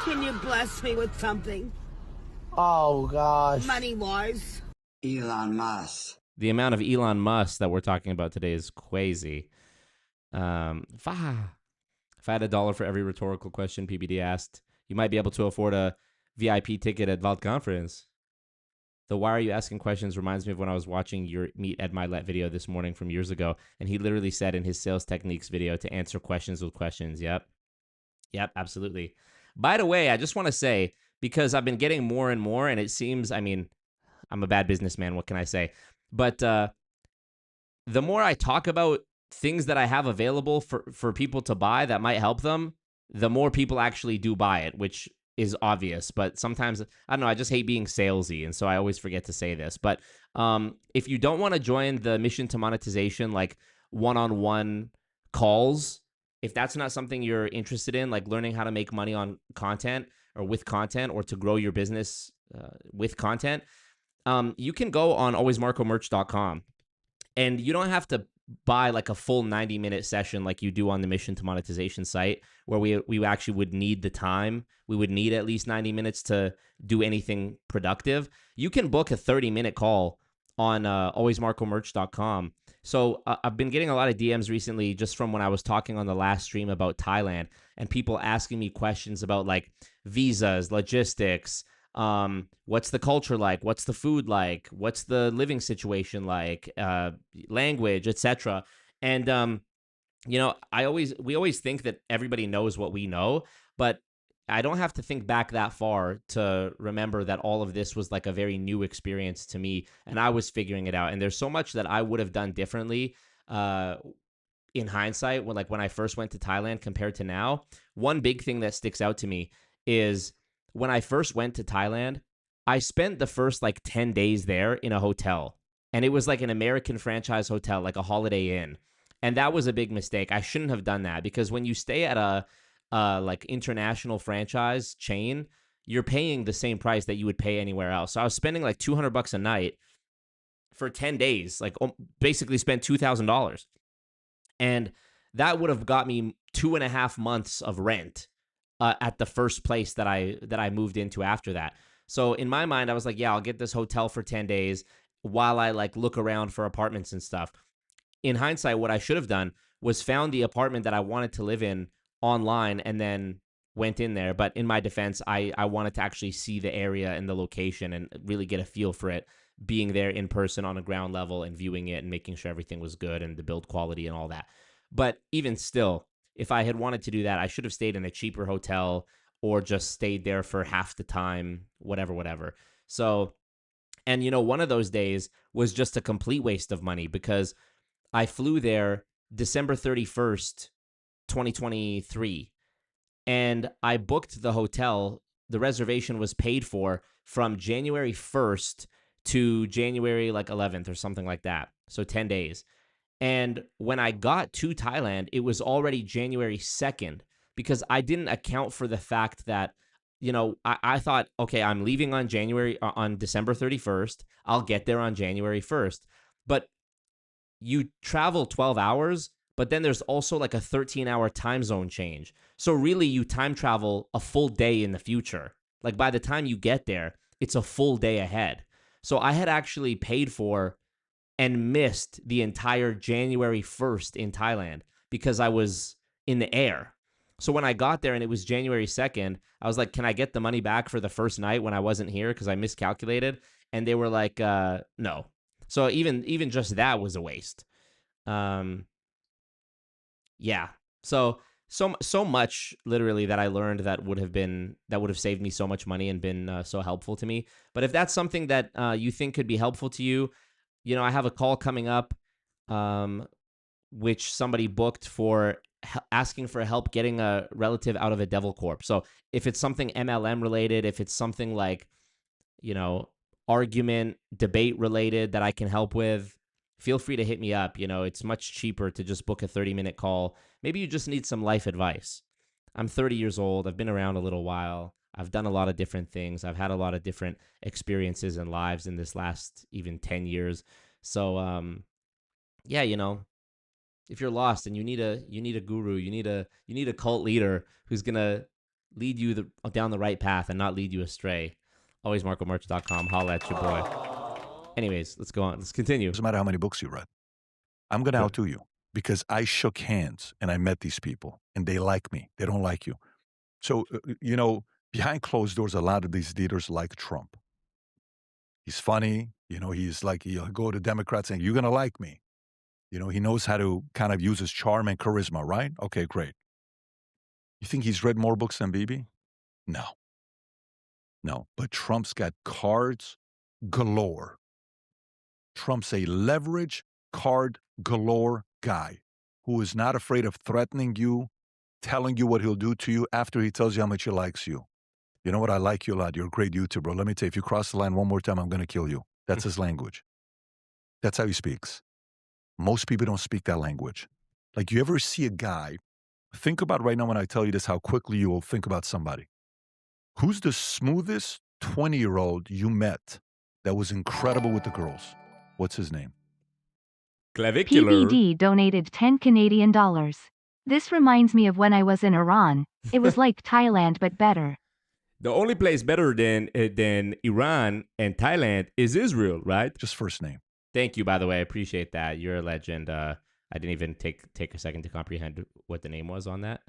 Speaker 8: Can you bless me with something?
Speaker 9: Oh, gosh.
Speaker 8: Money-wise?
Speaker 9: Elon Musk.
Speaker 3: The amount of Elon Musk that we're talking about today is crazy. Fa. If I had $1 for every rhetorical question PBD asked, you might be able to afford a VIP ticket at Vault Conference. The why are you asking questions reminds me of when I was watching your Meet Ed Milet video this morning from years ago, and he literally said in his sales techniques video to answer questions with questions. Yep, absolutely. By the way, I just want to say, because I've been getting more and more, and it seems, I mean, I'm a bad businessman, what can I say? But the more I talk about things that I have available for people to buy that might help them, the more people actually do buy it, which is obvious. But sometimes, I don't know, I just hate being salesy, and so I always forget to say this. But if you don't want to join the Mission to Monetization, like one-on-one calls, if that's not something you're interested in, like learning how to make money on content or with content, or to grow your business with content, you can go on alwaysmarcomerch.com, and you don't have to buy like a full 90-minute session like you do on the Mission to Monetization site, where we actually would need the time. We would need at least 90 minutes to do anything productive. You can book a 30-minute call on alwaysmarcomerch.com. So I've been getting a lot of DMs recently just from when I was talking on the last stream about Thailand, and people asking me questions about like visas, logistics, what's the culture like, what's the food like, what's the living situation like, language, etc. And we always think that everybody knows what we know, but I don't have to think back that far to remember that all of this was like a very new experience to me, and I was figuring it out. And there's so much that I would have done differently in hindsight when I first went to Thailand compared to now. One big thing that sticks out to me is when I first went to Thailand, I spent the first like 10 days there in a hotel, and it was like an American franchise hotel, like a Holiday Inn. And that was a big mistake. I shouldn't have done that, because when you stay at a like international franchise chain, you're paying the same price that you would pay anywhere else. So I was spending like $200 a night for 10 days, like basically spent $2,000. And that would have got me 2.5 months of rent at the first place that I moved into after that. So in my mind, I was like, yeah, I'll get this hotel for 10 days while I like look around for apartments and stuff. In hindsight, what I should have done was found the apartment that I wanted to live in online and then went in there. But in my defense, I wanted to actually see the area and the location and really get a feel for it, being there in person on a ground level and viewing it and making sure everything was good and the build quality and all that. But even still, if I had wanted to do that, I should have stayed in a cheaper hotel or just stayed there for half the time, whatever. So, and one of those days was just a complete waste of money, because I flew there December 31st, 2023. And I booked the hotel. The reservation was paid for from January 1st to January 11th or something like that. So 10 days. And when I got to Thailand, it was already January 2nd because I didn't account for the fact that, I thought, okay, I'm leaving on December 31st. I'll get there on January 1st. But you travel 12 hours, but then there's also like a 13-hour time zone change. So really you time travel a full day in the future. Like by the time you get there, it's a full day ahead. So I had actually paid for and missed the entire January 1st in Thailand because I was in the air. So when I got there and it was January 2nd, I was like, can I get the money back for the first night when I wasn't here because I miscalculated? And they were like, no. So even just that was a waste. Yeah. So much literally that I learned that would have saved me so much money and been so helpful to me. But if that's something that you think could be helpful to you, I have a call coming up, which somebody booked for asking for help getting a relative out of a devil corp. So if it's something MLM related, if it's something like, argument, debate related that I can help with, feel free to hit me up. It's much cheaper to just book a 30-minute call. Maybe you just need some life advice. I'm 30 years old. I've been around a little while. I've done a lot of different things. I've had a lot of different experiences and lives in this last even 10 years. So, if you're lost and you need a guru, you need a cult leader who's going to lead you down the right path and not lead you astray. Always MarcoMerch.com. Holla at your boy. Anyways, let's go on. Let's continue.
Speaker 5: Doesn't matter how many books you read. I'm going to out-do you because I shook hands and I met these people and they like me. They don't like you. So, behind closed doors, a lot of these leaders like Trump. He's funny. He's like, he'll go to Democrats saying, you're going to like me. He knows how to kind of use his charm and charisma, right? Okay, great. You think he's read more books than Bibi? No, but Trump's got cards galore. Trump's a leverage card galore guy who is not afraid of threatening you, telling you what he'll do to you after he tells you how much he likes you. You know what? I like you a lot. You're a great YouTuber. Let me tell you, if you cross the line one more time, I'm going to kill you. That's his language. That's how he speaks. Most people don't speak that language. Like, you ever see a guy, think about right now when I tell you this, how quickly you will think about somebody. Who's the smoothest 20-year-old you met that was incredible with the girls? What's his name?
Speaker 3: Clavicular.
Speaker 4: PBD donated 10 Canadian dollars. This reminds me of when I was in Iran. It was like Thailand, but better.
Speaker 3: The only place better than Iran and Thailand is Israel, right?
Speaker 5: Just first name.
Speaker 3: Thank you, by the way. I appreciate that. You're a legend. I didn't even take a second to comprehend what the name was on that.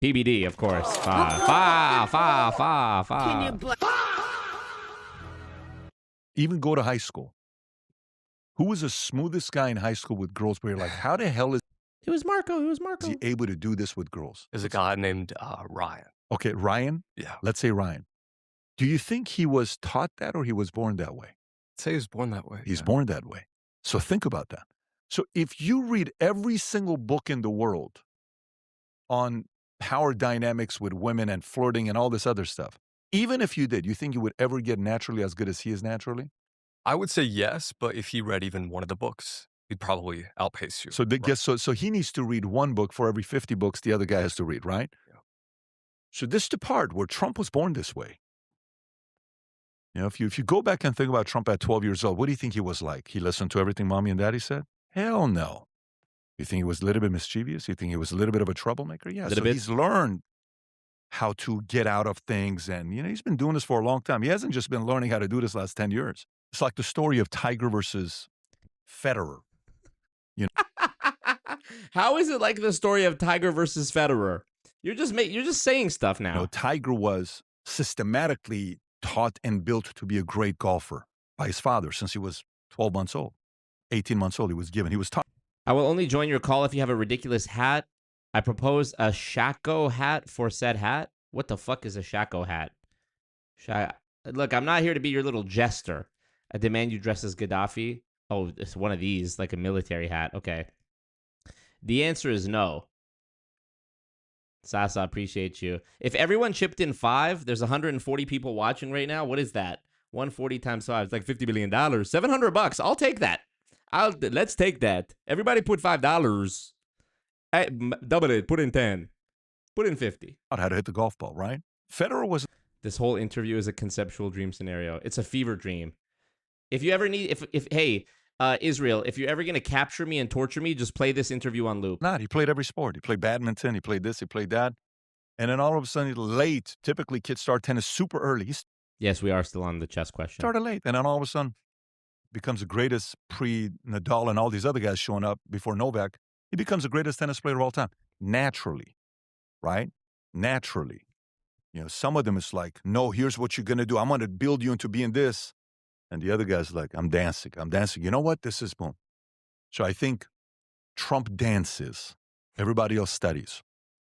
Speaker 3: PBD, of course.
Speaker 5: Even go to high school. Who was the smoothest guy in high school with girls where you're like, how the hell is
Speaker 3: It was Marco.
Speaker 5: he able to do this with girls?
Speaker 6: There's a guy named Ryan.
Speaker 5: Okay, Ryan?
Speaker 6: Yeah.
Speaker 5: Let's say Ryan. Do you think he was taught that or he was born that way?
Speaker 6: I'd say he was born that way.
Speaker 5: He's born that way. So think about that. So if you read every single book in the world on power dynamics with women and flirting and all this other stuff, even if you did, you think you would ever get naturally as good as he is naturally?
Speaker 6: I would say yes, but if he read even one of the books, he'd probably outpace you.
Speaker 5: So so he needs to read one book for every 50 books the other guy has to read, right?
Speaker 6: Yeah.
Speaker 5: So this is the part where Trump was born this way. If you go back and think about Trump at 12 years old, what do you think he was like? He listened to everything mommy and daddy said? Hell no. You think he was a little bit mischievous? You think he was a little bit of a troublemaker? Yeah. So he's learned how to get out of things. And, he's been doing this for a long time. He hasn't just been learning how to do this last 10 years. It's like the story of Tiger versus Federer.
Speaker 3: How is it like the story of Tiger versus Federer? You're just saying stuff now.
Speaker 5: Tiger was systematically taught and built to be a great golfer by his father since he was 12 months old. 18 months old, he was taught.
Speaker 3: I will only join your call if you have a ridiculous hat. I propose a Shako hat for said hat. What the fuck is a Shako hat? Look, I'm not here to be your little jester. I demand you dress as Gaddafi. Oh, it's one of these, like a military hat. Okay. The answer is no. Sasa, appreciate you. If everyone chipped in 5, there's 140 people watching right now. What is that? 140 times 5. It's like $50 billion. $700. I'll take that. Let's take that. Everybody put $5. Double it. Put in 10. Put in 50.
Speaker 5: How to hit the golf ball, right? Federer was.
Speaker 3: This whole interview is a conceptual dream scenario. It's a fever dream. If you ever need, hey, Israel, if you're ever going to capture me and torture me, just play this interview on loop.
Speaker 5: He played every sport. He played badminton. He played this. He played that. And then all of a sudden, late. Typically, kids start tennis super early.
Speaker 3: Yes, we are still on the chess question.
Speaker 5: Started late. And then all of a sudden, becomes the greatest pre-Nadal and all these other guys showing up before Novak. He becomes the greatest tennis player of all time. Naturally, right? Naturally. Some of them is like, no, here's what you're going to do. I'm going to build you into being this. And the other guy's like, I'm dancing. You know what? This is boom. So I think Trump dances. Everybody else studies.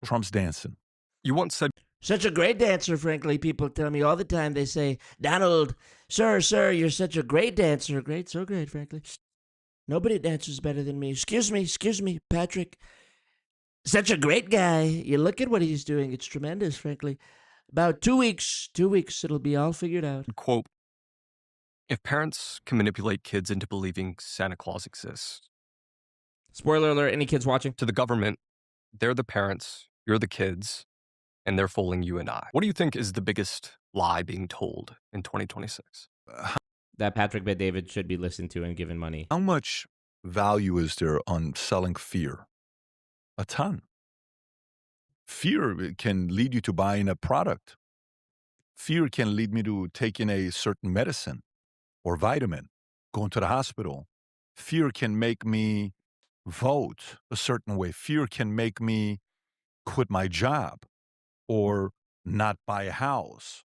Speaker 5: Trump's dancing.
Speaker 6: You once said,
Speaker 10: such a great dancer, frankly. People tell me all the time. They say, Donald, sir, you're such a great dancer. Great, so great, frankly. Nobody dances better than me. Excuse me, Patrick. Such a great guy. You look at what he's doing. It's tremendous, frankly. About 2 weeks, it'll be all figured out.
Speaker 6: quote, if parents can manipulate kids into believing Santa Claus exists,
Speaker 3: Spoiler alert, any kids watching?
Speaker 6: to the government, they're the parents, you're the kids, and they're fooling you and I. What do you think is the biggest lie being told in 2026?
Speaker 3: That Patrick Bet-David should be listened to and given money.
Speaker 5: How much value is there on selling fear? A ton. Fear can lead you to buying a product. Fear can lead me to taking a certain medicine or vitamin, going to the hospital. Fear can make me vote a certain way. Fear can make me quit my job or not buy a house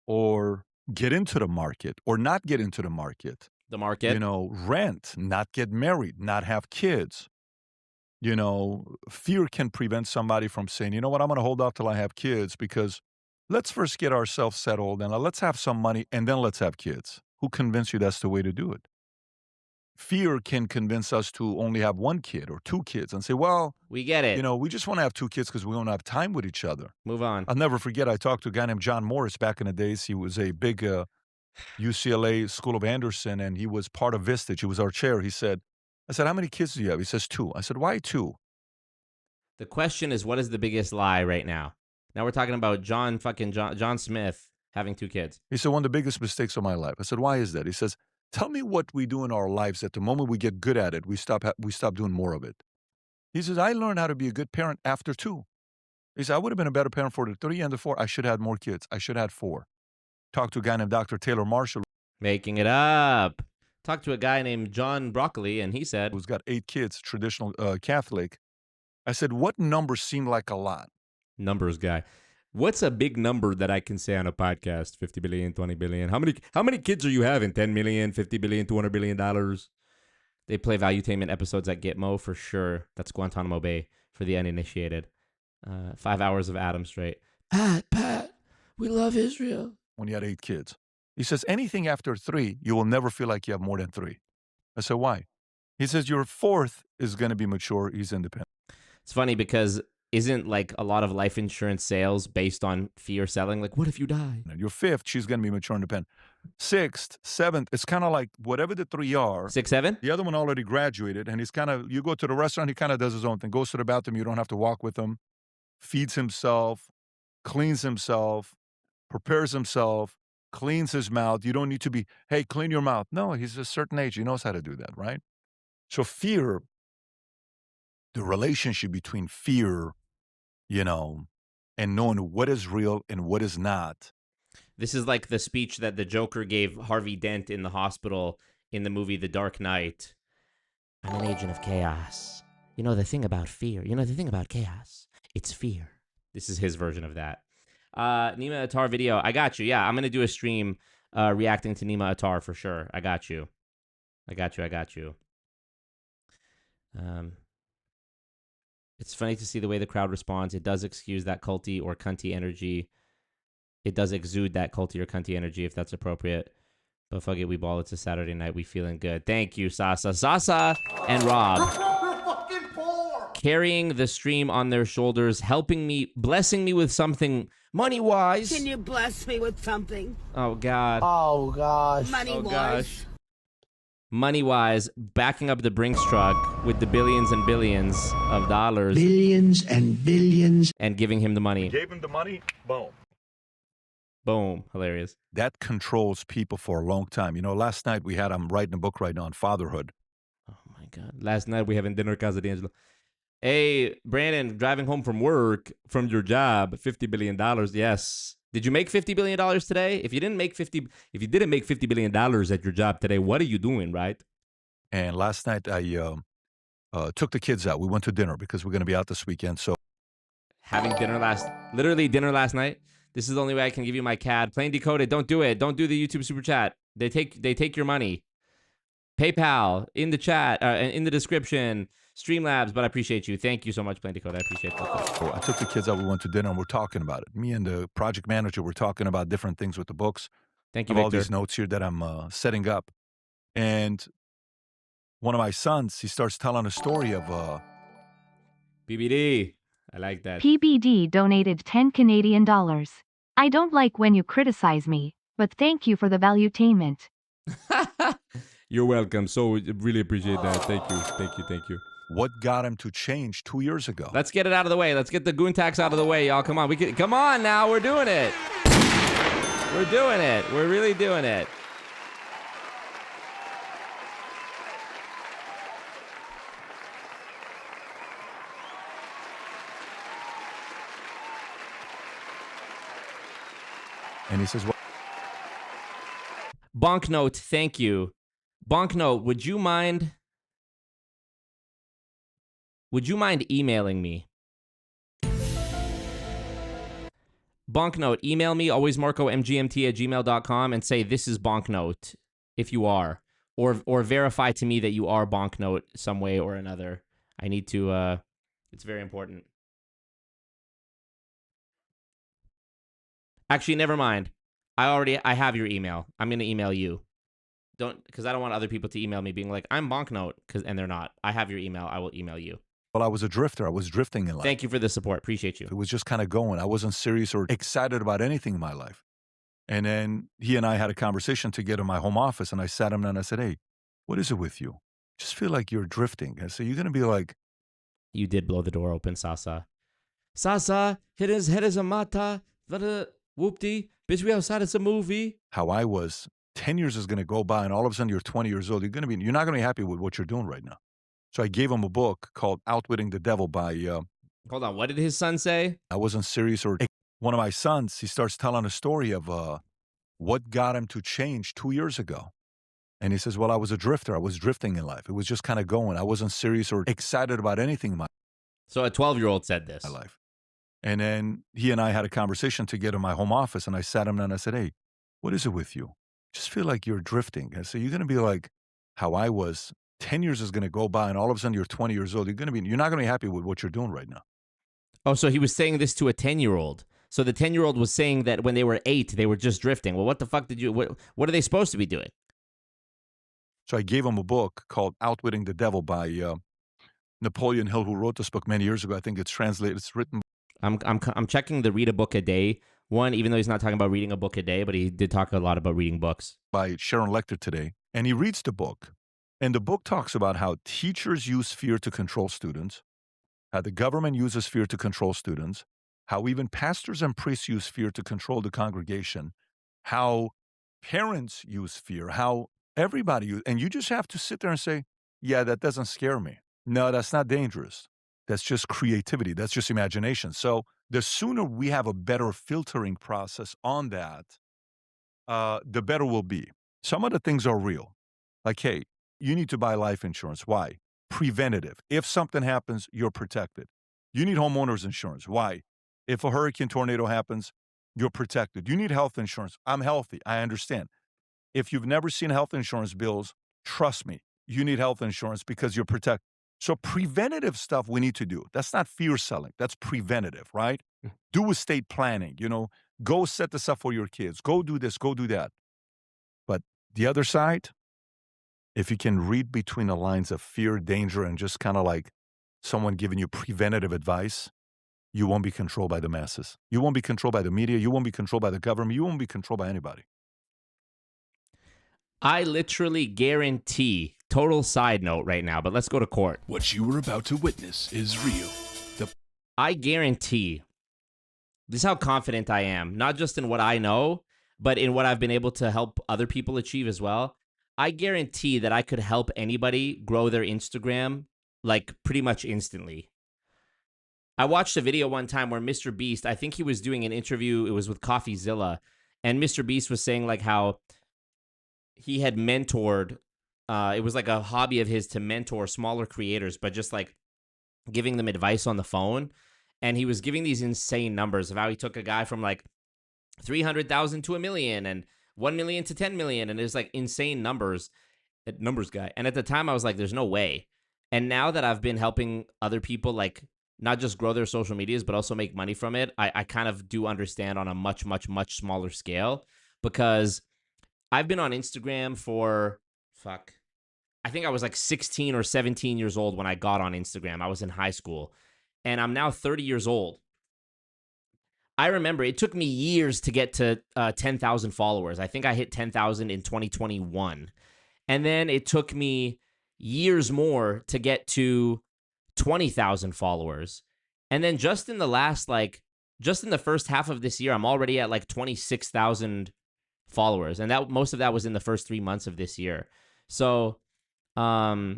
Speaker 5: or get into the market or not get into the market.
Speaker 3: The market?
Speaker 5: Rent, not get married, not have kids. Fear can prevent somebody from saying, you know what, I'm going to hold off till I have kids because let's first get ourselves settled and let's have some money and then let's have kids. Who convinced you that's the way to do it? Fear can convince us to only have 1 kid or 2 kids and say, well,
Speaker 3: we get it.
Speaker 5: We just want to have 2 kids because we don't have time with each other.
Speaker 3: Move on.
Speaker 5: I'll never forget, I talked to a guy named John Morris back in the days. He was a big UCLA School of Anderson, and he was part of Vistage. He was our chair. I said, how many kids do you have? He says 2. I said, why 2?
Speaker 3: The question is, what is the biggest lie right now? Now we're talking about John Smith having 2 kids.
Speaker 5: He said, one of the biggest mistakes of my life. I said, why is that? He says, tell me what we do in our lives at the moment we get good at it, we stop doing more of it. He says, I learned how to be a good parent after 2. He said, I would have been a better parent for the 3 and the 4. I should have had more kids. I should have had 4. Talked to a guy named Dr. Taylor Marshall.
Speaker 3: Making it up. Talked to a guy named John Broccoli, and he said,
Speaker 5: who's got 8 kids, traditional Catholic. I said, what numbers seem like a lot?
Speaker 3: Numbers guy. What's a big number that I can say on a podcast? 50 billion, 20 billion. How many kids are you having? 10 million, 50 billion, $200 billion. They play Valuetainment episodes at Gitmo for sure. That's Guantanamo Bay for the uninitiated. 5 hours of Adam straight.
Speaker 10: Pat, we love Israel.
Speaker 5: When you had 8 kids. He says, anything after 3, you will never feel like you have more than 3. I said, why? He says, your 4th is going to be mature. He's independent.
Speaker 3: It's funny because isn't like a lot of life insurance sales based on fear selling? Like, what if you die?
Speaker 5: Your 5th, she's going to be mature and independent. 6th, 7th, it's kind of like whatever the 3 are.
Speaker 3: 6, 7?
Speaker 5: The other one already graduated, and he's kind of, you go to the restaurant, he kind of does his own thing. Goes to the bathroom, you don't have to walk with him. Feeds himself, cleans himself, prepares himself, cleans his mouth. You don't need to be, hey, clean your mouth. No, he's a certain age. He knows how to do that, right? So fear, the relationship between fear, and knowing what is real and what is not.
Speaker 3: This is like the speech that the Joker gave Harvey Dent in the hospital in the movie The Dark Knight.
Speaker 10: I'm an agent of chaos. The thing about fear, the thing about chaos, it's fear.
Speaker 3: This is his version of that. Nima Attar video. I got you. Yeah, I'm going to do a stream reacting to Nima Attar for sure. I got you. It's funny to see the way the crowd responds. It does excuse that culty or cunty energy. It does exude that culty or cunty energy, if that's appropriate. But fuck it, we ball. It's a Saturday night. We feeling good. Thank you, Sasa. Sasa and Rob. Carrying the stream on their shoulders, helping me, blessing me with something money-wise.
Speaker 8: Can you bless me with something?
Speaker 3: Oh, God.
Speaker 9: Oh, gosh.
Speaker 8: Money-wise.
Speaker 3: Money-wise, backing up the Brinks truck with the billions and billions of dollars.
Speaker 9: Billions and billions.
Speaker 3: And giving him the money.
Speaker 5: Gave him the money, boom.
Speaker 3: Boom. Hilarious.
Speaker 5: That controls people for a long time. You know, last night I'm writing a book right now on fatherhood.
Speaker 3: Oh, my God. Last night we having dinner at Casa D'Angelo. Hey, Brandon, driving home from work, from your job, $50 billion. Yes. Did you make $50 billion today? If you didn't make $50 billion at your job today, what are you doing, right?
Speaker 5: And last night I took the kids out. We went to dinner because we're going to be out this weekend. So
Speaker 3: having dinner last night. This is the only way I can give you my CAD. Plain decoded. Don't do it. Don't do the YouTube super chat. They take your money. PayPal in the chat, in the description. Streamlabs, but I appreciate you. Thank you so much, Plain Decode. I appreciate that.
Speaker 5: So I took the kids out. We went to dinner and we're talking about it. Me and the project manager were talking about different things with the books.
Speaker 3: Thank you,
Speaker 5: Victor.
Speaker 3: Victor.
Speaker 5: All these notes here that I'm setting up. And one of my sons, he starts telling a story of
Speaker 3: PBD. I like that.
Speaker 4: PBD donated 10 Canadian dollars. I don't like when you criticize me, but thank you for the valuetainment.
Speaker 3: You're welcome. So really appreciate that. Thank you.
Speaker 5: What got him to change 2 years ago?
Speaker 3: Let's get it out of the way. Let's get the goon tax out of the way, y'all. Come on. Come on now. We're doing it. We're doing it. We're really doing it.
Speaker 5: And he says, "What?"
Speaker 3: Bonknote, thank you. Bonknote, would you mind emailing me? Bonknote, email me, alwaysmarcomgmt@gmail.com, and say this is Bonknote, if you are. Or verify to me that you are Bonknote some way or another. I need to, it's very important. Actually, never mind. I have your email. I'm going to email you. Because I don't want other people to email me being like, I'm Bonknote, and they're not. I have your email. I will email you.
Speaker 5: Well, I was a drifter. I was drifting in life.
Speaker 3: Thank you for the support. Appreciate you.
Speaker 5: It was just kind of going. I wasn't serious or excited about anything in my life. And then he and I had a conversation to get in my home office, and I sat him down and I said, hey, what is it with you? Just feel like you're drifting. I said, you're going to be like...
Speaker 3: You did blow the door open, Sasa. Sasa, his head is a mata. Whoopty. Bitch, we outside. It's a movie.
Speaker 5: How I was, 10 years is going to go by, and all of a sudden you're 20 years old. You're not going to be happy with what you're doing right now. So I gave him a book called Outwitting the Devil by...
Speaker 3: Hold on. What did his son say?
Speaker 5: I wasn't serious or... One of my sons, he starts telling a story of what got him to change 2 years ago. And he says, well, I was a drifter. I was drifting in life. It was just kind of going. I wasn't serious or excited about anything in my...
Speaker 3: So a 12-year-old said this.
Speaker 5: My life. And then he and I had a conversation to get in my home office, and I sat him down and I said, hey, what is it with you? Just feel like you're drifting. I said, you're going to be like how I was. 10 years is going to go by, and all of a sudden you're 20 years old. You're not going to be happy with what you're doing right now.
Speaker 3: Oh, so he was saying this to a 10-year-old. So the 10-year-old was saying that when they were 8, they were just drifting. Well, what the fuck what are they supposed to be doing?
Speaker 5: So I gave him a book called Outwitting the Devil by Napoleon Hill, who wrote this book many years ago. I think it's translated. It's written.
Speaker 3: I'm checking the read a book a day one, even though he's not talking about reading a book a day, but he did talk a lot about reading books.
Speaker 5: By Sharon Lecter today. And he reads the book. And the book talks about how teachers use fear to control students, how the government uses fear to control students, how even pastors and priests use fear to control the congregation, how parents use fear, how everybody and you just have to sit there and say, yeah, that doesn't scare me. No, that's not dangerous. That's just creativity. That's just imagination. So the sooner we have a better filtering process on that, the better we'll be. Some of the things are real. Like, hey, you need to buy life insurance. Why? Preventative. If something happens, you're protected. You need homeowners insurance. Why? If a hurricane, tornado happens, you're protected. You need health insurance. I'm healthy. I understand. If you've never seen health insurance bills, trust me, you need health insurance because you're protected. So preventative stuff we need to do. That's not fear selling. That's preventative, right? Do estate planning, go set this up for your kids. Go do this, go do that. But The other side, if you can read between the lines of fear, danger, and just kind of like someone giving you preventative advice, you won't be controlled by the masses. You won't be controlled by the media. You won't be controlled by the government. You won't be controlled by anybody.
Speaker 3: I literally guarantee, total side note right now, but let's go to court.
Speaker 11: What you were about to witness is real.
Speaker 3: I guarantee, this is how confident I am, not just in what I know, but in what I've been able to help other people achieve as well. I guarantee that I could help anybody grow their Instagram like pretty much instantly. I watched a video one time where Mr. Beast, I think he was doing an interview, it was with CoffeeZilla, and Mr. Beast was saying like how he had mentored, it was like a hobby of his to mentor smaller creators, but just like giving them advice on the phone. And he was giving these insane numbers of how he took a guy from like 300,000 to 1 million and 1 million to 10 million. And it's like insane numbers guy. And at the time I was like, there's no way. And now that I've been helping other people, like not just grow their social medias, but also make money from it, I kind of do understand on a much, much, much smaller scale, because I've been on Instagram for, I think I was like 16 or 17 years old when I got on Instagram. I was in high school, and I'm now 30 years old. I remember it took me years to get to 10,000 followers. I think I hit 10,000 in 2021. And then it took me years more to get to 20,000 followers. And then just in the first half of this year, I'm already at like 26,000 followers. And that most of that was in the first 3 months of this year. So, yeah,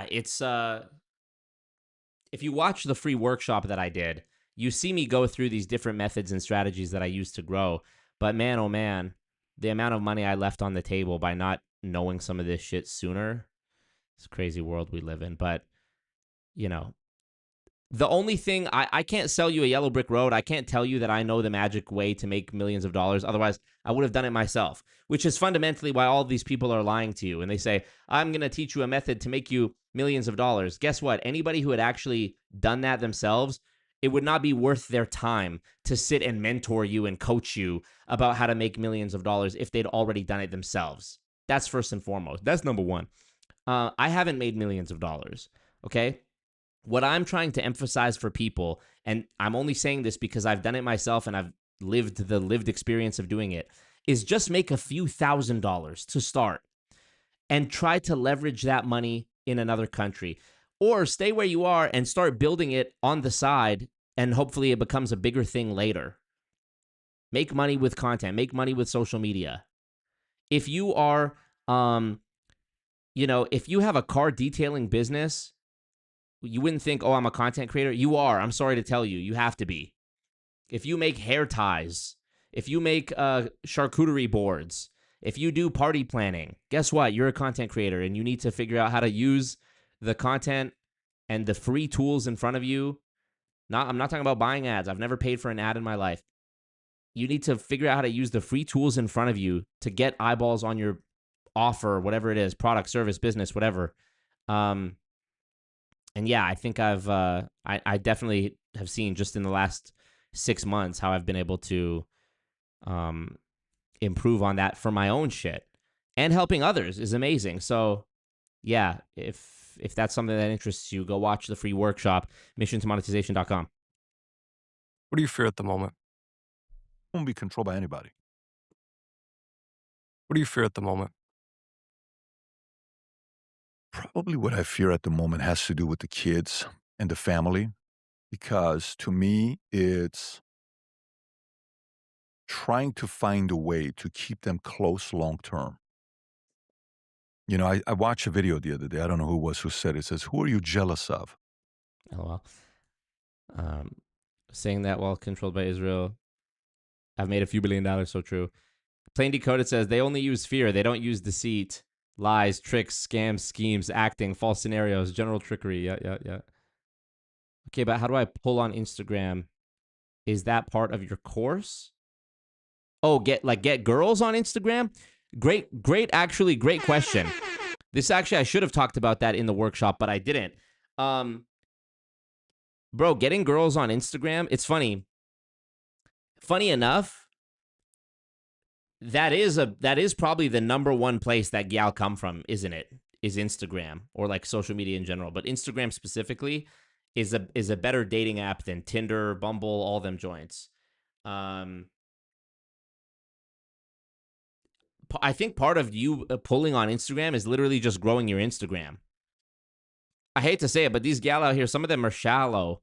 Speaker 3: it's, if you watch the free workshop that I did, you see me go through these different methods and strategies that I use to grow. But man, oh man, the amount of money I left on the table by not knowing some of this shit sooner. It's a crazy world we live in. But, you know, the only thing, I can't sell you a yellow brick road. I can't tell you that I know the magic way to make millions of dollars. Otherwise, I would have done it myself, which is fundamentally why all these people are lying to you. And they say, I'm going to teach you a method to make you millions of dollars. Guess what? Anybody who had actually done that themselves, it would not be worth their time to sit and mentor you and coach you about how to make millions of dollars if they'd already done it themselves. That's first and foremost. That's number one. I haven't made millions of dollars, okay? What I'm trying to emphasize for people, and I'm only saying this because I've done it myself and I've lived the lived experience of doing it, is just make a few $1,000s to start and try to leverage that money in another country. Or stay where you are and start building it on the side, and hopefully it becomes a bigger thing later. Make money with content. Make money with social media. If you are, if you have a car detailing business, you wouldn't think, oh, I'm a content creator. You are. I'm sorry to tell you. You have to be. If you make hair ties, if you make charcuterie boards, if you do party planning, guess what? You're a content creator, and you need to figure out how to use the content and the free tools in front of you. I'm not talking about buying ads. I've never paid for an ad in my life. You need to figure out how to use the free tools in front of you to get eyeballs on your offer, whatever it is, product, service, business, whatever. And yeah, I think I definitely have seen just in the last 6 months how I've been able to improve on that for my own shit, and helping others is amazing. So yeah, if that's something that interests you, go watch the free workshop, missiontomonetization.com.
Speaker 6: What do you fear at the moment?
Speaker 5: I won't be controlled by anybody.
Speaker 6: What do you fear at the moment?
Speaker 5: Probably what I fear at the moment has to do with the kids and the family, because to me, it's trying to find a way to keep them close long term. You know, I watched a video the other day. I don't know who it was who said it. It says, who are you jealous of?
Speaker 3: Oh, well. Saying that while controlled by Israel, I've made a few $1 billion, so true. Plain Decoded says, they only use fear. They don't use deceit, lies, tricks, scams, schemes, acting, false scenarios, general trickery. Yeah. Okay, but how do I pull on Instagram? Is that part of your course? Oh, get girls on Instagram? Great question. This actually, I should have talked about that in the workshop, but I didn't. Bro, getting girls on Instagram, it's funny. Funny enough, that is probably the number one place that gal come from, isn't it? Is Instagram or like social media in general, but Instagram specifically is a better dating app than Tinder, Bumble, all them joints. I think part of you pulling on Instagram is literally just growing your Instagram. I hate to say it, but these gal out here, some of them are shallow.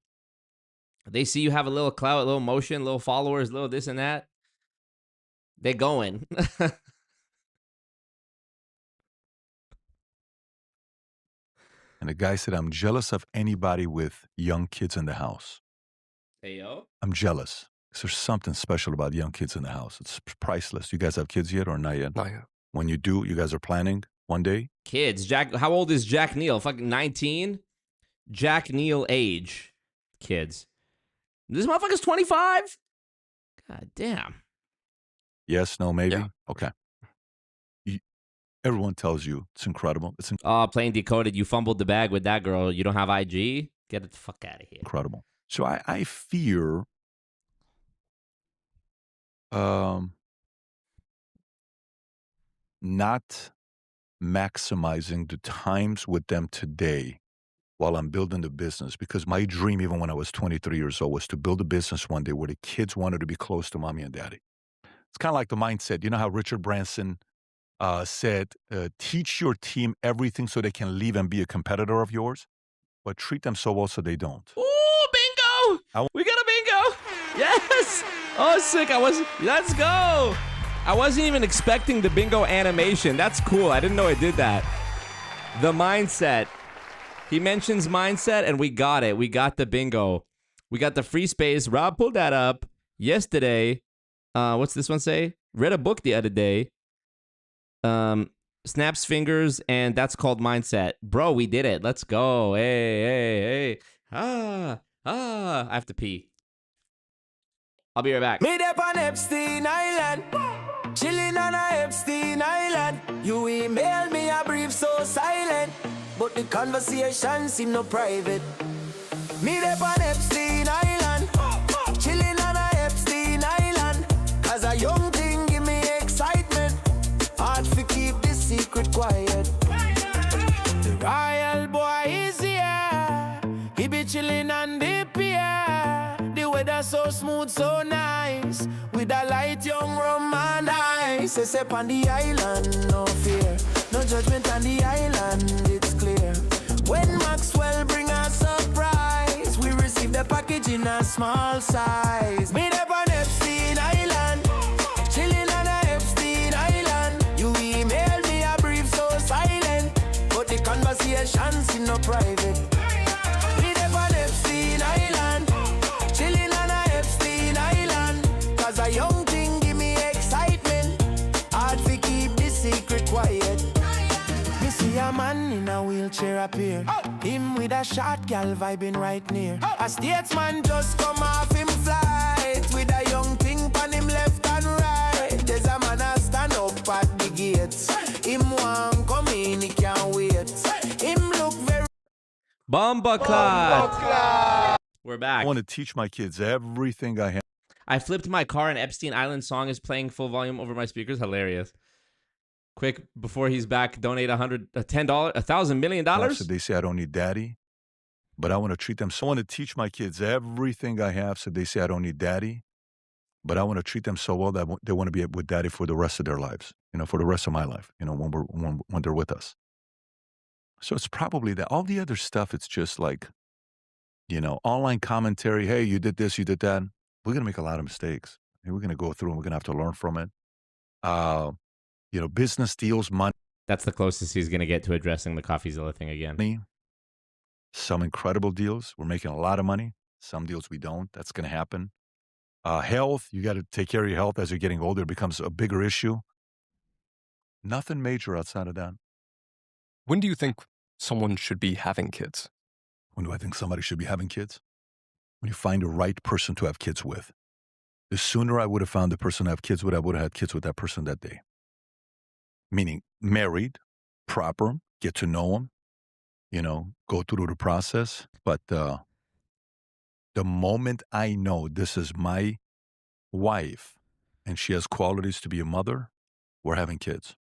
Speaker 3: They see you have a little clout, a little motion, little followers, little this and that. They going.
Speaker 5: And the guy said, I'm jealous of anybody with young kids in the house.
Speaker 3: Hey, yo.
Speaker 5: I'm jealous. Because there's something special about young kids in the house. It's priceless. You guys have kids yet or not yet?
Speaker 6: Not yet.
Speaker 5: When you do, you guys are planning one day?
Speaker 3: Kids. Jack. How old is Jack Neel? Fucking 19? Jack Neel age. Kids. This motherfucker's 25? God damn.
Speaker 5: Yes, no, maybe?
Speaker 6: Yeah.
Speaker 5: Okay. Everyone tells you it's incredible. It's
Speaker 3: Playing Decoded, you fumbled the bag with that girl. You don't have IG? Get it the fuck out of here.
Speaker 5: incredible. So I fear not maximizing the times with them today while I'm building the business, because my dream, even when I was 23 years old, was to build a business one day where the kids wanted to be close to mommy and daddy. It's kind of like the mindset. You know how Richard Branson said, teach your team everything so they can leave and be a competitor of yours, but treat them so well so they don't.
Speaker 3: Ooh, bingo! We got a bingo! Yes! Oh, sick. Let's go! I wasn't even expecting the bingo animation. That's cool. I didn't know it did that. The mindset. He mentions mindset, and we got it. We got the bingo. We got the free space. Rob pulled that up yesterday. What's this one say? Read a book the other day. Snaps fingers, and that's called mindset. Bro, we did it. Let's go. Hey. I have to pee. I'll be right back.
Speaker 12: Meet up on Epstein Island, chilling on a Epstein Island. You email me a brief so silent, but the conversation seem no private. Meet up on Epstein Island, chilling on a Epstein Island. As a young thing, give me excitement. Hard to keep this secret quiet. The royal boy is here. He be chilling on the pier. The weather so smooth, so nice. With a light young rum and ice. Say step on the island, no fear. No judgment on the island, it's clear. When Maxwell bring a surprise, we receive the package in a small size. Meet up on Epstein Island, chilling on a Epstein Island. You email me a brief so silent, but the conversations in no private. Meet up on Epstein Island, chilling on a Epstein Island. Cause a young thing give me excitement. Hard to keep this secret quiet. Me see a man in a wheelchair appear. Him with a short gal vibing right near. A statesman just come off him flight with a young thing on him left and right. There's a man a stand up at the gates. Him want come in, he can't wait. Him look very
Speaker 3: Bumbaclat. We're back.
Speaker 5: I want to teach my kids everything I have.
Speaker 3: I flipped my car and Epstein Island song is playing full volume over my speakers. Hilarious. Quick, before he's back, donate $10, $1,000 million.
Speaker 5: So they say I don't need daddy, but I want to treat them. So I want to teach my kids everything I have. So they say I don't need daddy, but I want to treat them so well that they want to be with daddy for the rest of their lives. For the rest of my life. When they're with us. So it's probably that. All the other stuff, it's just like, online commentary. Hey, you did this, you did that. We're gonna make a lot of mistakes. And we're gonna go through and we're gonna have to learn from it. Business deals, money.
Speaker 3: That's the closest he's going to get to addressing the CoffeeZilla thing again.
Speaker 5: Some incredible deals. We're making a lot of money. Some deals we don't. That's going to happen. Health, you got to take care of your health as you're getting older. It becomes a bigger issue. Nothing major outside of that.
Speaker 6: When do you think someone should be having kids?
Speaker 5: When do I think somebody should be having kids? When you find the right person to have kids with. The sooner I would have found the person to have kids with, I would have had kids with that person that day. Meaning married, proper, get to know them, go through the process. But the moment I know this is my wife and she has qualities to be a mother, we're having kids.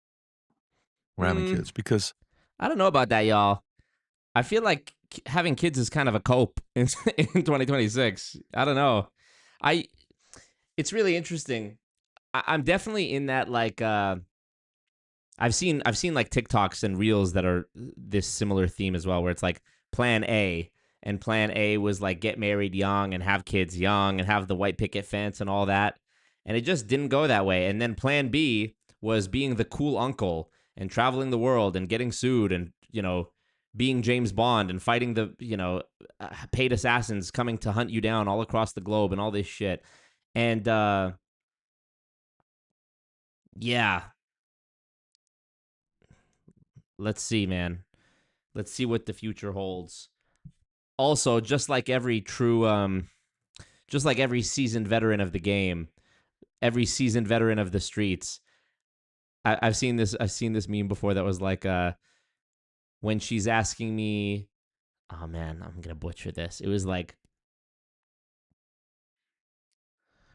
Speaker 5: We're having kids because
Speaker 3: I don't know about that, y'all. I feel like having kids is kind of a cope in 2026. I don't know. It's really interesting. I'm definitely in that like I've seen like TikToks and reels that are this similar theme as well, where it's like plan A, and plan A was like get married young and have kids young and have the white picket fence and all that. And it just didn't go that way. And then plan B was being the cool uncle and traveling the world and getting sued and, being James Bond and fighting the, paid assassins coming to hunt you down all across the globe and all this shit. And yeah. Let's see, man. Let's see what the future holds. Also, just like every seasoned veteran of the game, every seasoned veteran of the streets, I've seen this meme before that was like, when she's asking me, oh man, I'm gonna butcher this. It was like,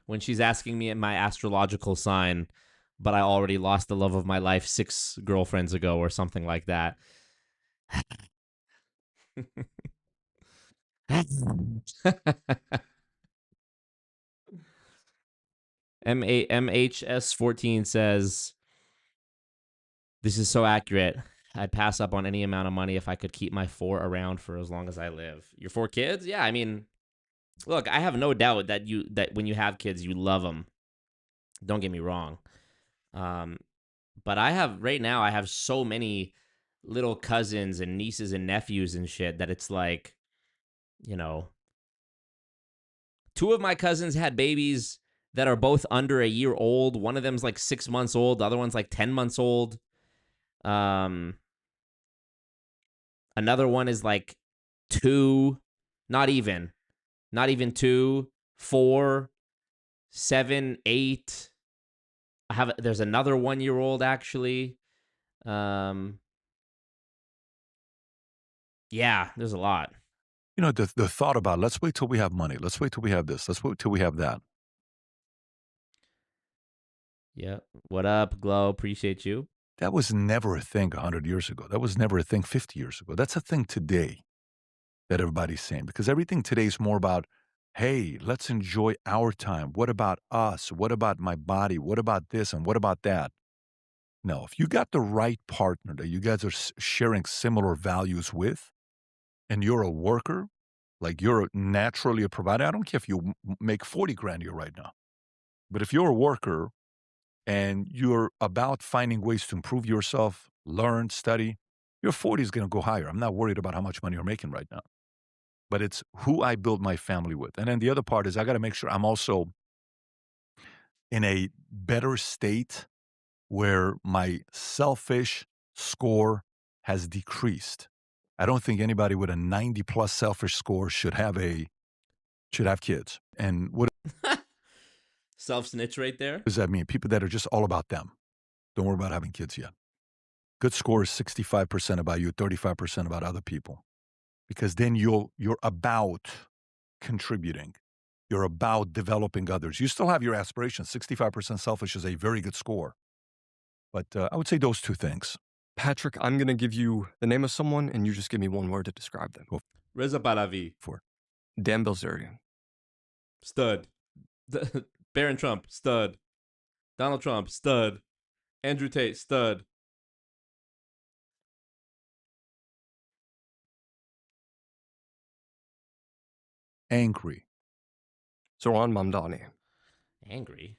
Speaker 3: when she's asking me my astrological sign, but I already lost the love of my life 6 girlfriends ago, or something like that. MHS14 says, this is so accurate. I'd pass up on any amount of money if I could keep my 4 around for as long as I live. Your 4 kids? Yeah, I mean, look, I have no doubt that when you have kids, you love them. Don't get me wrong. But I have so many little cousins and nieces and nephews and shit that it's like, 2 of my cousins had babies that are both under a year old. One of them's like 6 months old. The other one's like 10 months old. Another one is like 2, not even 2, 4, 7, 8. There's another 1-year-old actually. Yeah, there's a lot.
Speaker 5: The thought about, let's wait till we have money. Let's wait till we have this. Let's wait till we have that.
Speaker 3: Yeah. What up, Glow? Appreciate you.
Speaker 5: That was never a thing 100 years ago. That was never a thing 50 years ago. That's a thing today that everybody's saying, because everything today is more about, hey, let's enjoy our time. What about us? What about my body? What about this? And what about that? No, if you got the right partner that you guys are sharing similar values with, and you're a worker, like you're naturally a provider, I don't care if you make 40 grand a year right now, but if you're a worker and you're about finding ways to improve yourself, learn, study, your 40 is going to go higher. I'm not worried about how much money you're making right now, but it's who I build my family with. And then the other part is I got to make sure I'm also in a better state where my selfish score has decreased. I don't think anybody with a 90 plus selfish score should have kids. And what
Speaker 3: Self-snitch right there?
Speaker 5: does that mean? People that are just all about them. Don't worry about having kids yet. Good score is 65% about you, 35% about other people. Because then you're about contributing. You're about developing others. You still have your aspirations. 65% selfish is a very good score. But I would say those 2 things.
Speaker 6: Patrick, I'm going to give you the name of someone, and you just give me one word to describe them.
Speaker 3: Reza Pahlavi.
Speaker 6: Dan Bilzerian.
Speaker 3: Stud. Barron Trump. Stud. Donald Trump. Stud. Andrew Tate. Stud.
Speaker 5: Angry.
Speaker 6: Zoran Mamdani.
Speaker 3: Angry?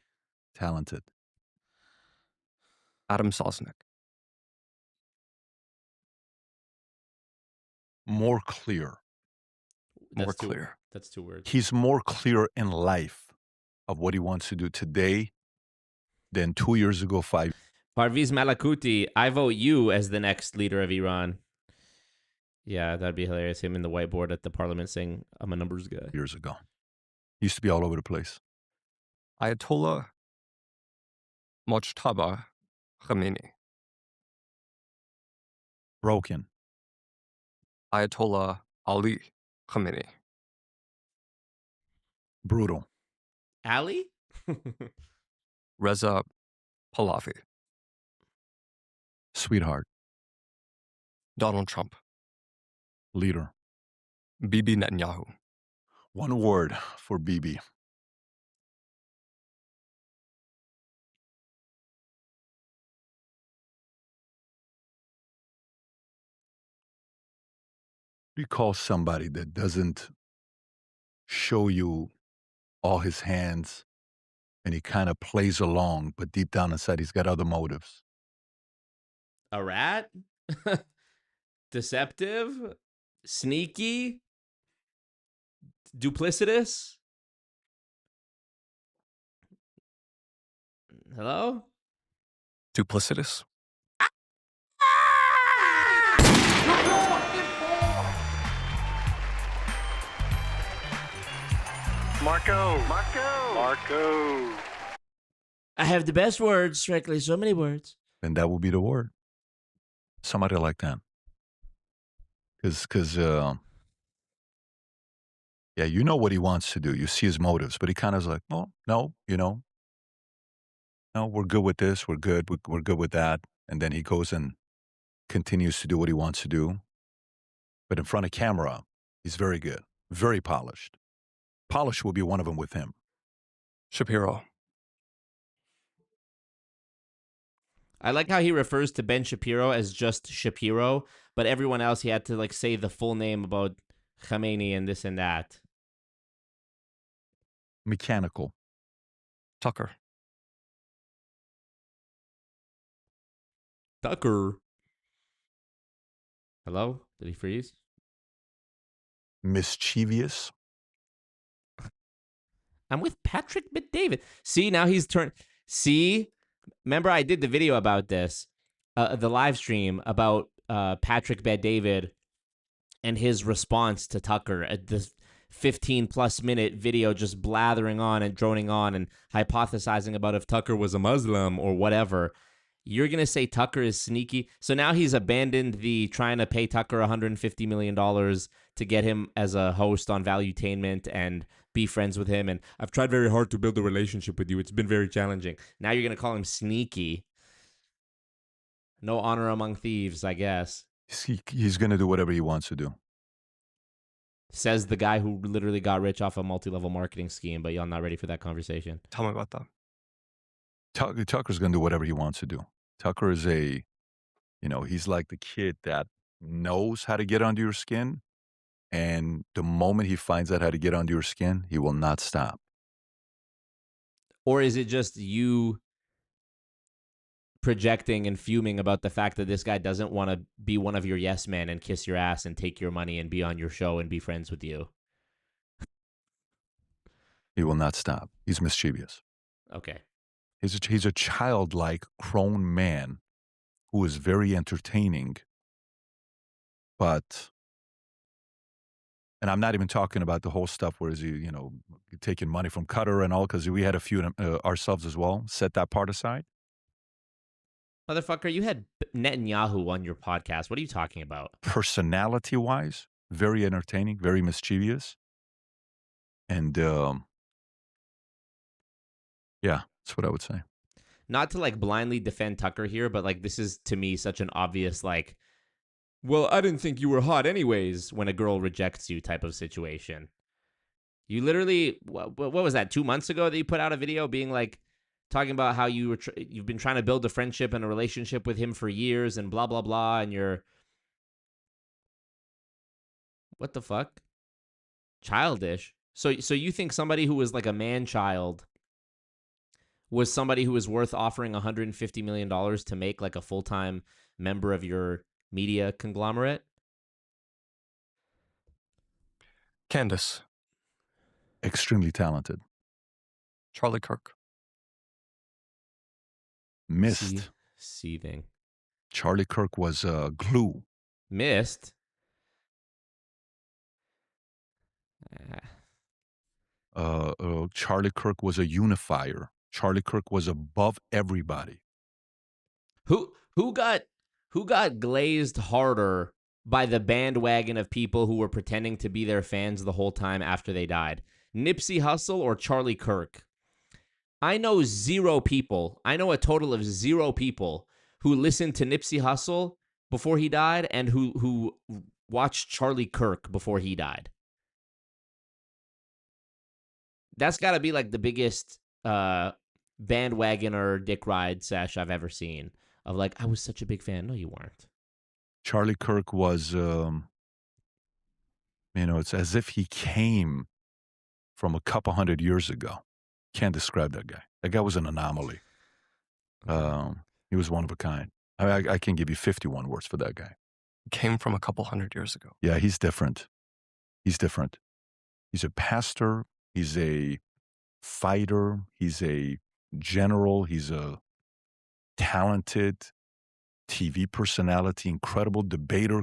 Speaker 5: Talented.
Speaker 6: Adam Sosnick.
Speaker 5: More clear.
Speaker 6: More clear.
Speaker 3: That's 2 words.
Speaker 5: He's more clear in life of what he wants to do today than 2 years ago, 5.
Speaker 3: Parviz Malakuti, I vote you as the next leader of Iran. Yeah, that'd be hilarious. Him in the whiteboard at the parliament saying, I'm a numbers guy.
Speaker 5: Years ago. He used to be all over the place.
Speaker 6: Ayatollah Mojtaba Khamenei.
Speaker 5: Broken.
Speaker 6: Ayatollah Ali Khamenei.
Speaker 5: Brutal.
Speaker 3: Ali?
Speaker 6: Reza Pahlavi.
Speaker 5: Sweetheart.
Speaker 6: Donald Trump.
Speaker 5: Leader.
Speaker 6: Bibi Netanyahu.
Speaker 5: One word for Bibi. You call somebody that doesn't show you all his hands and he kind of plays along, but deep down inside he's got other motives.
Speaker 3: A rat? Deceptive? Sneaky? Duplicitous? Hello?
Speaker 6: Duplicitous?
Speaker 2: Marco.
Speaker 10: I have the best words, frankly, so many words.
Speaker 5: And that would be the word. Somebody like that. Because, yeah, you know what he wants to do. You see his motives, but he kind of is like, oh, no, no, we're good with this. We're good. We're good with that. And then he goes and continues to do what he wants to do. But in front of camera, he's very good, very polished. Polish will be one of them with him.
Speaker 6: Shapiro.
Speaker 3: I like how he refers to Ben Shapiro as just Shapiro, but everyone else he had to like say the full name about Khamenei and this and that.
Speaker 5: Mechanical.
Speaker 6: Tucker.
Speaker 3: Tucker. Hello? Did he freeze?
Speaker 5: Mischievous.
Speaker 3: I'm with Patrick Bet-David. See, now he's turned. See, remember I did the video about this, the live stream about Patrick Bet-David and his response to Tucker at this 15-plus minute video just blathering on and droning on and hypothesizing about if Tucker was a Muslim or whatever. You're going to say Tucker is sneaky? So now he's abandoned the trying to pay Tucker $150 million to get him as a host on Valuetainment and be friends with him. And I've tried very hard to build a relationship with you. It's been very challenging. Now you're going to call him sneaky. No honor among thieves, I guess.
Speaker 5: He's going to do whatever he wants to do.
Speaker 3: Says the guy who literally got rich off a multi-level marketing scheme, but y'all not ready for that conversation.
Speaker 6: Tell me about that.
Speaker 5: Tucker's going to do whatever he wants to do. Tucker is he's like the kid that knows how to get under your skin. And the moment he finds out how to get under your skin, he will not stop.
Speaker 3: Or is it just you projecting and fuming about the fact that this guy doesn't want to be one of your yes men and kiss your ass and take your money and be on your show and be friends with you?
Speaker 5: He will not stop. He's mischievous.
Speaker 3: Okay.
Speaker 5: He's a childlike, grown man who is very entertaining, but... And I'm not even talking about the whole stuff where is he, taking money from Qatar and all, because we had a few ourselves as well. Set that part aside.
Speaker 3: Motherfucker, you had Netanyahu on your podcast. What are you talking about?
Speaker 5: Personality-wise, very entertaining, very mischievous. And, yeah, that's what I would say.
Speaker 3: Not to, blindly defend Tucker here, but, this is, to me, such an obvious, well, I didn't think you were hot anyways when a girl rejects you type of situation. You literally, what was that, 2 months ago that you put out a video being talking about how you've been trying to build a friendship and a relationship with him for years and blah, blah, blah, and you're, what the fuck? Childish. So you think somebody who was a man-child was somebody who was worth offering $150 million to make a full-time member of your media conglomerate?
Speaker 6: Candace.
Speaker 5: Extremely talented.
Speaker 6: Charlie Kirk.
Speaker 5: Missed.
Speaker 3: Seething.
Speaker 5: Charlie Kirk was glue.
Speaker 3: Missed?
Speaker 5: Charlie Kirk was a unifier. Charlie Kirk was above everybody.
Speaker 3: Who got glazed harder by the bandwagon of people who were pretending to be their fans the whole time after they died? Nipsey Hussle or Charlie Kirk? I know 0 people. I know a total of 0 people who listened to Nipsey Hussle before he died and who watched Charlie Kirk before he died. That's got to be like the biggest bandwagon or dick ride sesh I've ever seen. Of like, I was such a big fan. No, you weren't.
Speaker 5: Charlie Kirk was, it's as if he came from a couple hundred years ago. Can't describe that guy. That guy was an anomaly. He was one of a kind. I can give you 51 words for that guy.
Speaker 6: Came from a couple hundred years ago.
Speaker 5: Yeah, he's different. He's different. He's a pastor. He's a fighter. He's a general. He's a talented TV personality, incredible debater.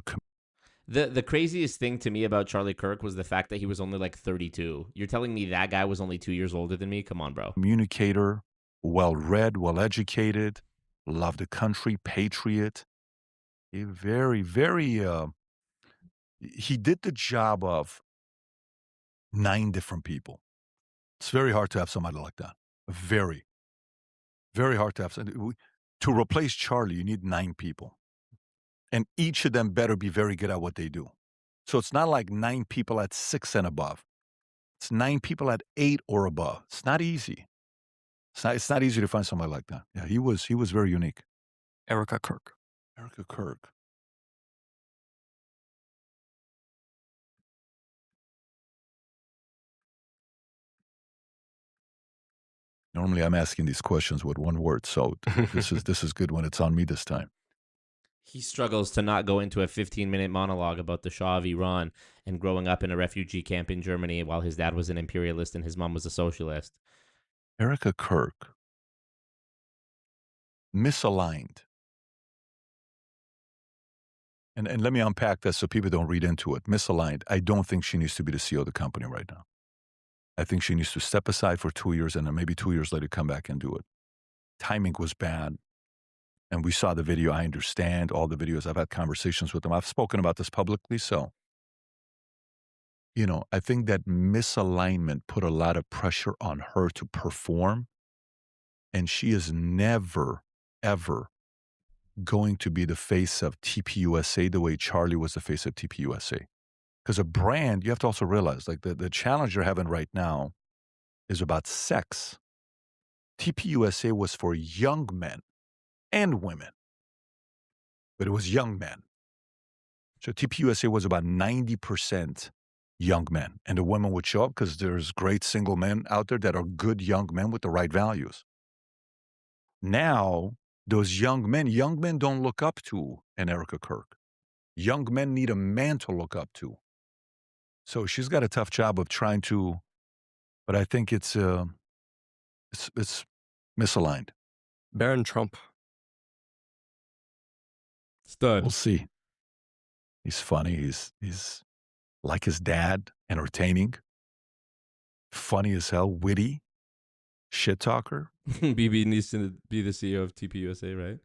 Speaker 3: The craziest thing to me about Charlie Kirk was the fact that he was only like 32. You're telling me that guy was only 2 years older than me? Come on, bro.
Speaker 5: Communicator, well-read, well-educated, loved the country, patriot. He very, very, he did the job of 9 different people. It's very hard to have somebody like that. Very, very hard to have. To replace Charlie, you need 9 people. And each of them better be very good at what they do. So it's not like 9 people at 6 and above. It's 9 people at 8 or above. It's not easy. It's not easy to find somebody like that. Yeah, he was very unique.
Speaker 6: Erica Kirk.
Speaker 5: Erica Kirk. Normally I'm asking these questions with one word, so this is good when it's on me this time.
Speaker 3: He struggles to not go into a 15-minute monologue about the Shah of Iran and growing up in a refugee camp in Germany while his dad was an imperialist and his mom was a socialist.
Speaker 5: Erica Kirk. Misaligned. And let me unpack that so people don't read into it. Misaligned. I don't think she needs to be the CEO of the company right now. I think she needs to step aside for 2 years and then maybe 2 years later come back and do it. Timing was bad. And we saw the video. I understand all the videos. I've had conversations with them. I've spoken about this publicly. So, I think that misalignment put a lot of pressure on her to perform. And she is never, ever going to be the face of TPUSA the way Charlie was the face of TPUSA. Because a brand, you have to also realize, like the challenge you're having right now is about sex. TPUSA was for young men and women, but it was young men. So TPUSA was about 90% young men, and the women would show up because there's great single men out there that are good young men with the right values. Now, those young men don't look up to an Erica Kirk. Young men need a man to look up to. So she's got a tough job of trying to, but I think it's misaligned.
Speaker 6: Baron Trump.
Speaker 3: Stud.
Speaker 5: We'll see. He's funny. He's like his dad, entertaining, funny as hell, witty, shit talker.
Speaker 3: BB needs to be the CEO of TPUSA, right?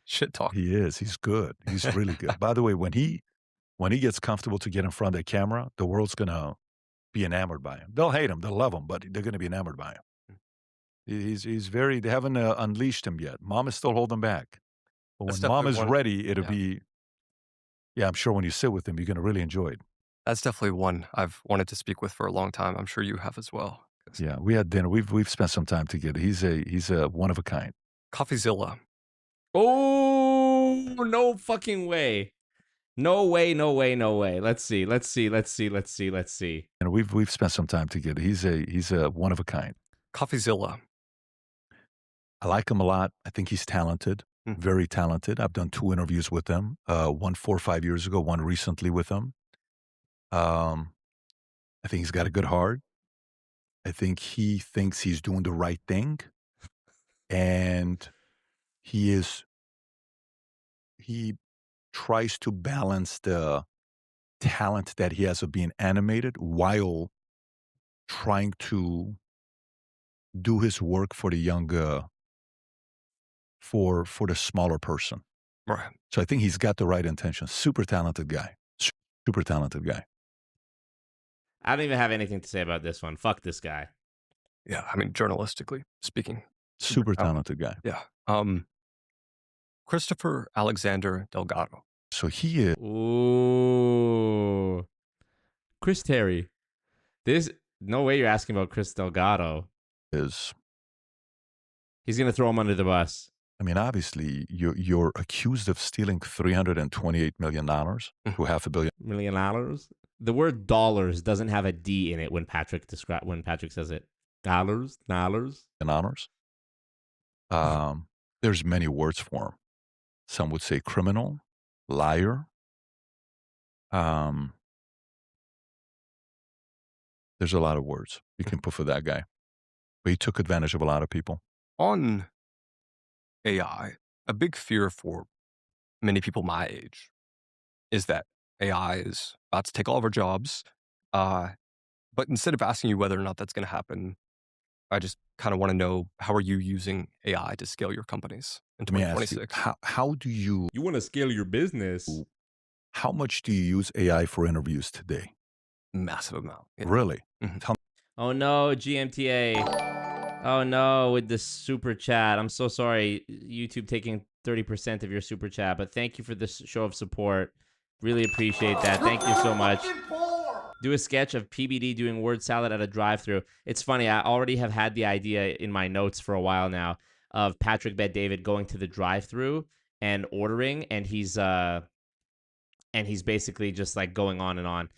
Speaker 6: Shit talk.
Speaker 5: He is. He's good. He's really good. By the way, when he gets comfortable to get in front of the camera, the world's gonna be enamored by him. They'll hate him, they'll love him, but they're gonna be enamored by him. He's very. They haven't unleashed him yet. Mom is still holding back. But when Mom is ready, it'll be. Yeah, I'm sure when you sit with him, you're gonna really enjoy it.
Speaker 6: That's definitely one I've wanted to speak with for a long time. I'm sure you have as well.
Speaker 5: Yeah, we had dinner. We've spent some time together. He's a one of a kind.
Speaker 6: CoffeeZilla.
Speaker 3: Oh, no fucking way. No way, no way, no way. Let's see.
Speaker 5: And we've spent some time together. He's a one of a kind.
Speaker 6: CoffeeZilla.
Speaker 5: I like him a lot. I think he's talented, very talented. I've done 2 interviews with him. One 4 or 5 years ago, one recently with him. I think he's got a good heart. I think he thinks he's doing the right thing. And he tries to balance the talent that he has of being animated while trying to do his work for the younger, for the smaller person.
Speaker 6: Right.
Speaker 5: So I think he's got the right intentions. Super talented guy. Super talented guy.
Speaker 3: I don't even have anything to say about this one. Fuck this guy.
Speaker 6: Yeah, I mean, journalistically speaking.
Speaker 5: Super talented guy.
Speaker 6: Yeah. Christopher Alexander Delgado.
Speaker 5: So he is.
Speaker 3: Ooh. Chris Terry. There's no way you're asking about Chris Delgado.
Speaker 5: Is.
Speaker 3: He's going to throw him under the bus.
Speaker 5: I mean, obviously, you're accused of stealing $328 million to $500
Speaker 3: million. The word dollars doesn't have a D in it when Patrick says it. Dollars.
Speaker 5: There's many words for him. Some would say criminal, liar. There's a lot of words you can put for that guy. But he took advantage of a lot of people.
Speaker 6: On AI, a big fear for many people my age is that AI is about to take all of our jobs. But instead of asking you whether or not that's going to happen, I just kind of want to know, how are you using AI to scale your companies in 2026?
Speaker 5: How do you...
Speaker 3: You want to scale your business.
Speaker 5: How much do you use AI for interviews today?
Speaker 6: Massive amount.
Speaker 5: Yeah. Really?
Speaker 6: Mm-hmm.
Speaker 3: Oh no, GMTA. Oh no, with the super chat. I'm so sorry, YouTube taking 30% of your super chat, but thank you for this show of support. Really appreciate that. Thank you so much. Do a sketch of PBD doing word salad at a drive-thru. It's funny, I already have had the idea in my notes for a while now of Patrick Bet-David going to the drive-thru and ordering, and he's basically just like going on and on.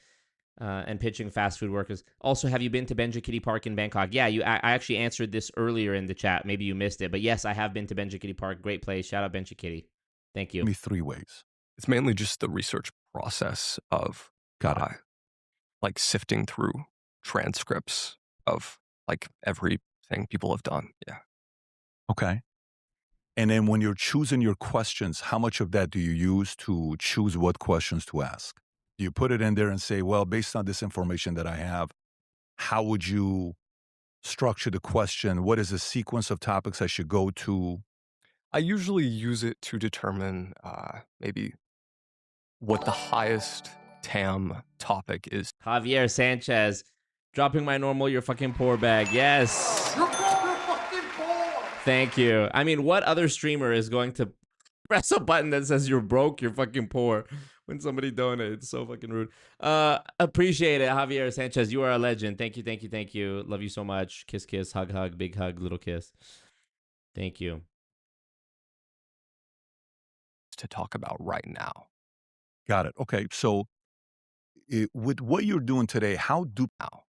Speaker 3: And pitching fast food workers. Also, have you been to Benja Kitty Park in Bangkok? Yeah, I actually answered this earlier in the chat. Maybe you missed it. But yes, I have been to Benja Kitty Park. Great place. Shout out Benja Kitty. Thank you.
Speaker 5: Me 3 ways.
Speaker 6: It's mainly just the research process of like sifting through transcripts of like everything people have done. Yeah.
Speaker 5: Okay. And then when you're choosing your questions, how much of that do you use to choose what questions to ask? Do you put it in there and say, well, based on this information that I have, how would you structure the question? What is the sequence of topics I should go to?
Speaker 6: I usually use it to determine maybe what the highest TAM topic is.
Speaker 3: Javier Sanchez, dropping my normal, you're fucking poor bag. Yes.
Speaker 13: You're fucking poor.
Speaker 3: Thank you. I mean, what other streamer is going to press a button that says you're broke, you're fucking poor when somebody donates? It's so fucking rude. Appreciate it, Javier Sanchez. You are a legend. Thank you, thank you, thank you. Love you so much. Kiss, kiss, hug, hug, big hug, little kiss. Thank you.
Speaker 6: To talk about right now.
Speaker 5: Got it. Okay. So with what you're doing today, how do
Speaker 6: now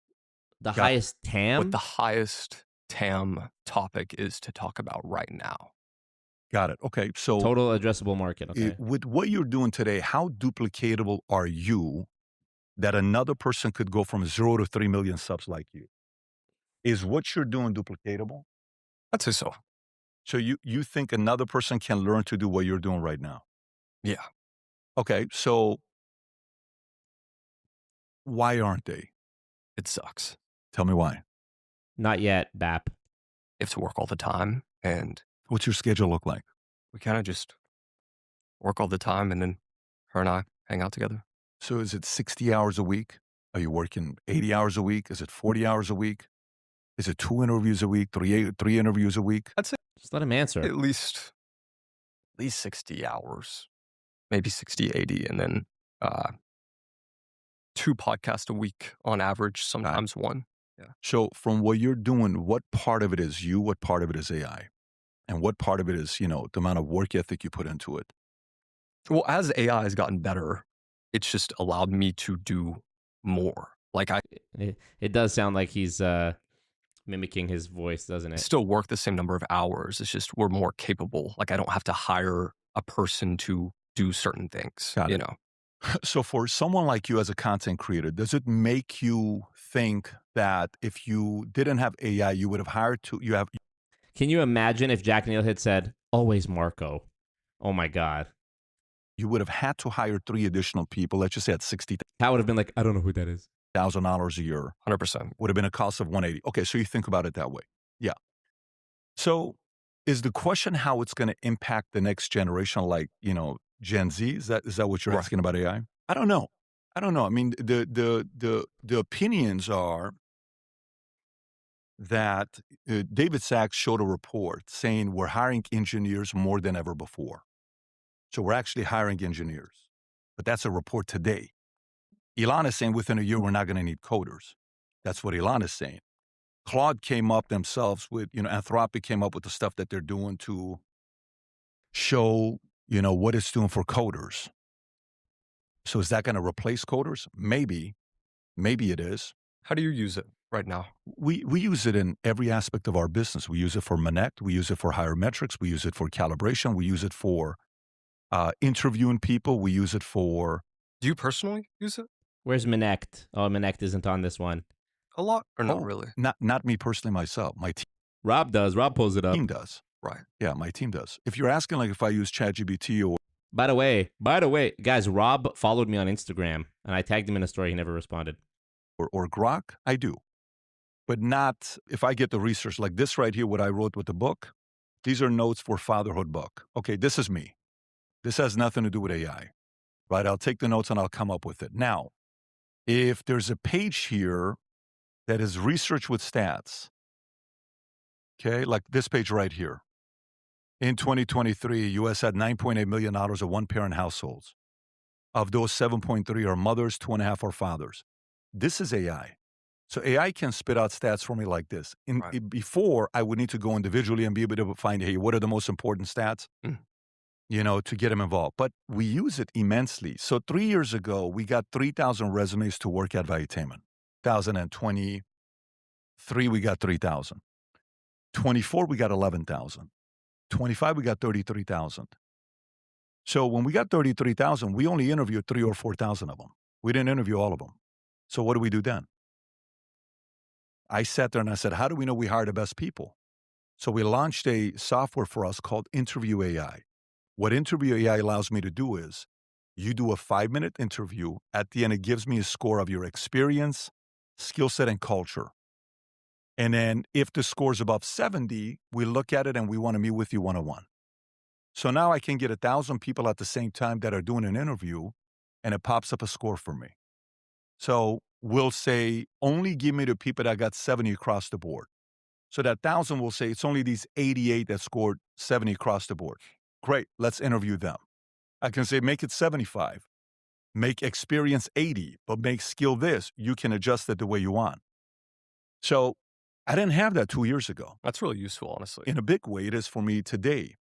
Speaker 3: the highest TAM?
Speaker 6: What the highest TAM topic is to talk about right now.
Speaker 5: Got it. Okay. So
Speaker 3: total addressable market. Okay.
Speaker 5: With what you're doing today, how duplicatable are you that another person could go from 0 to 3 million subs like you? Is what you're doing duplicatable?
Speaker 6: I'd say so.
Speaker 5: So you think another person can learn to do what you're doing right now?
Speaker 6: Yeah.
Speaker 5: Okay. So why aren't they?
Speaker 6: It sucks.
Speaker 5: Tell me why.
Speaker 3: Not yet, BAP.
Speaker 6: You have to work all the time, and
Speaker 5: what's your schedule look like?
Speaker 6: We kind of just work all the time, and then her and I hang out together.
Speaker 5: So is it 60 hours a week? Are you working 80 hours a week? Is it 40 hours a week? Is it 2 interviews a week, three interviews a week?
Speaker 6: I'd say
Speaker 3: just let him answer.
Speaker 6: At least 60 hours, maybe 60, 80, and then 2 podcasts a week on average, sometimes 1. Yeah.
Speaker 5: So from what you're doing, what part of it is you? What part of it is AI? And what part of it is, the amount of work ethic you put into it?
Speaker 6: Well, as AI has gotten better, it's just allowed me to do more. Like
Speaker 3: it does sound like he's mimicking his voice, doesn't it?
Speaker 6: Still work the same number of hours. It's just we're more capable. Like I don't have to hire a person to do certain things.
Speaker 5: Got it. So for someone like you as a content creator, does it make you think that if you didn't have AI, you would have hired
Speaker 3: Can you imagine if Jack Neel had said, always Marco? Oh my God.
Speaker 5: You would have had to hire 3 additional people. Let's just say at $60,000.
Speaker 3: That would have been like, I don't know who that is.
Speaker 5: $1,000 a year.
Speaker 6: 100%.
Speaker 5: Would have been a cost of $180. Okay, so you think about it that way. Yeah. So is the question how it's going to impact the next generation, like, Gen Z? Is that what you're asking about AI? I don't know. I mean, the opinions are that David Sachs showed a report saying we're hiring engineers more than ever before. So we're actually hiring engineers. But that's a report today. Elon is saying within a year, we're not going to need coders. That's what Elon is saying. Claude came up themselves with, Anthropic came up with the stuff that they're doing to show, what it's doing for coders. So is that going to replace coders? Maybe. Maybe it is.
Speaker 6: How do you use it right now?
Speaker 5: We use it in every aspect of our business. We use it for Manect. We use it for higher metrics. We use it for calibration. We use it for interviewing people. We use it for...
Speaker 6: Do you personally use it?
Speaker 3: Where's Manect? Oh, Manect isn't on this one.
Speaker 6: A lot or not really?
Speaker 5: Not me personally myself. My team.
Speaker 3: Rob does. Rob pulls it up.
Speaker 5: Team does.
Speaker 6: Right.
Speaker 5: Yeah, my team does. If you're asking like if I use ChatGPT or...
Speaker 3: By the way, guys, Rob followed me on Instagram, and I tagged him in a story. He never responded.
Speaker 5: Or Grok, I do. But not if I get the research like this right here, what I wrote with the book. These are notes for fatherhood book. Okay, this is me. This has nothing to do with AI, right? I'll take the notes and I'll come up with it. Now, if there's a page here that is research with stats, okay, like this page right here. In 2023, U.S. had $9.8 million of one-parent households. Of those, 7.3 are mothers, 2.5 are fathers. This is AI. So AI can spit out stats for me like this. Before, I would need to go individually and be able to find, hey, what are the most important stats? To get them involved. But we use it immensely. So 3 years ago, we got 3,000 resumes to work at Valuetainment. 2023, we got 3,000. 24, we got 11,000. 25, we got 33,000. So when we got 33,000, we only interviewed 3,000 or 4,000 of them. We didn't interview all of them. So what do we do then? I sat there and I said, how do we know we hire the best people? So we launched a software for us called Interview AI. What Interview AI allows me to do is you do a 5-minute interview. At the end, it gives me a score of your experience, skill set, and culture. And then if the score is above 70, we look at it and we want to meet with you one-on-one. So now I can get 1,000 people at the same time that are doing an interview, and it pops up a score for me. So we'll say, only give me the people that got 70 across the board. So that 1,000 will say, it's only these 88 that scored 70 across the board. Great, let's interview them. I can say, make it 75. Make experience 80, but make skill this. You can adjust it the way you want. So I didn't have that 2 years ago.
Speaker 6: That's really useful, honestly.
Speaker 5: In a big way, it is for me today.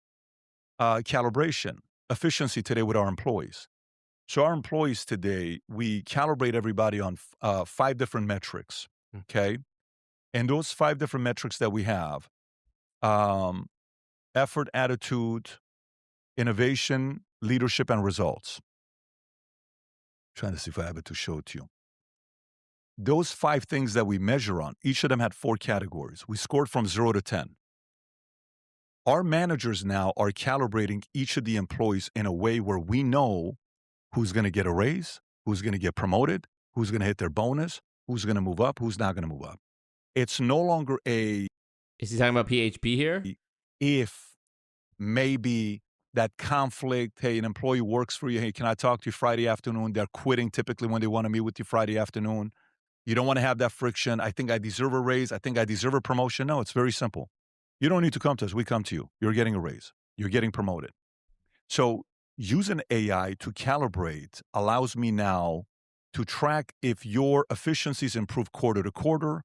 Speaker 5: Calibration, efficiency today with our employees. So our employees today, we calibrate everybody on 5 different metrics, okay? And those 5 different metrics that we have, effort, attitude, innovation, leadership, and results. I'm trying to see if I have it to show it to you. Those 5 things that we measure on, each of them had 4 categories. We scored from 0 to 10. Our managers now are calibrating each of the employees in a way where we know who's going to get a raise, who's going to get promoted, who's going to hit their bonus, who's going to move up, who's not going to move up. It's no longer a...
Speaker 3: Is he talking about PHP here?
Speaker 5: If maybe that conflict, hey, an employee works for you, hey, can I talk to you Friday afternoon? They're quitting typically when they want to meet with you Friday afternoon. You don't want to have that friction. I think I deserve a raise. I think I deserve a promotion. No, it's very simple. You don't need to come to us. We come to you. You're getting a raise. You're getting promoted. So using AI to calibrate allows me now to track if your efficiencies improve quarter to quarter,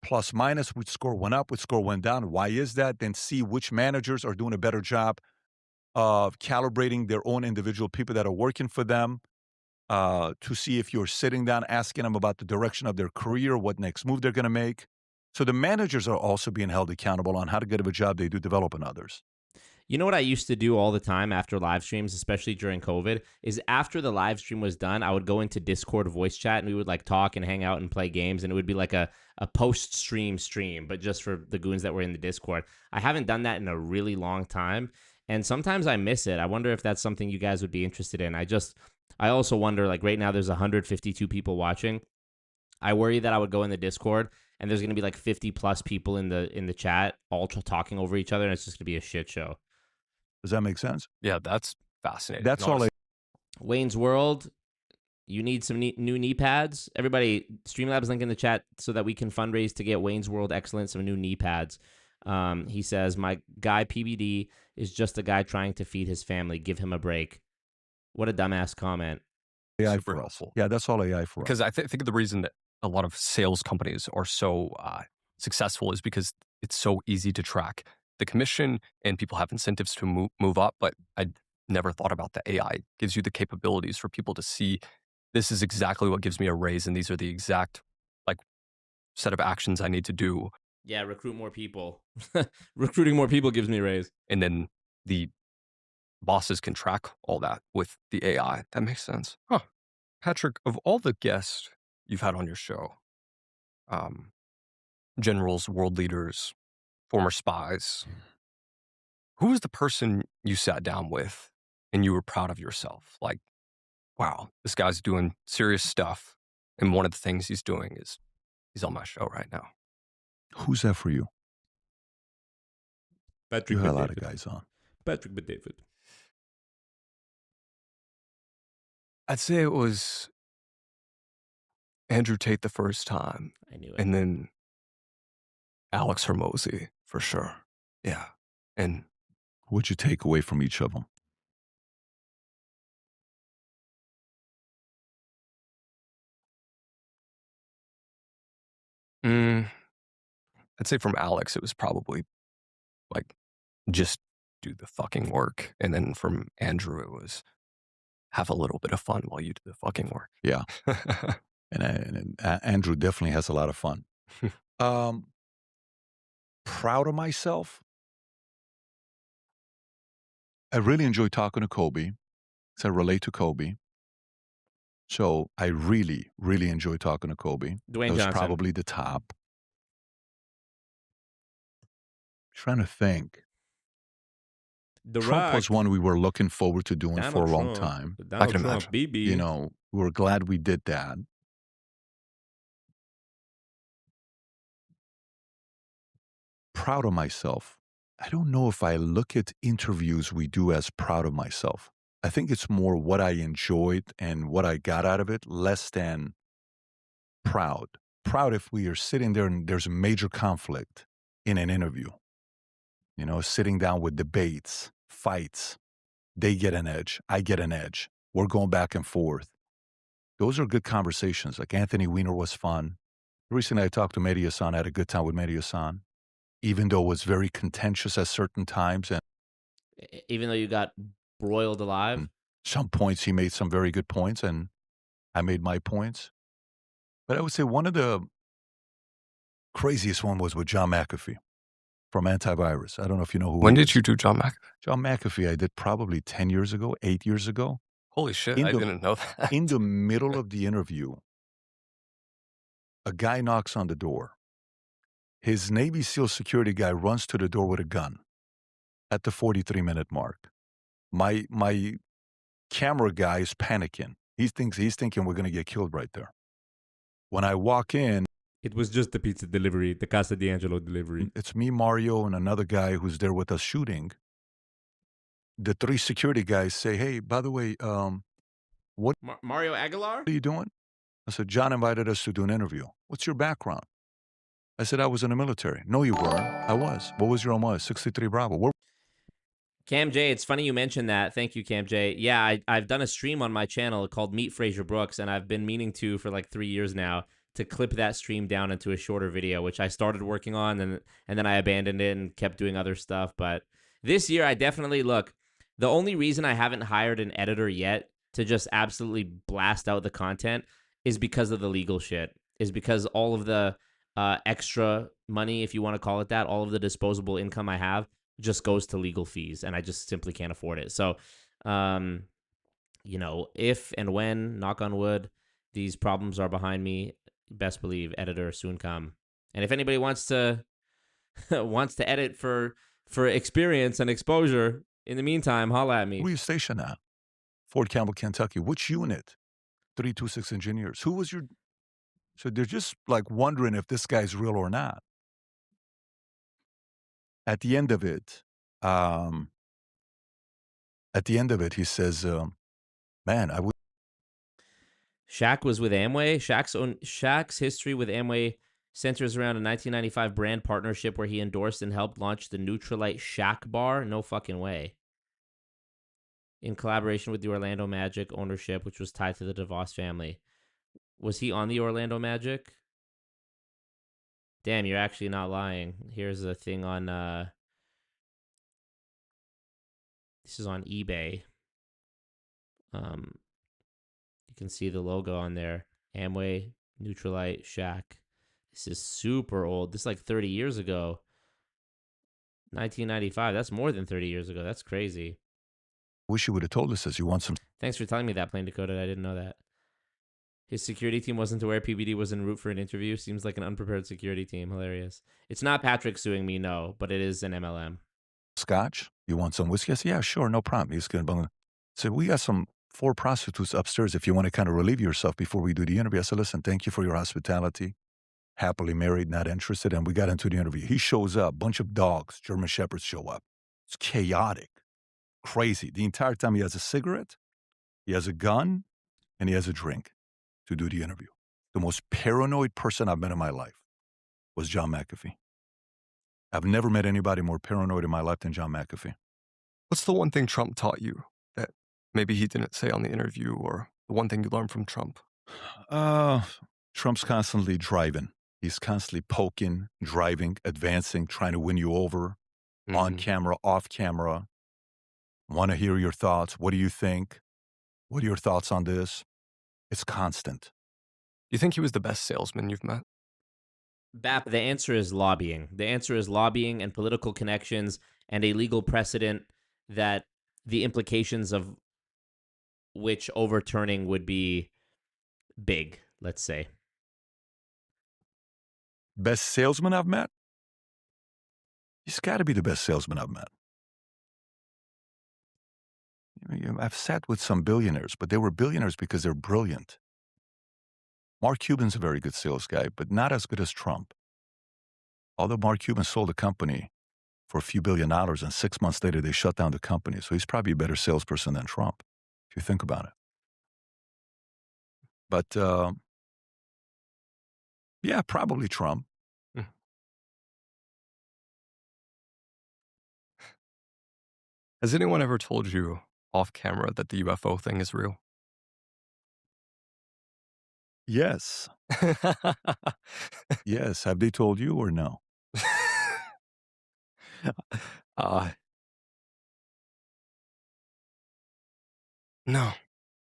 Speaker 5: plus minus, which score went up, which score went down. Why is that? Then see which managers are doing a better job of calibrating their own individual people that are working for them, to see if you're sitting down, asking them about the direction of their career, what next move they're going to make. So the managers are also being held accountable on how good of a job they do developing others.
Speaker 3: You know what I used to do all the time after live streams, especially during COVID, is after the live stream was done, I would go into Discord voice chat and we would like talk and hang out and play games, and it would be like a post-stream stream, but just for the goons that were in the Discord. I haven't done that in a really long time, and sometimes I miss it. I wonder if that's something you guys would be interested in. I also wonder, like right now there's 152 people watching. I worry that I would go in the Discord and there's going to be like 50 plus people in the chat all talking over each other, and it's just going to be a shit show.
Speaker 5: Does that make sense?
Speaker 6: Yeah, that's fascinating.
Speaker 5: That's all.
Speaker 3: Wayne's World, You need some new knee pads? Everybody, Streamlabs link in the chat so that we can fundraise to get Wayne's World Excellence some new knee pads. He says, my guy PBD is just a guy trying to feed his family. Give him a break. What a dumbass comment.
Speaker 5: AI
Speaker 6: Super
Speaker 5: for
Speaker 6: helpful.
Speaker 5: us. Yeah, that's all AI for us.
Speaker 6: Because I think the reason that a lot of sales companies are so successful is because it's so easy to track the commission and people have incentives to move up. But I never thought about the AI. It gives you the capabilities for people to see this is exactly what gives me a raise, and these are the exact like set of actions I need to do.
Speaker 3: Yeah, recruit more people. Recruiting more people gives me a raise.
Speaker 6: And then the bosses can track all that with the AI. That makes sense. Huh. Patrick, of all the guests you've had on your show, generals, world leaders, former spies, who was the person you sat down with and you were proud of yourself? Like, wow, this guy's doing serious stuff. And one of the things he's doing is he's on my show right now.
Speaker 5: Who's that for you?
Speaker 3: Patrick
Speaker 5: You had a lot of guys on.
Speaker 3: Patrick David.
Speaker 6: I'd say it was Andrew Tate the first time.
Speaker 3: I knew it.
Speaker 6: And then Alex Hormozy, for sure. Yeah. And
Speaker 5: what'd you take away from each of them?
Speaker 6: I'd say from Alex, it was probably like, just do the fucking work. And then from Andrew, it was have a little bit of fun while you do the fucking work.
Speaker 5: Yeah. and Andrew definitely has a lot of fun. Proud of myself. I really enjoy talking to Kobe. So I relate to Kobe. So I really, really enjoy talking to Kobe.
Speaker 3: Dwayne
Speaker 5: that was
Speaker 3: Johnson.
Speaker 5: Probably the top. Trying to think. Trump was one we were looking forward to doing for a long time.
Speaker 3: Donald Trump, BB.
Speaker 5: You know, we were glad we did that. Proud of myself. I don't know if I look at interviews we do as proud of myself. I think it's more what I enjoyed and what I got out of it, less than proud. Proud if we are sitting there and there's a major conflict in an interview. You know, sitting down with debates, fights. They get an edge. I get an edge. We're going back and forth. Those are good conversations. Like Anthony Weiner was fun. Recently, I talked to Mehdi Hassan. I had a good time with Mehdi Hassan, even though it was very contentious at certain times. And
Speaker 3: even though you got broiled alive?
Speaker 5: Some points, he made some very good points, and I made my points. But I would say one of the craziest one was with John McAfee from Antivirus. I don't know if you know who
Speaker 6: When did you do John McAfee?
Speaker 5: John McAfee, I did probably 10 years ago, 8 years ago.
Speaker 6: Holy shit, I didn't know that.
Speaker 5: In the middle of the interview, a guy knocks on the door. His Navy SEAL security guy runs to the door with a gun at the 43-minute mark. My camera guy is panicking. He's thinking we're going to get killed right there. When I walk in,
Speaker 3: it was just the pizza delivery, the Casa D'Angelo delivery.
Speaker 5: It's me, Mario, and another guy who's there with us shooting. The three security guys say, "Hey, by the way, what
Speaker 3: Mario Aguilar?
Speaker 5: What are you doing?" I said, "John invited us to do an interview. What's your background?" I said, "I was in the military." "No, you weren't." "I was." "What was your MOS?" 63 Bravo.
Speaker 3: Cam J, it's funny you mentioned that. Thank you, Cam J. Yeah, I've done a stream on my channel called Meet Fraser Brooks, and I've been meaning to for like 3 years now to clip that stream down into a shorter video, which I started working on, and then I abandoned it and kept doing other stuff. But this year, I definitely, look, the only reason I haven't hired an editor yet to just absolutely blast out the content is because of the legal shit, is because all of the extra money, if you want to call it that, all of the disposable income I have just goes to legal fees, and I just simply can't afford it. So, you know, if and when, knock on wood, these problems are behind me, best believe editor soon come. And if anybody wants to edit for experience and exposure, in the meantime, holla at me.
Speaker 5: Where are you stationed at? Fort Campbell, Kentucky. Which unit? 326 engineers. Who was your... So they're just like wondering if this guy's real or not. At the end of it, he says, "Man, I would."
Speaker 3: Shaq was with Amway. Shaq's history with Amway centers around a 1995 brand partnership where he endorsed and helped launch the Nutrilite Shaq bar. No fucking way. In collaboration with the Orlando Magic ownership, which was tied to the DeVos family. Was he on the Orlando Magic? Damn, you're actually not lying. Here's a thing on this is on eBay. You can see the logo on there. Amway, Nutrilite, Shaq. This is super old. This is like 30 years ago. 1995. That's more than 30 years ago. That's crazy.
Speaker 5: Wish you would have told us this. You want some?
Speaker 3: Thanks for telling me that, Plain Dakota. I didn't know that. His security team wasn't aware PBD was en route for an interview. Seems like an unprepared security team. Hilarious. It's not Patrick suing me, no, but it is an MLM.
Speaker 5: Scotch? You want some whiskey? I said, yeah, sure, no problem. He's going to say, we got 4 prostitutes upstairs if you want to kind of relieve yourself before we do the interview. I said, listen, thank you for your hospitality. Happily married, not interested. And we got into the interview. He shows up, bunch of dogs, German Shepherds show up. It's chaotic, crazy. The entire time he has a cigarette, he has a gun, and he has a drink to do the interview. The most paranoid person I've met in my life was John McAfee. I've never met anybody more paranoid in my life than John McAfee.
Speaker 6: What's the one thing Trump taught you that maybe he didn't say on the interview, or the one thing you learned from Trump?
Speaker 5: Trump's constantly driving. He's constantly poking, driving, advancing, trying to win you over, on camera, off camera. Want to hear your thoughts. What do you think? What are your thoughts on this? It's constant.
Speaker 6: You think he was the best salesman you've met?
Speaker 3: BAP, the answer is lobbying. The answer is lobbying and political connections and a legal precedent that the implications of which overturning would be big, let's say.
Speaker 5: Best salesman I've met? He's got to be the best salesman I've met. I've sat with some billionaires, but they were billionaires because they're brilliant. Mark Cuban's a very good sales guy, but not as good as Trump. Although Mark Cuban sold a company for a few $1 billion, and 6 months later they shut down the company. So he's probably a better salesperson than Trump, if you think about it. But, yeah, probably Trump.
Speaker 6: Has anyone ever told you off camera that the UFO thing is real?
Speaker 5: Yes. Yes. Have they told you or no?
Speaker 6: No.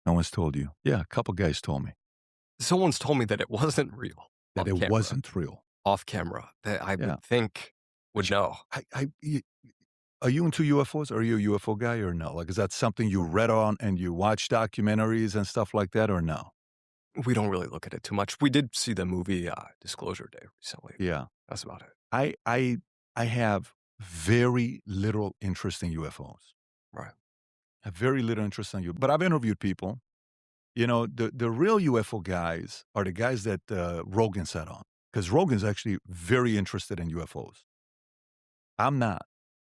Speaker 5: No one's told you? Yeah, a couple guys told me.
Speaker 6: Someone's told me that it wasn't real.
Speaker 5: That it wasn't real.
Speaker 6: Off camera. That I would think would know.
Speaker 5: Are you into UFOs? Are you a UFO guy or no? Like, is that something you read on and you watch documentaries and stuff like that or no?
Speaker 6: We don't really look at it too much. We did see the movie Disclosure Day recently.
Speaker 5: Yeah.
Speaker 6: That's about it.
Speaker 5: I have very little interest in UFOs.
Speaker 6: Right.
Speaker 5: I have very little interest in you. But I've interviewed people. You know, the real UFO guys are the guys that Rogan sat on. Because Rogan's actually very interested in UFOs. I'm not.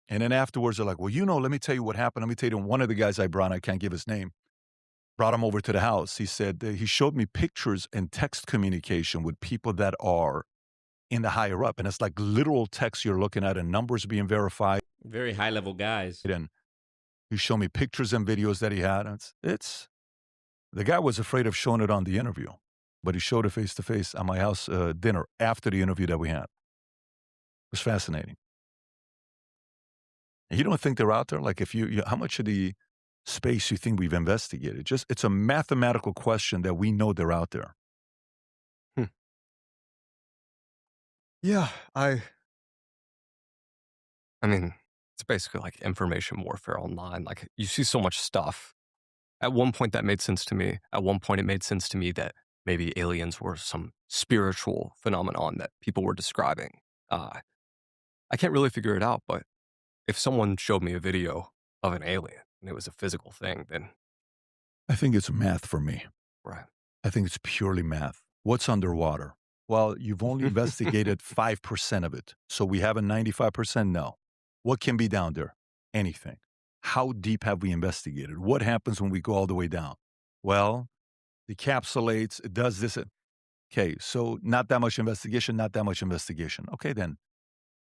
Speaker 5: And then afterwards, they're like, well, let me tell you what happened. Let me tell you, one of the guys I brought, I can't give his name, brought him over to the house. He said, he showed me pictures and text communication with people that are in the higher up. And it's like literal text you're looking at and numbers being verified.
Speaker 3: Very high level guys.
Speaker 5: And he showed me pictures and videos that he had. And the guy was afraid of showing it on the interview, but he showed it face to face at my house dinner after the interview that we had. It was fascinating. And you don't think they're out there? Like how much of the space you think we've investigated? It's a mathematical question that we know they're out there.
Speaker 6: Yeah, I mean, it's basically like information warfare online. Like, you see so much stuff. At one point that made sense to me. At one point it made sense to me that maybe aliens were some spiritual phenomenon that people were describing. I can't really figure it out, but if someone showed me a video of an alien and it was a physical thing, then
Speaker 5: I think it's math for me.
Speaker 6: Right.
Speaker 5: I think it's purely math. What's underwater? Well, you've only investigated 5% of it. So we have a 95% no. What can be down there? Anything. How deep have we investigated? What happens when we go all the way down? Well, decapsulates, it does this. Okay, so not that much investigation, not that much investigation. Okay, then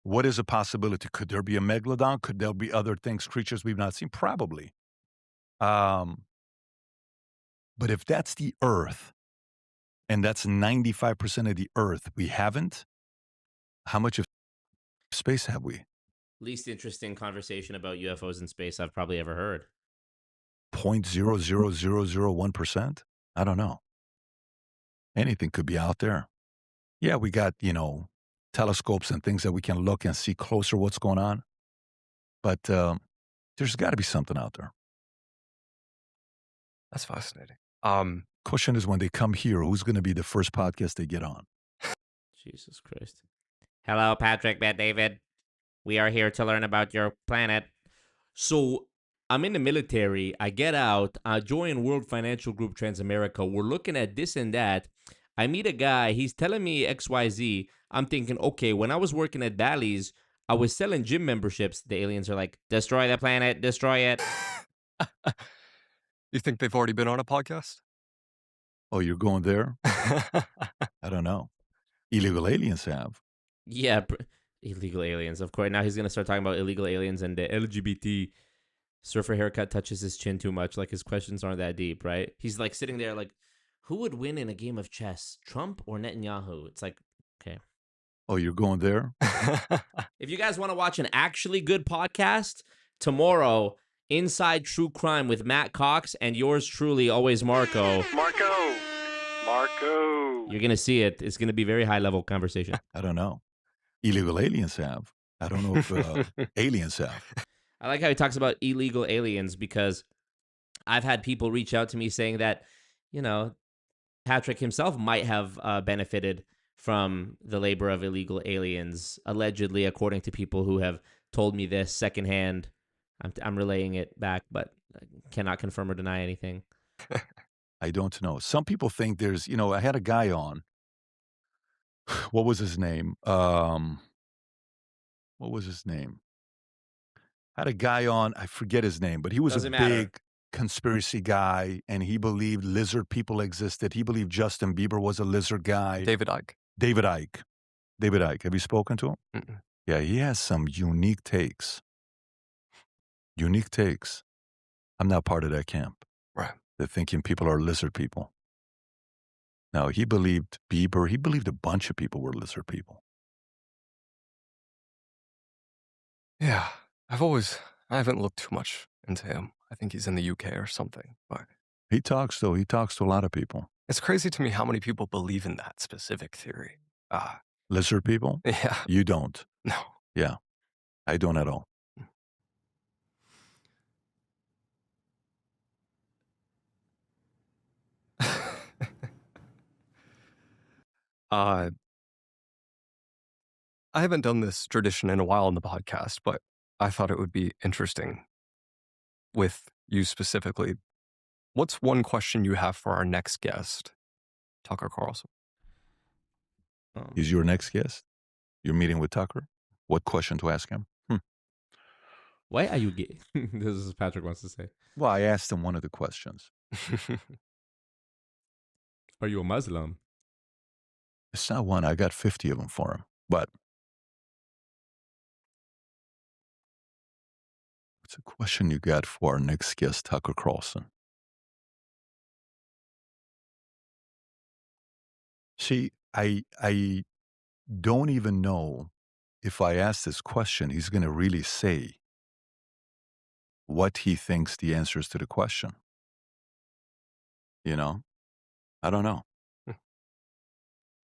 Speaker 5: what is a possibility? Could there be a megalodon? Could there be other things, creatures we've not seen? Probably. But if that's the Earth, and that's 95% of the Earth we haven't, how much of space have we?
Speaker 3: Least interesting conversation about UFOs in space I've probably ever heard.
Speaker 5: 0.00001%? I don't know. Anything could be out there. Yeah, we got, telescopes and things that we can look and see closer what's going on. But there's got to be something out there.
Speaker 6: That's fascinating.
Speaker 5: Question is, when they come here, who's going to be the first podcast they get on?
Speaker 3: Jesus Christ. Hello, Patrick, Bet David. We are here to learn about your planet. So I'm in the military. I get out. I join World Financial Group Transamerica. We're looking at this and that. I meet a guy. He's telling me XYZ. I'm thinking, okay, when I was working at Bally's, I was selling gym memberships. The aliens are like, destroy the planet, destroy it.
Speaker 6: You think they've already been on a podcast?
Speaker 5: Oh, you're going there? I don't know. Illegal aliens have.
Speaker 3: Yeah, illegal aliens, of course. Now he's going to start talking about illegal aliens and the LGBT. Surfer haircut touches his chin too much. Like, his questions aren't that deep, right? He's like sitting there like, who would win in a game of chess, Trump or Netanyahu? It's like, okay.
Speaker 5: Oh, you're going there?
Speaker 3: If you guys want to watch an actually good podcast, tomorrow, Inside True Crime with Matt Cox and yours truly, always Marco.
Speaker 14: Marco.
Speaker 3: You're going to see it. It's going to be very high-level conversation.
Speaker 5: I don't know. Illegal aliens have. I don't know if aliens have.
Speaker 3: I like how he talks about illegal aliens because I've had people reach out to me saying that, Patrick himself might have benefited from the labor of illegal aliens, allegedly, according to people who have told me this secondhand. I'm relaying it back, but I cannot confirm or deny anything.
Speaker 5: I don't know. Some people think there's, I had a guy on. What was his name? I had a guy on, I forget his name, but he was
Speaker 3: Doesn't
Speaker 5: a
Speaker 3: matter.
Speaker 5: big conspiracy guy, and he believed lizard people existed. He believed Justin Bieber was a lizard guy.
Speaker 6: David Icke.
Speaker 5: Have you spoken to him?
Speaker 6: Mm-mm.
Speaker 5: Yeah, he has some unique takes. I'm not part of that camp.
Speaker 6: Right.
Speaker 5: They're thinking people are lizard people. No, he believed Bieber. He believed a bunch of people were lizard people.
Speaker 6: Yeah. I haven't looked too much into him. I think he's in the UK or something. But
Speaker 5: He talks to a lot of people.
Speaker 6: it's crazy to me how many people believe in that specific theory.
Speaker 5: Lizard people?
Speaker 6: Yeah.
Speaker 5: You don't.
Speaker 6: No.
Speaker 5: Yeah. I don't at all.
Speaker 6: I haven't done this tradition in a while on the podcast, but I thought it would be interesting with you specifically. What's one question you have for our next guest, Tucker Carlson?
Speaker 5: He's your next guest? You're meeting with Tucker? What question to ask him?
Speaker 3: Why are you gay? This is what Patrick wants to say.
Speaker 5: Well, I asked him one of the questions.
Speaker 3: Are you a Muslim?
Speaker 5: It's not one. I got 50 of them for him. But what's a question you got for our next guest, Tucker Carlson? See, I don't even know if I ask this question, he's going to really say what he thinks the answers to the question. I don't know.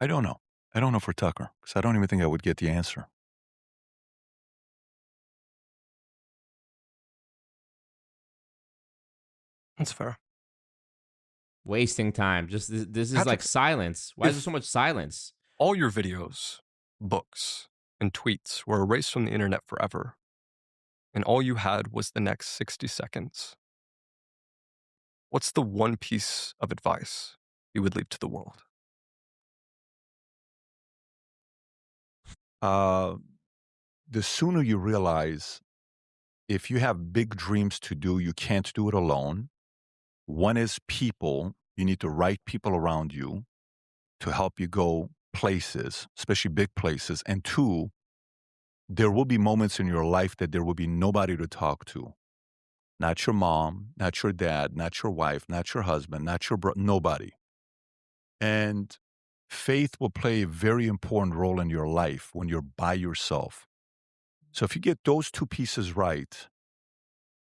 Speaker 5: I don't know. I don't know for Tucker, because I don't even think I would get the answer.
Speaker 6: That's fair.
Speaker 3: Wasting time. Just this is
Speaker 6: Patrick,
Speaker 3: like silence. Why is there so much silence?
Speaker 6: All your videos, books, and tweets were erased from the internet forever, and all you had was the next 60 seconds. What's the one piece of advice you would leave to the world?
Speaker 5: The sooner you realize if you have big dreams to do, you can't do it alone. One is people. You need the right people around you to help you go places, especially big places. And two, there will be moments in your life that there will be nobody to talk to. Not your mom, not your dad, not your wife, not your husband, not your nobody. And faith will play a very important role in your life when you're by yourself. So if you get those two pieces right,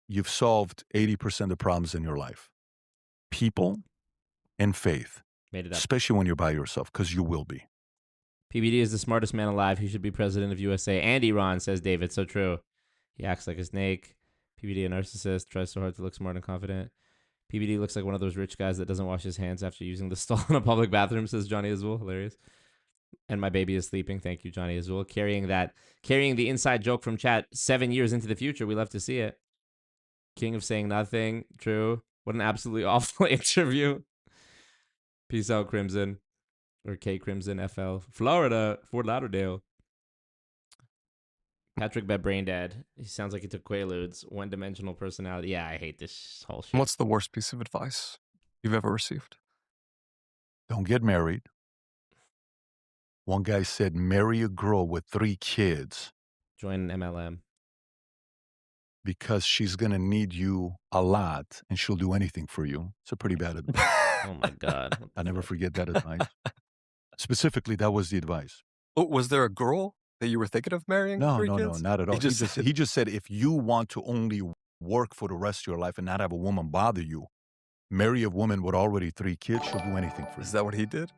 Speaker 5: you've solved 80% of the problems in your life. People and faith.
Speaker 3: Made it up.
Speaker 5: Especially when you're by yourself, because you will be.
Speaker 3: PBD is the smartest man alive. He should be president of USA and Iran, says David. So true. He acts like a snake. PBD a narcissist, tries so hard to look smart and confident. PBD looks like one of those rich guys that doesn't wash his hands after using the stall in a public bathroom, says Johnny Azul. Hilarious. And my baby is sleeping. Thank you, Johnny Azul. Carrying the inside joke from chat 7 years into the future. We love to see it. King of saying nothing. True. What an absolutely awful interview. Peace out, Crimson. Or K Crimson FL. Florida, Fort Lauderdale. Patrick Bet Brain Dead. He sounds like he took Quaaludes. One-dimensional personality. Yeah, I hate this whole shit.
Speaker 6: What's the worst piece of advice you've ever received?
Speaker 5: Don't get married. One guy said, marry a girl with 3 kids.
Speaker 3: Join an MLM.
Speaker 5: Because she's going to need you a lot and she'll do anything for you. It's a pretty bad advice.
Speaker 3: Oh, my God.
Speaker 5: I never forget that advice. Specifically, that was the advice.
Speaker 6: Oh, was there a girl that you were thinking of marrying?
Speaker 5: No,
Speaker 6: 3
Speaker 5: no,
Speaker 6: kids?
Speaker 5: not at all. He just said, if you want to only work for the rest of your life and not have a woman bother you, marry a woman with already 3 kids. She'll do anything for you.
Speaker 6: Is that what he did?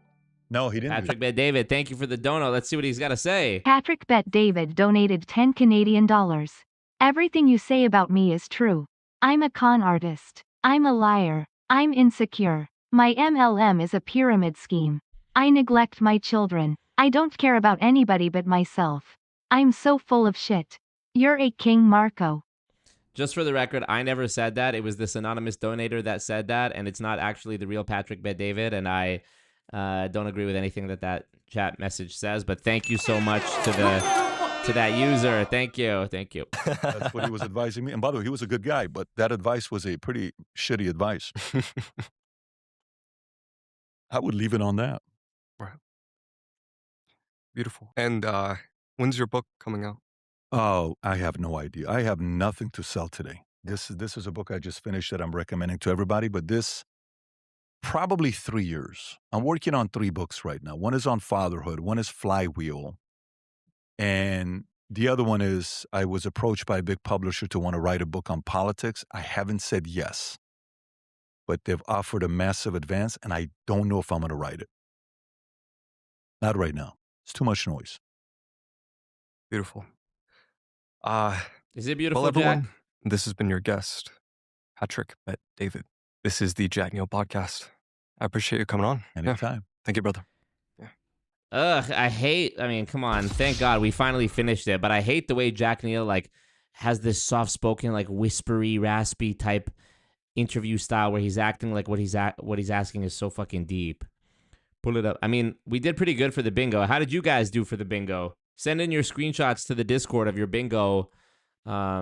Speaker 5: No, he didn't.
Speaker 3: Patrick Bet David, thank you for the dono. Let's see what he's got to say.
Speaker 4: Patrick Bet David donated 10 Canadian dollars. Everything you say about me is true. I'm a con artist. I'm a liar. I'm insecure. My MLM is a pyramid scheme. I neglect my children. I don't care about anybody but myself. I'm so full of shit. You're a king, Marco.
Speaker 3: Just for the record, I never said that. It was this anonymous donator that said that, and it's not actually the real Patrick Bet David, and I don't agree with anything that chat message says, but thank you so much to that user. Thank you.
Speaker 5: That's what he was advising me. And by the way, he was a good guy, but that advice was a pretty shitty advice. I would leave it on that.
Speaker 6: Right. Beautiful. And when's your book coming out?
Speaker 5: Oh, I have no idea. I have nothing to sell today. This is a book I just finished that I'm recommending to everybody, but this probably 3 years. I'm working on 3 books right now. One is on fatherhood. One is Flywheel. And the other one is I was approached by a big publisher to want to write a book on politics. I haven't said yes, but they've offered a massive advance, and I don't know if I'm going to write it. Not right now. It's too much noise.
Speaker 6: Beautiful.
Speaker 3: Is it beautiful,
Speaker 6: well, everyone,
Speaker 3: Jack?
Speaker 6: this has been your guest, Patrick Bet David. This is the Jack Neel Podcast. I appreciate you coming on.
Speaker 5: Anytime.
Speaker 6: Yeah. Thank you, brother.
Speaker 3: I mean, come on. Thank God we finally finished it. But I hate the way Jack Neel has this soft-spoken, whispery, raspy type interview style where he's acting like what he's asking is so fucking deep. Pull it up. I mean, we did pretty good for the bingo. How did you guys do for the bingo? Send in your screenshots to the Discord of your bingo. I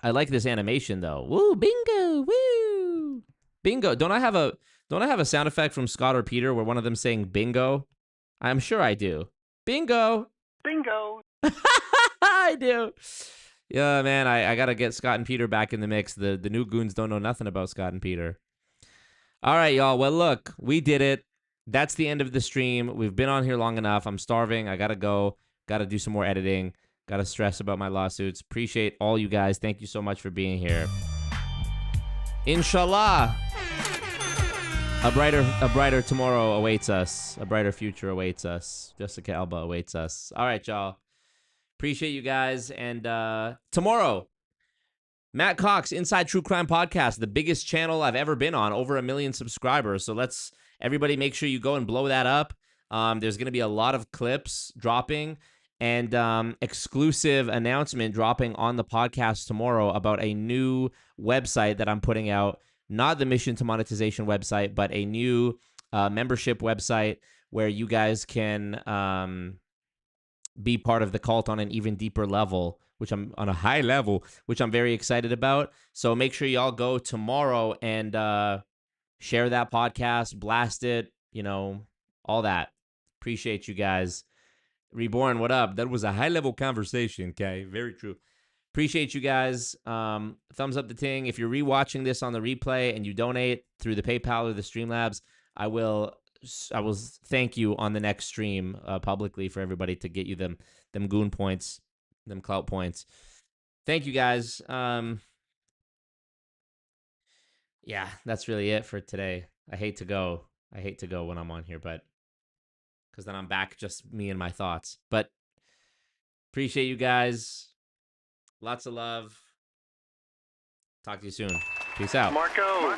Speaker 3: like this animation though. Woo, bingo, woo, bingo. Don't I have a sound effect from Scott or Peter where one of them saying bingo? I'm sure I do. Bingo.
Speaker 13: Bingo.
Speaker 3: I do. Yeah, man, I got to get Scott and Peter back in the mix. The new goons don't know nothing about Scott and Peter. All right, y'all. Well, look, we did it. That's the end of the stream. We've been on here long enough. I'm starving. I got to go. Got to do some more editing. Got to stress about my lawsuits. Appreciate all you guys. Thank you so much for being here. Inshallah, a brighter tomorrow awaits us. A brighter future awaits us. Jessica Alba awaits us. All right, y'all. Appreciate you guys. And tomorrow, Matt Cox, Inside True Crime Podcast, the biggest channel I've ever been on, over 1 million subscribers. So let's everybody make sure you go and blow that up. There's going to be a lot of clips dropping and exclusive announcement dropping on the podcast tomorrow about a new website that I'm putting out. Not the Mission to Monetization website, but a new membership website where you guys can be part of the cult on an even deeper level, which I'm on a high level, which I'm very excited about. So make sure y'all go tomorrow and share that podcast, blast it, all that. Appreciate you guys. Reborn, what up? That was a high-level conversation, okay? Very true. Appreciate you guys. Thumbs up the ting. If you're rewatching this on the replay and you donate through the PayPal or the Streamlabs, I will thank you on the next stream publicly for everybody to get you them goon points, them clout points. Thank you guys. Yeah, that's really it for today. I hate to go when I'm on here, but because then I'm back just me and my thoughts. But appreciate you guys. Lots of love. Talk to you soon. Peace out.
Speaker 14: Marco.